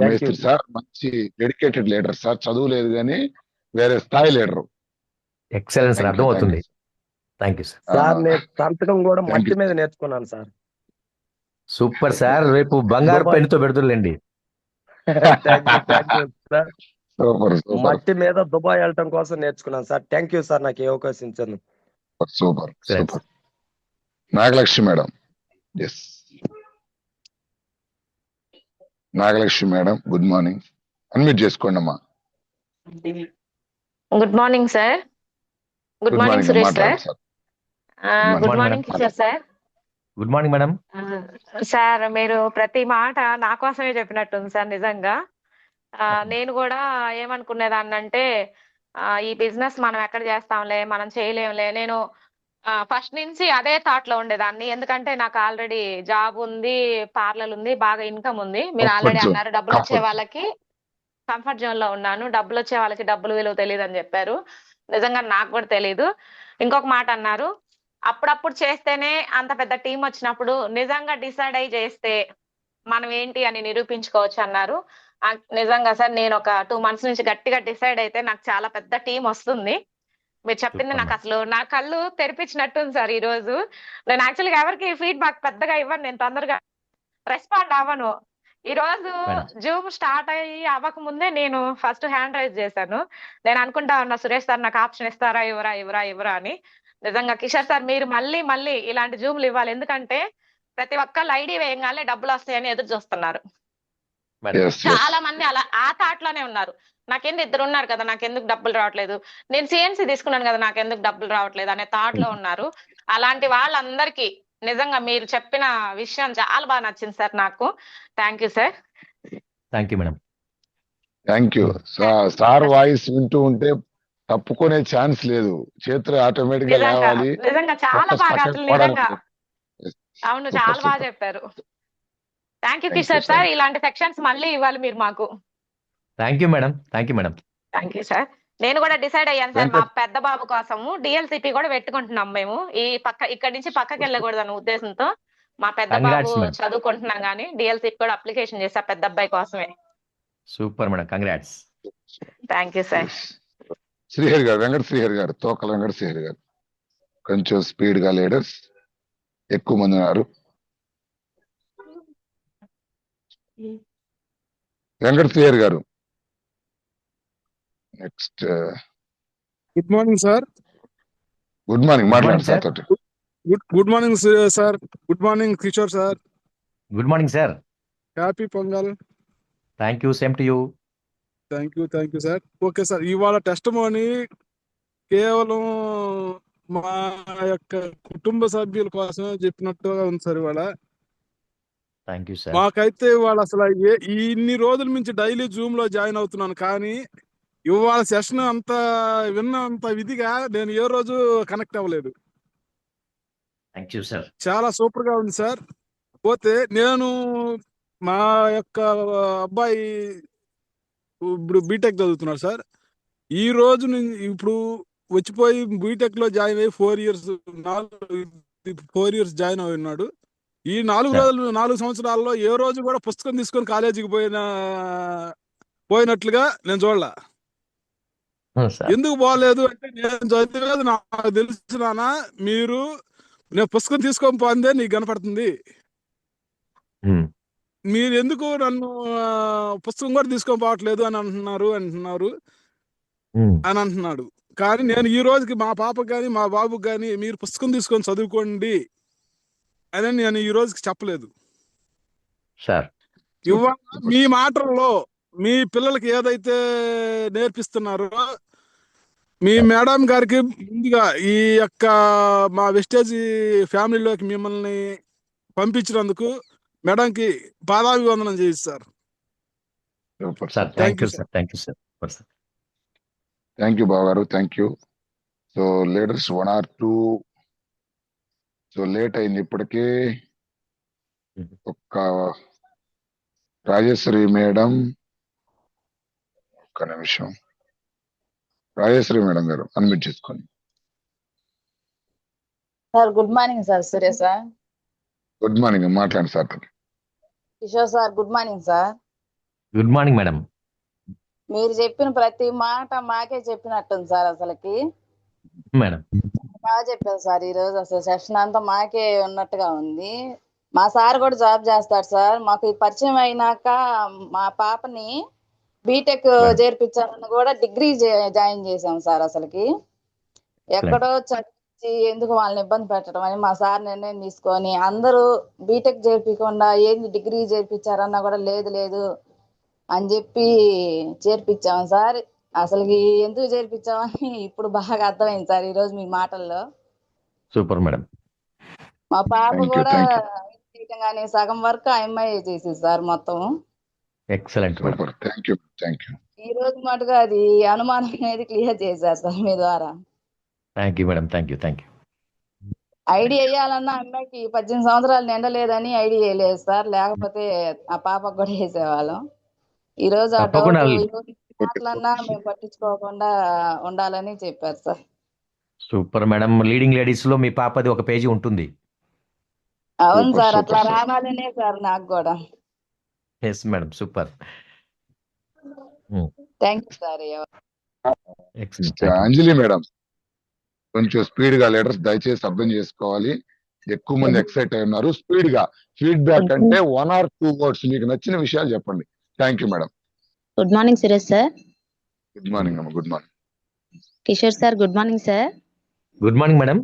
మేస్త్రి సార్ మంచి డెడికేటెడ్ లీడర్ సార్. చదువు లేదు కానీ వేరే స్థాయి లీడర్. ఎక్సలెన్స్ అర్థం అవుతుంది. Thank you sir. సార్ నేను సంతకం కూడా మట్టి మీద నేర్చుకున్నాను సార్. Super sir. రేపు బంగారు పెన్నుతో పెడుతుండండి. మట్టి మీద దుబాయ్ వెళ్ళటం కోసం నేర్చుకున్నాను సార్. థ్యాంక్ యూ సార్ నాకు ఏ అవకాశం ఇచ్చాను. Super super. Nagalakshmi madam. Yes Nagalakshmi madam good morning. Unmute చేసుకోండి అమ్మా. Good morning sir. Good morning Suresh sir. Good morning Kishore sir. Good morning madam. Sir మీరు ప్రతి మాట నా కోసమే చెప్పినట్టుంది సార్ నిజంగా. నేను కూడా ఏమనుకునేదాన్ని అంటే ఈ బిజినెస్ మనం ఎక్కడ చేస్తాంలే, మనం చేయలేంలే. నేను ఫస్ట్ నుంచి అదే థాట్ లో ఉండేదాన్ని. ఎందుకంటే నాకు ఆల్రెడీ జాబ్ ఉంది, పార్లర్ ఉంది, బాగా ఇన్కమ్ ఉంది. మీరు ఆల్రెడీ అన్నారు డబ్బులు వచ్చే వాళ్ళకి కంఫర్ట్ జోన్ లో ఉన్నాను, డబ్బులు వచ్చే వాళ్ళకి డబ్బులు విలువ తెలియదు అని చెప్పారు. నిజంగా నాకు కూడా తెలీదు. ఇంకొక మాట అన్నారు, అప్పుడప్పుడు చేస్తేనే అంత పెద్ద టీం వచ్చినప్పుడు నిజంగా డిసైడ్ అయ్యి చేస్తే మనం ఏంటి అని నిరూపించుకోవచ్చు అన్నారు. నిజంగా సార్ నేను ఒక 2 months నుంచి గట్టిగా డిసైడ్ అయితే నాకు చాలా పెద్ద టీం వస్తుంది. మీరు చెప్పింది నాకు అసలు నా కళ్ళు తెరిపించినట్టుంది సార్ ఈ రోజు. నేను యాక్చువల్గా ఎవరికి ఫీడ్బ్యాక్ పెద్దగా ఇవ్వను, నేను తొందరగా రెస్పాండ్ అవ్వను. ఈ రోజు జూమ్ స్టార్ట్ అయ్యి అవ్వక ముందే నేను ఫస్ట్ హ్యాండ్ రైజ్ చేశాను. నేను అనుకుంటా ఉన్నా సురేష్ సార్ నాకు ఆప్షన్ ఇస్తారా ఇవ్వరా అని. నిజంగా కిషోర్ సార్ మీరు మళ్ళీ ఇలాంటి జూమ్లు ఇవ్వాలి. ఎందుకంటే ప్రతి ఒక్కళ్ళు ఐడి వేయగానే డబ్బులు వస్తాయని ఎదురు చూస్తున్నారు. చాలా మంది అలా ఆ థాట్ లోనే ఉన్నారు. నాకెందుకు 2 ఉన్నారు కదా, నాకెందుకు డబ్బులు రావట్లేదు, నేను సిఎన్సి తీసుకున్నాను కదా నాకెందుకు డబ్బులు రావట్లేదు అనే థాట్ లో ఉన్నారు. అలాంటి వాళ్ళందరికీ నిజంగా మీరు చెప్పిన విషయం చాలా బాగా నచ్చింది సార్ నాకు. Thank you sir. Thank you madam. Thank you sir. Voice వింటూ ఉంటే తప్పుకునే ఛాన్స్ లేదు, చేతులు ఆటోమేటిక్ గా లేవాలి. నిజంగా చాలా బాగా అసలు నిజంగా అవును చాలా బాగా చెప్పారు. Thank you Kishore sir. ఇలాంటి సెక్షన్స్ మళ్ళీ ఇవ్వాలి మీరు మాకు. Thank you madam. Thank you madam. Thank you sir. నేను కూడా డిసైడ్ అయ్యాను సార్, మా వెంకట్ పెద్ద బాబు కోసము డిఎల్సిపి కూడా పెట్టుకుంటున్నాం మేము. ఈ పక్క ఇక్కడి నుంచి పక్కకి వెళ్ళకూడదన్న ఉద్దేశంతో మా పెద్ద బాబు కంగ్రాట్స్ మేడం. చదువుకుంటున్నాం కానీ డిఎల్సిపి కూడా అప్లికేషన్ చేసా పెద్ద అబ్బాయి కోసమే. Super madam, congrats. Thank you sir. Srihari గారు, వెంకట శ్రీహరి గారు, తోకల వెంకట శ్రీహరి గారు, కొంచెం స్పీడ్ గా లీడర్స్ ఎక్కువ మంది ఉన్నారు. వెంకట శ్రీహరి గారు next. Good morning sir. Good morning, good మాట్లాడండి మార్నింగ్ సార్ సార్. తోటి. Good morning sir. Good morning Kishore sir. Good morning sir. Happy pongal. Thank you, same to you. Thank you sir. Okay sir, ఇవాళ టెస్టిమోనీ కేవలం మా యొక్క కుటుంబ సభ్యుల కోసం చెప్పినట్టుగా ఉంది సార్. ఇవాళ థ్యాంక్ యూ సార్. మాకైతే ఇవాళ అసలు ఇన్ని రోజుల నుంచి డైలీ జూమ్ లో జాయిన్ అవుతున్నాను, కానీ ఇవాళ సెషన్ అంత విన్నంత విధిగా నేను ఏ రోజు కనెక్ట్ అవ్వలేదు. Thank you sir. చాలా సూపర్ గా ఉంది సార్. పోతే నేను మా యొక్క అబ్బాయి ఇప్పుడు బీటెక్ చదువుతున్నాడు సార్. ఈ రోజు ఇప్పుడు వచ్చిపోయి బీటెక్ లో జాయిన్ అయ్యి 4 ఇయర్స్ జాయిన్ అయి ఉన్నాడు. ఈ 4 సంవత్సరాల్లో ఏ రోజు కూడా పుస్తకం తీసుకొని కాలేజీకి పోయినట్లుగా నేను చూడలే. ఎందుకు పోలేదు అంటే, నేను చదివేది నాకు తెలుసు నాన్న, నేను పుస్తకం తీసుకొని పోందే నీకు కనపడుతుంది, మీరు ఎందుకు నన్ను పుస్తకం కూడా తీసుకొని పోవట్లేదు అని అంటున్నారు అని అంటున్నాడు. కానీ నేను ఈ రోజుకి మా పాపకు కానీ మా బాబుకి కానీ మీరు పుస్తకం తీసుకొని చదువుకోండి అని నేను ఈ రోజుకి చెప్పలేదు సార్. ఇవాళ మీ మాటల్లో మీ పిల్లలకి ఏదైతే నేర్పిస్తున్నారో, మీ మేడం గారికి ముందుగా ఈ యొక్క మా వెస్టేజ్ ఫ్యామిలీలోకి మిమ్మల్ని పంపించినందుకు మేడంకి పాదాభివందనం చేయొచ్చు sir. Sir thank you sir. Thank you sir. Thank you Babu garu, thank you. So leaders 1 or 2 so late అయింది ఇప్పటికే. ఒక్క రాజేశ్వరి మేడం, ఒక్క నిమిషం. రాజేశ్వరి మేడం గారు అన్మ్యూట్ చేసుకోండి. Sir good morning sir. Suresh sir. Good morning, మాట్లాడండి sir. Kishore sir good morning sir. Good morning madam. మీరు చెప్పిన ప్రతి మాట మాకే చెప్పినట్టుంది సార్. అసలుకి మేడం బాగా చెప్పారు సార్. ఈ రోజు అసలు సెషన్ అంతా మాకే ఉన్నట్టుగా ఉంది. మా సార్ కూడా జాబ్ చేస్తాడు సార్. మాకు ఈ పరిచయం అయినాక మా పాపని బీటెక్ చేర్పించాలని కూడా డిగ్రీ జాయిన్ చేసాం సార్. అసలుకి ఎక్కడో చదివి ఎందుకు వాళ్ళని ఇబ్బంది పెట్టడం అని మా సార్ నిర్ణయం తీసుకొని, అందరూ బీటెక్ చేర్పించకుండా ఏంది డిగ్రీ చేర్పించారన్నా కూడా లేదు అని చెప్పి చేర్పించాం సార్. అసలుకి ఎందుకు చేర్పించామని ఇప్పుడు బాగా అర్థమైంది సార్ ఈ రోజు మీ మాటల్లో. Super madam. మా పాప కూడా కానీ సగం వరకు ఆ అమ్మాయి చేసేది సార్ మొత్తం. Excellent madam. Thank you. ఈ రోజు మటుగా అది అనుమానం అనేది క్లియర్ చేశారు సార్ మీ ద్వారా. Thank you madam. Thank you. ID వేయాలన్నా అమ్మాయికి 18 సంవత్సరాలు నిండలేదని ఐడి వేయలేదు సార్. లేకపోతే ఆ పాపకు కూడా వేసేవాళ్ళం. ఈ రోజు ఆ డౌట్ మాటలన్నా మేము పట్టించుకోకుండా ఉండాలని చెప్పారు sir. Super madam. Leading ladies లో మీ పాపది ఒక పేజీ ఉంటుంది. అవును సార్, అట్లా రావాలనే సార్ నాకు కూడా. Yes madam, super. Thank you sir. Anjali madam కొంచెం స్పీడ్ గా లీడర్స్ దయచేసి అర్థం చేసుకోవాలి. ఎక్కువ మంది ఎక్సైట్ అయి ఉన్నారు. స్పీడ్ గా ఫీడ్బ్యాక్ అంటే 1 or 2 words మీకు నచ్చిన విషయాలు చెప్పండి. Thank you madam. Good morning Suresh sir. Good morning అమ్మ. Good morning Kishore sir. Good morning sir. Good morning madam.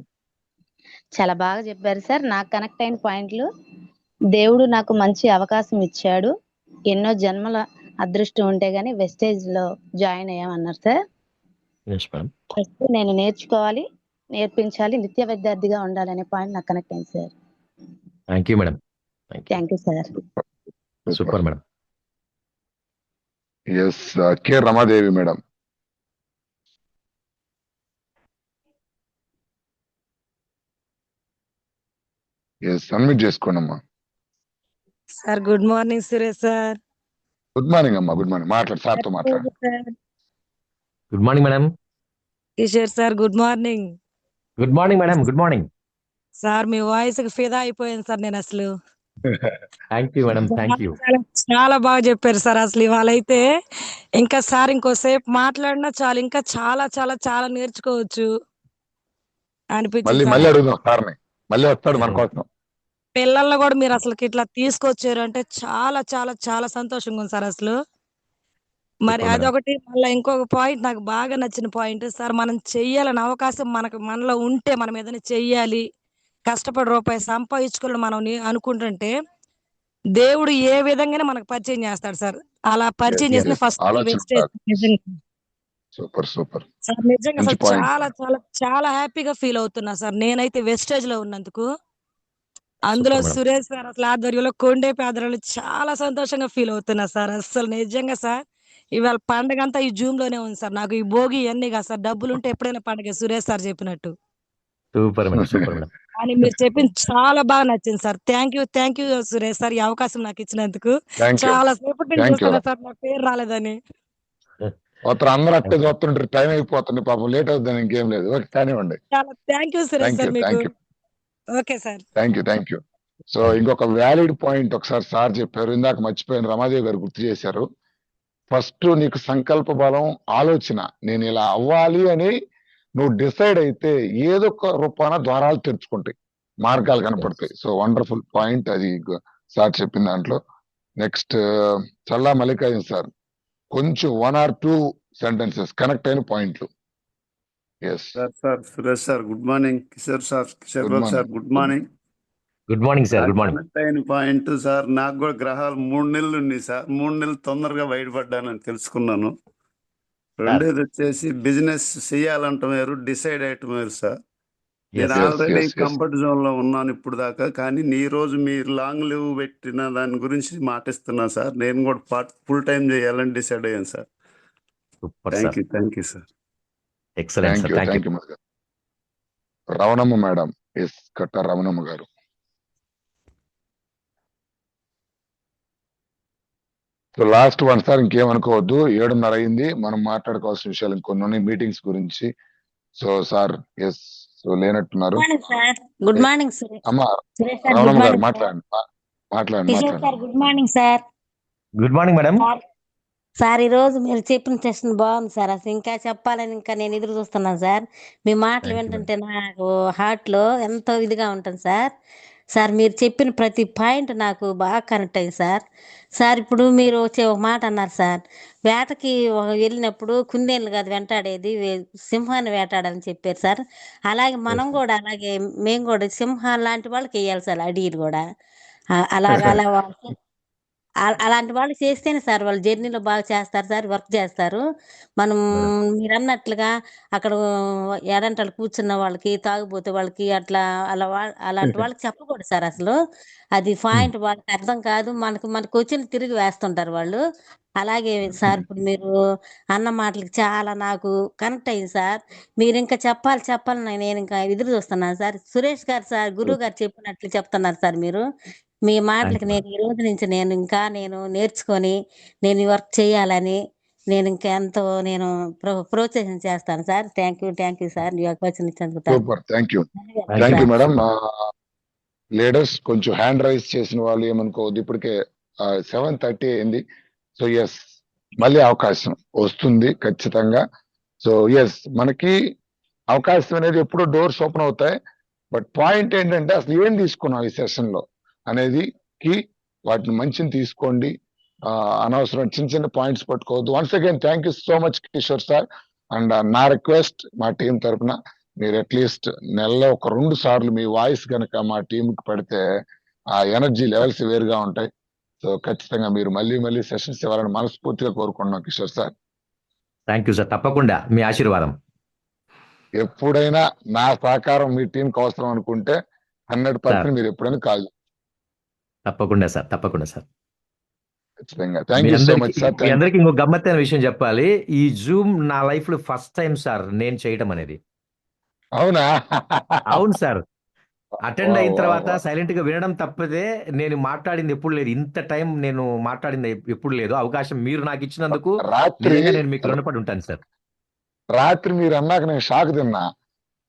చాలా బాగా చెప్పారు సార్. నాకు కనెక్ట్ అయిన పాయింట్లు, దేవుడు నాకు మంచి అవకాశం ఇచ్చాడు, ఎన్నో జన్మల అదృష్టం ఉంటే గానీ వెస్టేజ్ లో జాయిన్ అయ్యామన్నారు సార్. ఫస్ట్ నేను నేర్చుకోవాలి, నేర్పించాలి, నిత్య విద్యార్థిగా ఉండాలనే పాయింట్ నాకు కనెక్ట్ అయింది sir. Thank you madam. Thank you sir. Super madam. S K Ramadevi madam. Yes unmute చేసుకోండి అమ్మా. Sir good morning Suresh sir. Good morning అమ్మా. Good morning. మాట్లాడు, సార్తో మాట్లాడు. Good morning madam. Kishore sir good morning. Good morning madam. Good morning. Sir మీ వాయిస్ కి ఫిదా అయిపోయాను సార్ నేను అసలు. Thank you madam. థ్యాంక్ చాలా యూ. చాలా చాలా బాగా చెప్పారు సార్. అసలు ఇవాళైతే ఇంకా సార్ ఇంకోసేపు మాట్లాడినా చాలు, ఇంకా చాలా చాలా చాలా నేర్చుకోవచ్చు అనిపించింది మళ్ళీ సార్ మళ్ళీ నాకు. అడుగుదాం సార్ని, మళ్ళీ వస్తాడు మన కోసం. పిల్లల్ని కూడా మీరు అసలు ఇట్లా తీసుకొచ్చారు అంటే చాలా చాలా చాలా సంతోషంగా ఉంది సార్ అసలు. మరి సూపర్ మేడం. అదొకటి, మళ్ళీ ఇంకొక పాయింట్ నాకు బాగా నచ్చిన పాయింట్ సార్, మనం చెయ్యాలని అవకాశం మనలో ఉంటే మనం ఏదైనా చెయ్యాలి, కష్టపడి రూపాయి సంపాదించుకోవాలని మనం అనుకుంటుంటే దేవుడు ఏ విధంగానే మనకు పరిచయం చేస్తాడు సార్. అలా పరిచయం చేసిన ఫస్ట్ ఆలోచన వెస్టేజ్ ఉండాలి. నిజంగా సూపర్ సూపర్, సార్. నిజంగా మంచి అసలు పాయింట్. చాలా చాలా చాలా హ్యాపీగా ఫీల్ అవుతున్నా సార్ నేనైతే వెస్టేజ్ లో ఉన్నందుకు. అందులో సూపర్ మేడం. సురేష్ సార్ అసలు ఆధ్వర్యంలో కొండే పేదరాలు చాలా సంతోషంగా ఫీల్ అవుతున్నా సార్. అసలు నిజంగా సార్ ఇవాళ పండగ అంతా ఈ జూమ్ లోనే ఉంది సార్. నాకు ఈ భోగి ఇవన్నీ కాదు సార్, డబ్బులు ఉంటే ఎప్పుడైనా పండగ సురేష్ సార్ చెప్పినట్టు. Super madam. Super madam. కానీ మీరు చెప్పింది చాలా బాగా నచ్చింది sir. Thank you Suresh sir, ఈ అవకాశం నాకు ఇచ్చినందుకు. థ్యాంక్ యూ, చాలా సేపటి నుంచి థ్యాంక్ యూ. చూస్తున్నా సార్, నా పేరు రాలేదని. వస్తారు అందరూ అట్టే చూస్తుంటారు, టైం అయిపోతుంది పాపం, లేట్ అవుతుంది, ఇంకేం లేదు. ఓకే కానివ్వండి. చాలా thank you Suresh thank you sir మీకు. Thank you okay sir. Thank you. So ఇంకొక వ్యాలిడ్ పాయింట్ ఒకసారి సార్ చెప్పారు, ఇందాక మర్చిపోయిన రమాదేవి గారు గుర్తు చేశారు. ఫస్ట్ నీకు సంకల్ప బలం, ఆలోచన, నేను ఇలా అవ్వాలి అని నువ్వు డిసైడ్ అయితే ఏదో ఒక రూపాన ద్వారాలు తెరుచుకుంటాయి, మార్గాలు కనపడతాయి. సో వండర్ఫుల్ పాయింట్ అది సార్ చెప్పిన దాంట్లో. నెక్స్ట్ చల్లా మల్లికార్జున సార్, కొంచెం 1 or 2 సెంటెన్సెస్ కనెక్ట్ అయిన పాయింట్లు. Yes sir Suresh sir good morning. Kishore good Babu sir morning. Good morning. Good morning sir. Good morning. Connect అయిన పాయింట్ సార్, నాకు కూడా గ్రహాలు 3 నెలలు ఉన్నాయి సార్. 3 నెలలు తొందరగా బయటపడ్డానని తెలుసుకున్నాను. రెండోది వచ్చేసి బిజినెస్ చేయాలంటాం వేరు, డిసైడ్ అయ్యటం వేరు సార్. నేను ఆల్రెడీ కంఫర్ట్ జోన్ లో ఉన్నాను ఇప్పుడు దాకా, కానీ ఈ రోజు మీరు లాంగ్ లీవ్ పెట్టిన దాని గురించి మాటిస్తున్నా సార్. నేను కూడా ఫుల్ టైం చేయాలని డిసైడ్ అయ్యాను sir. Super sir. Thank you sir. Excellent sir. Thank you. Ravanamma madam, yes Katta Ravanamma garu. So last one sir, ఇంకేమనుకోవద్దు, 7:30 అయింది, మనం మాట్లాడుకోవాల్సిన విషయాలు ఇంకొన్ని ఉన్నాయి మీటింగ్స్ గురించి. సో సార్ ఎస్, సో లేనట్టున్నారు. Good morning sir. అమ్మా సురేష్ సార్ గుడ్ రవణమ్మ గారు మార్నింగ్ సార్. మాట్లాడండి మాట్లాడండి కిషోర్ మాట్లాడండి. Sir good morning sir. Good morning madam. Sir ఈ రోజు మీరు చెప్పిన సెషన్ బాగుంది సార్. అసలు ఇంకా చెప్పాలని ఇంకా నేను ఎదురు చూస్తున్నాను సార్. మీ మాటలు థ్యాంక్ యూ మేడం. వింటుంటే నాకు హార్ట్ లో ఎంతో ఇదిగా ఉంటుంది సార్. సార్ మీరు చెప్పిన ప్రతి పాయింట్ నాకు బాగా కనెక్ట్ అయింది సార్. సార్ ఇప్పుడు మీరు ఒక మాట అన్నారు సార్, వేటకి వెళ్ళినప్పుడు కుందేళ్ళు కాదు వెంటాడేది, సింహాన్ని వేటాడని చెప్పారు సార్. అలాగే మనం కూడా అలాగే మేము కూడా సింహాలు లాంటి వాళ్ళకి వేయాలి సార్ అడిగిరు కూడా. అలా అలాంటి వాళ్ళు చేస్తేనే సార్ వాళ్ళు జర్నీలో బాగా చేస్తారు సార్, వర్క్ చేస్తారు. మనం మీరు అన్నట్లుగా అక్కడ ఎడంటలు కూర్చున్న వాళ్ళకి, తాగుబోతే వాళ్ళకి అలాంటి వాళ్ళకి చెప్పకూడదు సార్ అసలు. అది పాయింట్ వాళ్ళకి అర్థం కాదు. మనకు వచ్చిన తిరిగి వేస్తుంటారు వాళ్ళు. అలాగే సార్ ఇప్పుడు మీరు అన్న మాటలకి చాలా నాకు కనెక్ట్ అయింది సార్. మీరు ఇంకా చెప్పాలని నేను ఇంకా ఎదురు చూస్తున్నాను సార్. సురేష్ గారు సార్, గురువు గారు చెప్పినట్లు చెప్తున్నారు సార్ మీరు. మీ మాటలకి నేను ఈ రోజు నుంచి నేను నేర్చుకొని నేను ఈ వర్క్ చేయాలని నేను ఇంకా ఎంతో ప్రోత్సాహం చేస్తాను సార్. థ్యాంక్ యూ సార్, ఈ అవకాశం ఇచ్చినందుకు. Super, thank you madam. Leaders కొంచెం హ్యాండ్ రైజ్ చేసిన వాళ్ళు ఏమనుకోవద్దు, ఇప్పటికే 7:30 అయింది. సో ఎస్, మళ్ళీ అవకాశం వస్తుంది ఖచ్చితంగా. సో ఎస్, మనకి అవకాశం అనేది ఎప్పుడో డోర్స్ ఓపెన్ అవుతాయి. బట్ పాయింట్ ఏంటంటే అసలు ఏం తీసుకున్నాం ఈ సెషన్ లో అనేది కి, వాటిని మంచిని తీసుకోండి. అనవసరం చిన్న చిన్న పాయింట్స్ పట్టుకోవద్దు. Once again thank you so much Kishore sir. And నా రిక్వెస్ట్ మా టీం తరఫున, మీరు అట్లీస్ట్ నెలలో ఒక 2 సార్లు మీ వాయిస్ కనుక మా టీంకి పెడితే ఆ ఎనర్జీ లెవెల్స్ వేరుగా ఉంటాయి. సో ఖచ్చితంగా మీరు మళ్ళీ సెషన్స్ ఇవ్వాలని మనస్ఫూర్తిగా కోరుకుంటున్నాం Kishore sir. Thank you sir. తప్పకుండా మీ ఆశీర్వాదం. ఎప్పుడైనా నా సహకారం మీ టీంకి అవసరం అనుకుంటే 100% మీరు ఎప్పుడైనా కాల్. తప్పకుండా సార్. తప్పకుండా సార్. ఖచ్చితంగా. Thank you so much sir. మీ అందరికి ఇంకో గమ్మత్తైన విషయం చెప్పాలి. ఈ జూమ్ నా లైఫ్ లో ఫస్ట్ టైం సార్ నేను చేయడం అనేది. అవునా? అవును సార్. అటెండ్ అయిన తర్వాత సైలెంట్ గా వినడం తప్పితే నేను మాట్లాడింది ఎప్పుడు లేదు. ఇంత టైం నేను మాట్లాడింది ఎప్పుడు లేదు. అవకాశం మీరు నాకు ఇచ్చినందుకు రాత్రి నిజంగా నేను మీకు రుణపడి ఉంటాను సార్. రాత్రి మీరు అన్నాక నేను షాక్ తిన్నా.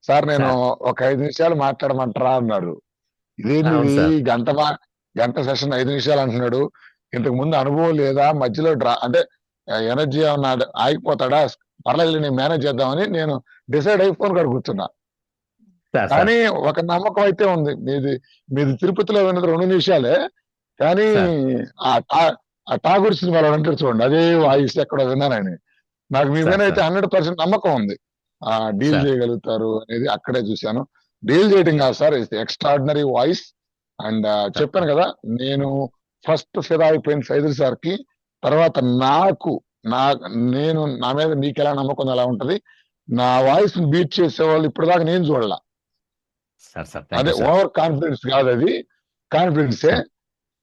సార్ నేను సార్ ఒక 5 నిమిషాలు మాట్లాడమంటారా అన్నారు. ఇదేంది అవును ఇది సార్ గంట సెషన్ 5 నిమిషాలు అంటున్నాడు. ఇంతకు ముందు అనుభవం లేదా, మధ్యలో అంటే ఎనర్జీ ఏమన్నా ఆగిపోతాడా, పర్లేదు నేను మేనేజ్ చేద్దామని నేను డిసైడ్ అయి ఫోన్ కాడ కూర్చున్నా. సార్ సార్ కానీ ఒక నమ్మకం అయితే ఉంది. మీది తిరుపతిలో విన్నది 2 నిమిషాలే, కానీ సార్ ఆ ఠాగూర్ సినిమాలో అంటారు చూడండి, అదే వాయిస్ ఎక్కడ విన్నానని. నాకు మీ మీద సార్ అయితే సార్ 100% నమ్మకం ఉంది. డీల్ సార్ చేయగలుగుతారు అనేది అక్కడే చూశాను. డీల్ చేయడం కాదు sir, it's extraordinary voice. And sir చెప్పాను కదా, నేను ఫస్ట్ ఫిదా అయిపోయిన సైదుల్ సార్ కి, తర్వాత నా మీద మీకు ఎలా నమ్మకం ఉందో అలా ఉంటది. నా వాయిస్ బీట్ చేసే వాళ్ళు ఇప్పటిదాకా నేను చూడాల. సార్ సార్ థ్యాంక్ అదే యూ సార్ ఓవర్ కాన్ఫిడెన్స్ కాదు, అది కాన్ఫిడెన్సే. సార్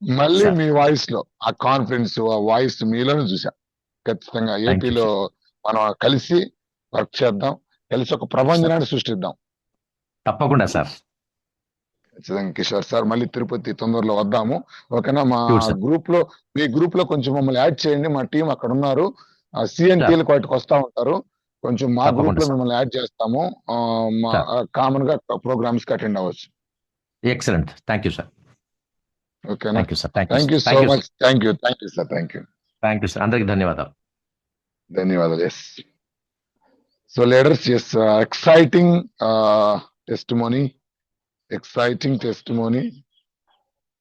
మళ్ళీ సార్ మీ వాయిస్ లో ఆ కాన్ఫిడెన్స్, ఆ వాయిస్ మీలోనే చూసా. ఖచ్చితంగా థ్యాంక్ యూ ఏపీలో సార్ మనం కలిసి వర్క్ చేద్దాం, కలిసి ఒక సార్ ప్రపంచనాన్ని సృష్టిద్దాం. తప్పకుండా సార్ ఖచ్చితంగా కిషోర్ సార్, మళ్ళీ తిరుపతి తొందరలో వద్దాము. ఓకేనా? మా షూర్ సార్ గ్రూప్ లో, మీ గ్రూప్ లో కొంచెం మమ్మల్ని యాడ్ చేయండి. మా టీం అక్కడ ఉన్నారు, సార్ సిఎన్టీలకు వాటికి వస్తా ఉంటారు. కొంచెం మా గ్రూప్ తప్పకుండా లో సార్ మిమ్మల్ని యాడ్ చేస్తాము. మా సార్ కామన్ గా ప్రోగ్రామ్స్ కి అటెండ్ అవ్వచ్చు. ఎక్సలెంట్ థ్యాంక్ యూ సార్ ఓకేనా? Thank you sir thank you thank you so thank you much. Thank you sir. Thank you sir అందరికీ ధన్యవాదాలు. ధన్యవాదాలు. Yes. So leaders, yes, exciting testimony,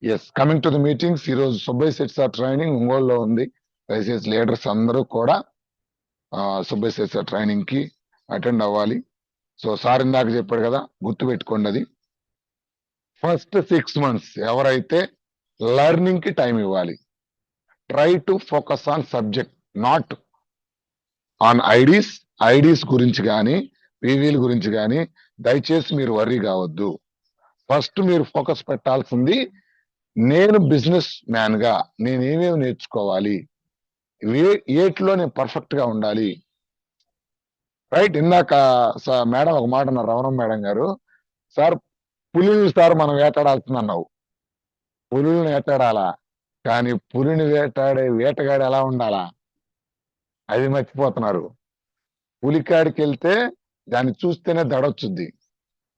yes. Coming to the meetings, ఈ రోజు సుబ్బయ్య శెట్టి సార్ ట్రైనింగ్ ఒంగోలులో ఉంది. దయచేసి లీడర్స్ అందరూ కూడా సుబ్బయ్య శెట్టి సార్ ట్రైనింగ్ కి అటెండ్ అవ్వాలి. సో సార్ ఇందాక చెప్పాడు కదా, గుర్తు పెట్టుకోండి అది. ఫస్ట్ 6 months ఎవరైతే లెర్నింగ్ కి టైం ఇవ్వాలి. Try to focus on subject, not on IDs గురించి కానీ పీవీల గురించి కానీ దయచేసి మీరు వర్రీ కావద్దు. ఫస్ట్ మీరు ఫోకస్ పెట్టాల్సింది, నేను బిజినెస్ మ్యాన్ గా నేను ఏమేమి నేర్చుకోవాలి, ఏట్లో నేను పర్ఫెక్ట్ గా ఉండాలి. రైట్? ఇందాక మేడం ఒక మాట అన్నారు, రమణం మేడం గారు, సార్ పులుల్ని సార్ మనం వేటాడాల్సింది అన్నావు. పులుల్ని వేటాడాలా, కానీ పులిని వేటాడే వేటగాడు ఎలా ఉండాలా అది మర్చిపోతున్నారు. పులికాడికి వెళ్తే దాన్ని చూస్తేనే దడొచ్చుద్ది.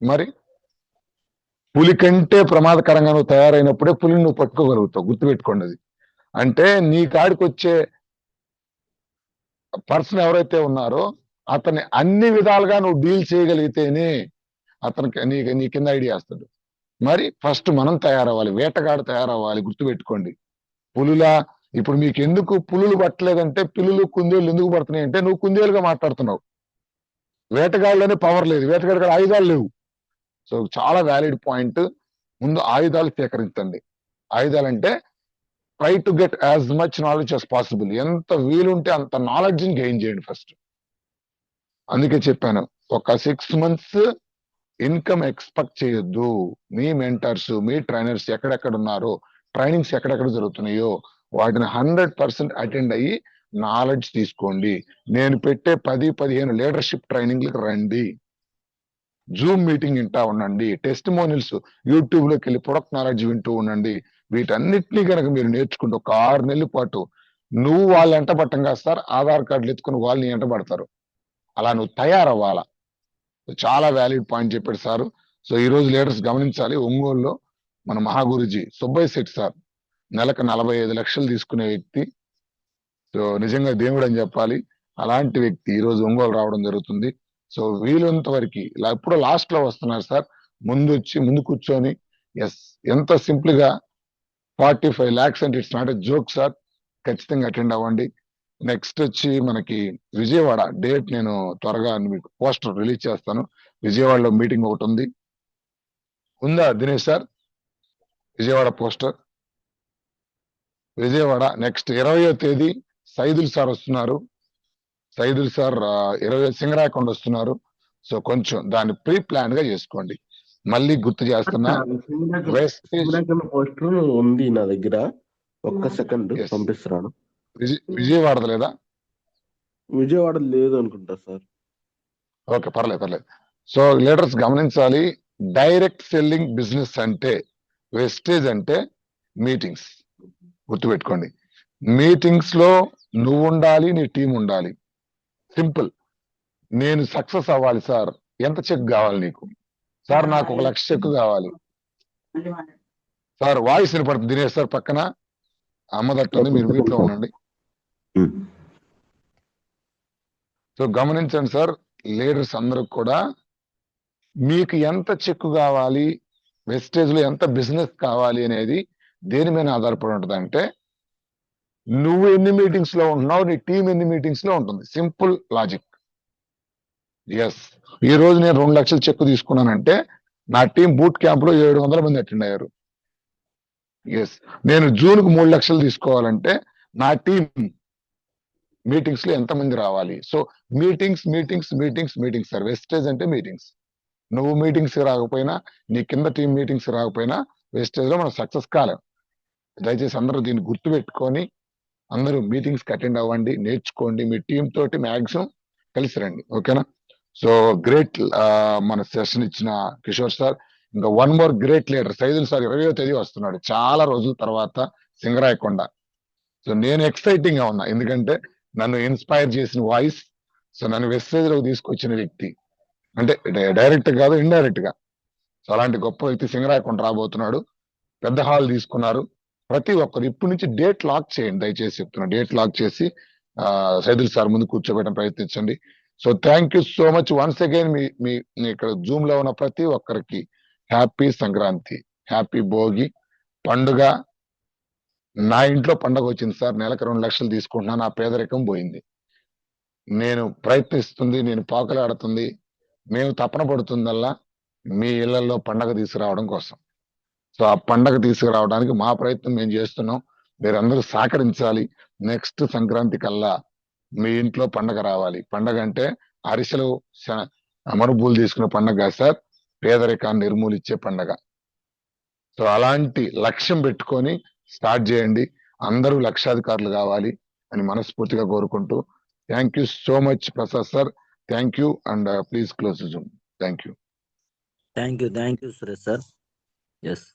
మరి పులి కంటే ప్రమాదకరంగా నువ్వు తయారైనప్పుడే పులిని నువ్వు పట్టుకోగలుగుతావు. గుర్తుపెట్టుకోండి అది. అంటే నీ కాడికి వచ్చే పర్సన్ ఎవరైతే ఉన్నారో అతన్ని అన్ని విధాలుగా నువ్వు డీల్ చేయగలిగితేనే అతనికి నీ కింద ఐడియా వస్తాడు. మరి ఫస్ట్ మనం తయారవ్వాలి, వేటగాడు తయారవ్వాలి. గుర్తుపెట్టుకోండి. పులులా ఇప్పుడు మీకు ఎందుకు పులులు పట్టలేదంటే, పిల్లులు కుందేలు ఎందుకు పడుతున్నాయి అంటే నువ్వు కుందేలుగా మాట్లాడుతున్నావు. వేటగాళ్ళనే పవర్ లేదు, వేటగాడి ఆయుధాలు లేవు. సో చాలా వ్యాలిడ్ పాయింట్. ముందు ఆయుధాలు సేకరించండి. ఆయుధాలంటే try to get as much knowledge as possible. ఎంత వీలుంటే అంత నాలెడ్జ్ ని గెయిన్ చేయండి ఫస్ట్. అందుకే చెప్పాను, ఒక 6 months ఇన్కమ్ ఎక్స్పెక్ట్ చేయొద్దు. మీ మెంటర్స్, మీ ట్రైనర్స్ ఎక్కడెక్కడ ఉన్నారో, ట్రైనింగ్స్ ఎక్కడెక్కడ జరుగుతున్నాయో వాటిని 100% అటెండ్ అయ్యి నాలెడ్జ్ తీసుకోండి. నేను పెట్టే 10-15 లీడర్షిప్ ట్రైనింగ్లకు రండి. జూమ్ మీటింగ్ వింటా ఉండండి. టెస్టిమోనియల్స్ యూట్యూబ్ లోకి వెళ్ళి ప్రొడక్ట్ నాలెడ్జ్ వింటూ ఉండండి. వీటన్నిటినీ కనుక మీరు నేర్చుకుంటూ ఒక 6 నెలల పాటు నువ్వు వాళ్ళు ఎంట పట్టం కాదు సార్, ఆధార్ కార్డులు ఎత్తుకుని వాళ్ళని ఎంట పడతారు. అలా నువ్వు తయారవ్వాలా. చాలా వ్యాలిడ్ పాయింట్ చెప్పాడు సారు. సో ఈ రోజు లీడర్స్ గమనించాలి, ఒంగోలులో మన మహాగురుజీ సుబ్బయ్య శెట్టి సార్ నెలకు 45 లక్షలు తీసుకునే వ్యక్తి. సో నిజంగా దేవుడు అని చెప్పాలి. అలాంటి వ్యక్తి ఈ రోజు ఒంగోలు రావడం జరుగుతుంది. సో వీలంత వరకు ఎప్పుడో లాస్ట్ లో వస్తున్నారు సార్, ముందు కూర్చొని ఎస్, ఎంత సింపుల్ గా 45 lakhs అంటే it's not a joke sir. ఖచ్చితంగా అటెండ్ అవ్వండి. నెక్స్ట్ వచ్చి మనకి విజయవాడ డేట్ నేను త్వరగా మీకు పోస్టర్ రిలీజ్ చేస్తాను. విజయవాడలో మీటింగ్ ఒకటి ఉంది. ఉందా Dinesh sir Vijayawada poster? Vijayawada next 20వ తేదీ సైదుల్ సార్ వస్తున్నారు. సైదుల్ సార్ 20 సింగరాకొండ వస్తున్నారు. సో కొంచెం దాన్ని ప్రీ ప్లాన్ గా చేసుకోండి. మళ్ళీ గుర్తు చేస్తున్నా, పోస్టర్ ఉంది నా దగ్గర, ఒక్క సెకండ్ పంపిస్తున్నాను. విజయవాడ లేదా? విజయవాడ లేదు అనుకుంటా సార్. ఓకే, పర్లేదు. సో లీడర్స్ గమనించాలి, డైరెక్ట్ సెల్లింగ్ బిజినెస్ అంటే, వెస్టేజ్ అంటే మీటింగ్స్. గుర్తుపెట్టుకోండి, మీటింగ్స్ లో నువ్వు ఉండాలి, నీ టీం ఉండాలి. సింపుల్. నేను సక్సెస్ అవ్వాలి సార్, ఎంత చెక్ కావాలి నీకు? సార్ నాకు 1 లక్ష చెక్ కావాలి సార్. వాయిస్ వినపడుతుంది దినేష్ సార్ పక్కన అమ్మదట్టుంది, మీరు మీట్లో ఉండండి. సో గమనించండి సార్, లీడర్స్ అందరూ కూడా మీకు ఎంత చెక్ కావాలి, వెస్టేజ్ లో ఎంత బిజినెస్ కావాలి అనేది దేని మీద ఆధారపడి ఉంటుంది అంటే, నువ్వు ఎన్ని మీటింగ్స్ లో ఉంటున్నావు, నీ టీం ఎన్ని మీటింగ్స్ లో ఉంటుంది. Simple logic. ఎస్, ఈ రోజు నేను 2 లక్షలు చెక్ తీసుకున్నానంటే నా టీం బూట్ క్యాంప్ లో 700 మంది అటెండ్ అయ్యారు. ఎస్, నేను జూన్ కు 3 లక్షలు తీసుకోవాలంటే నా టీం మీటింగ్స్ లో ఎంతమంది రావాలి. So meetings meetings meetings meetings sir. Wastage అంటే మీటింగ్స్. నువ్వు మీటింగ్స్ రాకపోయినా, నీ కింద టీం మీటింగ్స్ రాకపోయినా వెస్టేజ్ లో మనం సక్సెస్ కాలేం. దయచేసి అందరూ దీన్ని గుర్తుపెట్టుకొని అందరూ మీటింగ్స్ కి అటెండ్ అవ్వండి, నేర్చుకోండి, మీ టీం తోటి మ్యాక్సిమం కలిసి రండి. ఓకేనా? సో గ్రేట్ మన సెషన్ ఇచ్చిన కిషోర్ సార్. ఇంకా 1 more great leader Saidul sir 20వ తేదీ వస్తున్నాడు, చాలా రోజుల తర్వాత సింగరాయకొండ. సో నేను ఎక్సైటింగ్ గా ఉన్నా, ఎందుకంటే నన్ను ఇన్స్పైర్ చేసిన వాయిస్, సో నన్ను వెస్టేజ్ లోకి తీసుకొచ్చిన వ్యక్తి, అంటే డైరెక్ట్ కాదు ఇండైరెక్ట్ గా. సో అలాంటి గొప్ప వ్యక్తి సింగరాయకొండ రాబోతున్నాడు. పెద్ద హాల్ తీసుకున్నారు. ప్రతి ఒక్కరు ఇప్పటి నుంచి డేట్ లాక్ చేయండి, దయచేసి చెప్తున్నా. డేట్ లాక్ చేసి సైదుల్ సార్ ముందు కూర్చోబెట్టడం ప్రయత్నించండి. So thank you so much once again. మీ ఇక్కడ జూమ్ లో ఉన్న ప్రతి ఒక్కరికి హ్యాపీ సంక్రాంతి, హ్యాపీ భోగి పండుగ. నా ఇంట్లో పండుగ వచ్చింది సార్. నెలకు 2 లక్షలు తీసుకుంటున్నా, నా పేదరికం పోయింది. నేను ప్రయత్నిస్తుంది, నేను పాకులాడుతుంది, మేము తపన పడుతుందల్లా మీ ఇళ్లలో పండగ తీసుకురావడం కోసం. సో ఆ పండగ తీసుకురావడానికి మా ప్రయత్నం మేము చేస్తున్నాం. మీరందరూ సహకరించాలి. నెక్స్ట్ సంక్రాంతి కల్లా మీ ఇంట్లో పండగ రావాలి. పండగ అంటే అరిసెలు మరుబూలు తీసుకునే పండగ కాదు సార్, పేదరికాన్ని నిర్మూలించే పండగ. సో అలాంటి లక్ష్యం పెట్టుకొని స్టార్ట్ చేయండి. అందరూ లక్షాధికారులు కావాలి అని మనస్ఫూర్తిగా కోరుకుంటూ, thank you so much Prasad sir. Thank you and please close Zoom. Thank you. Thank you Suresh sir. Yes.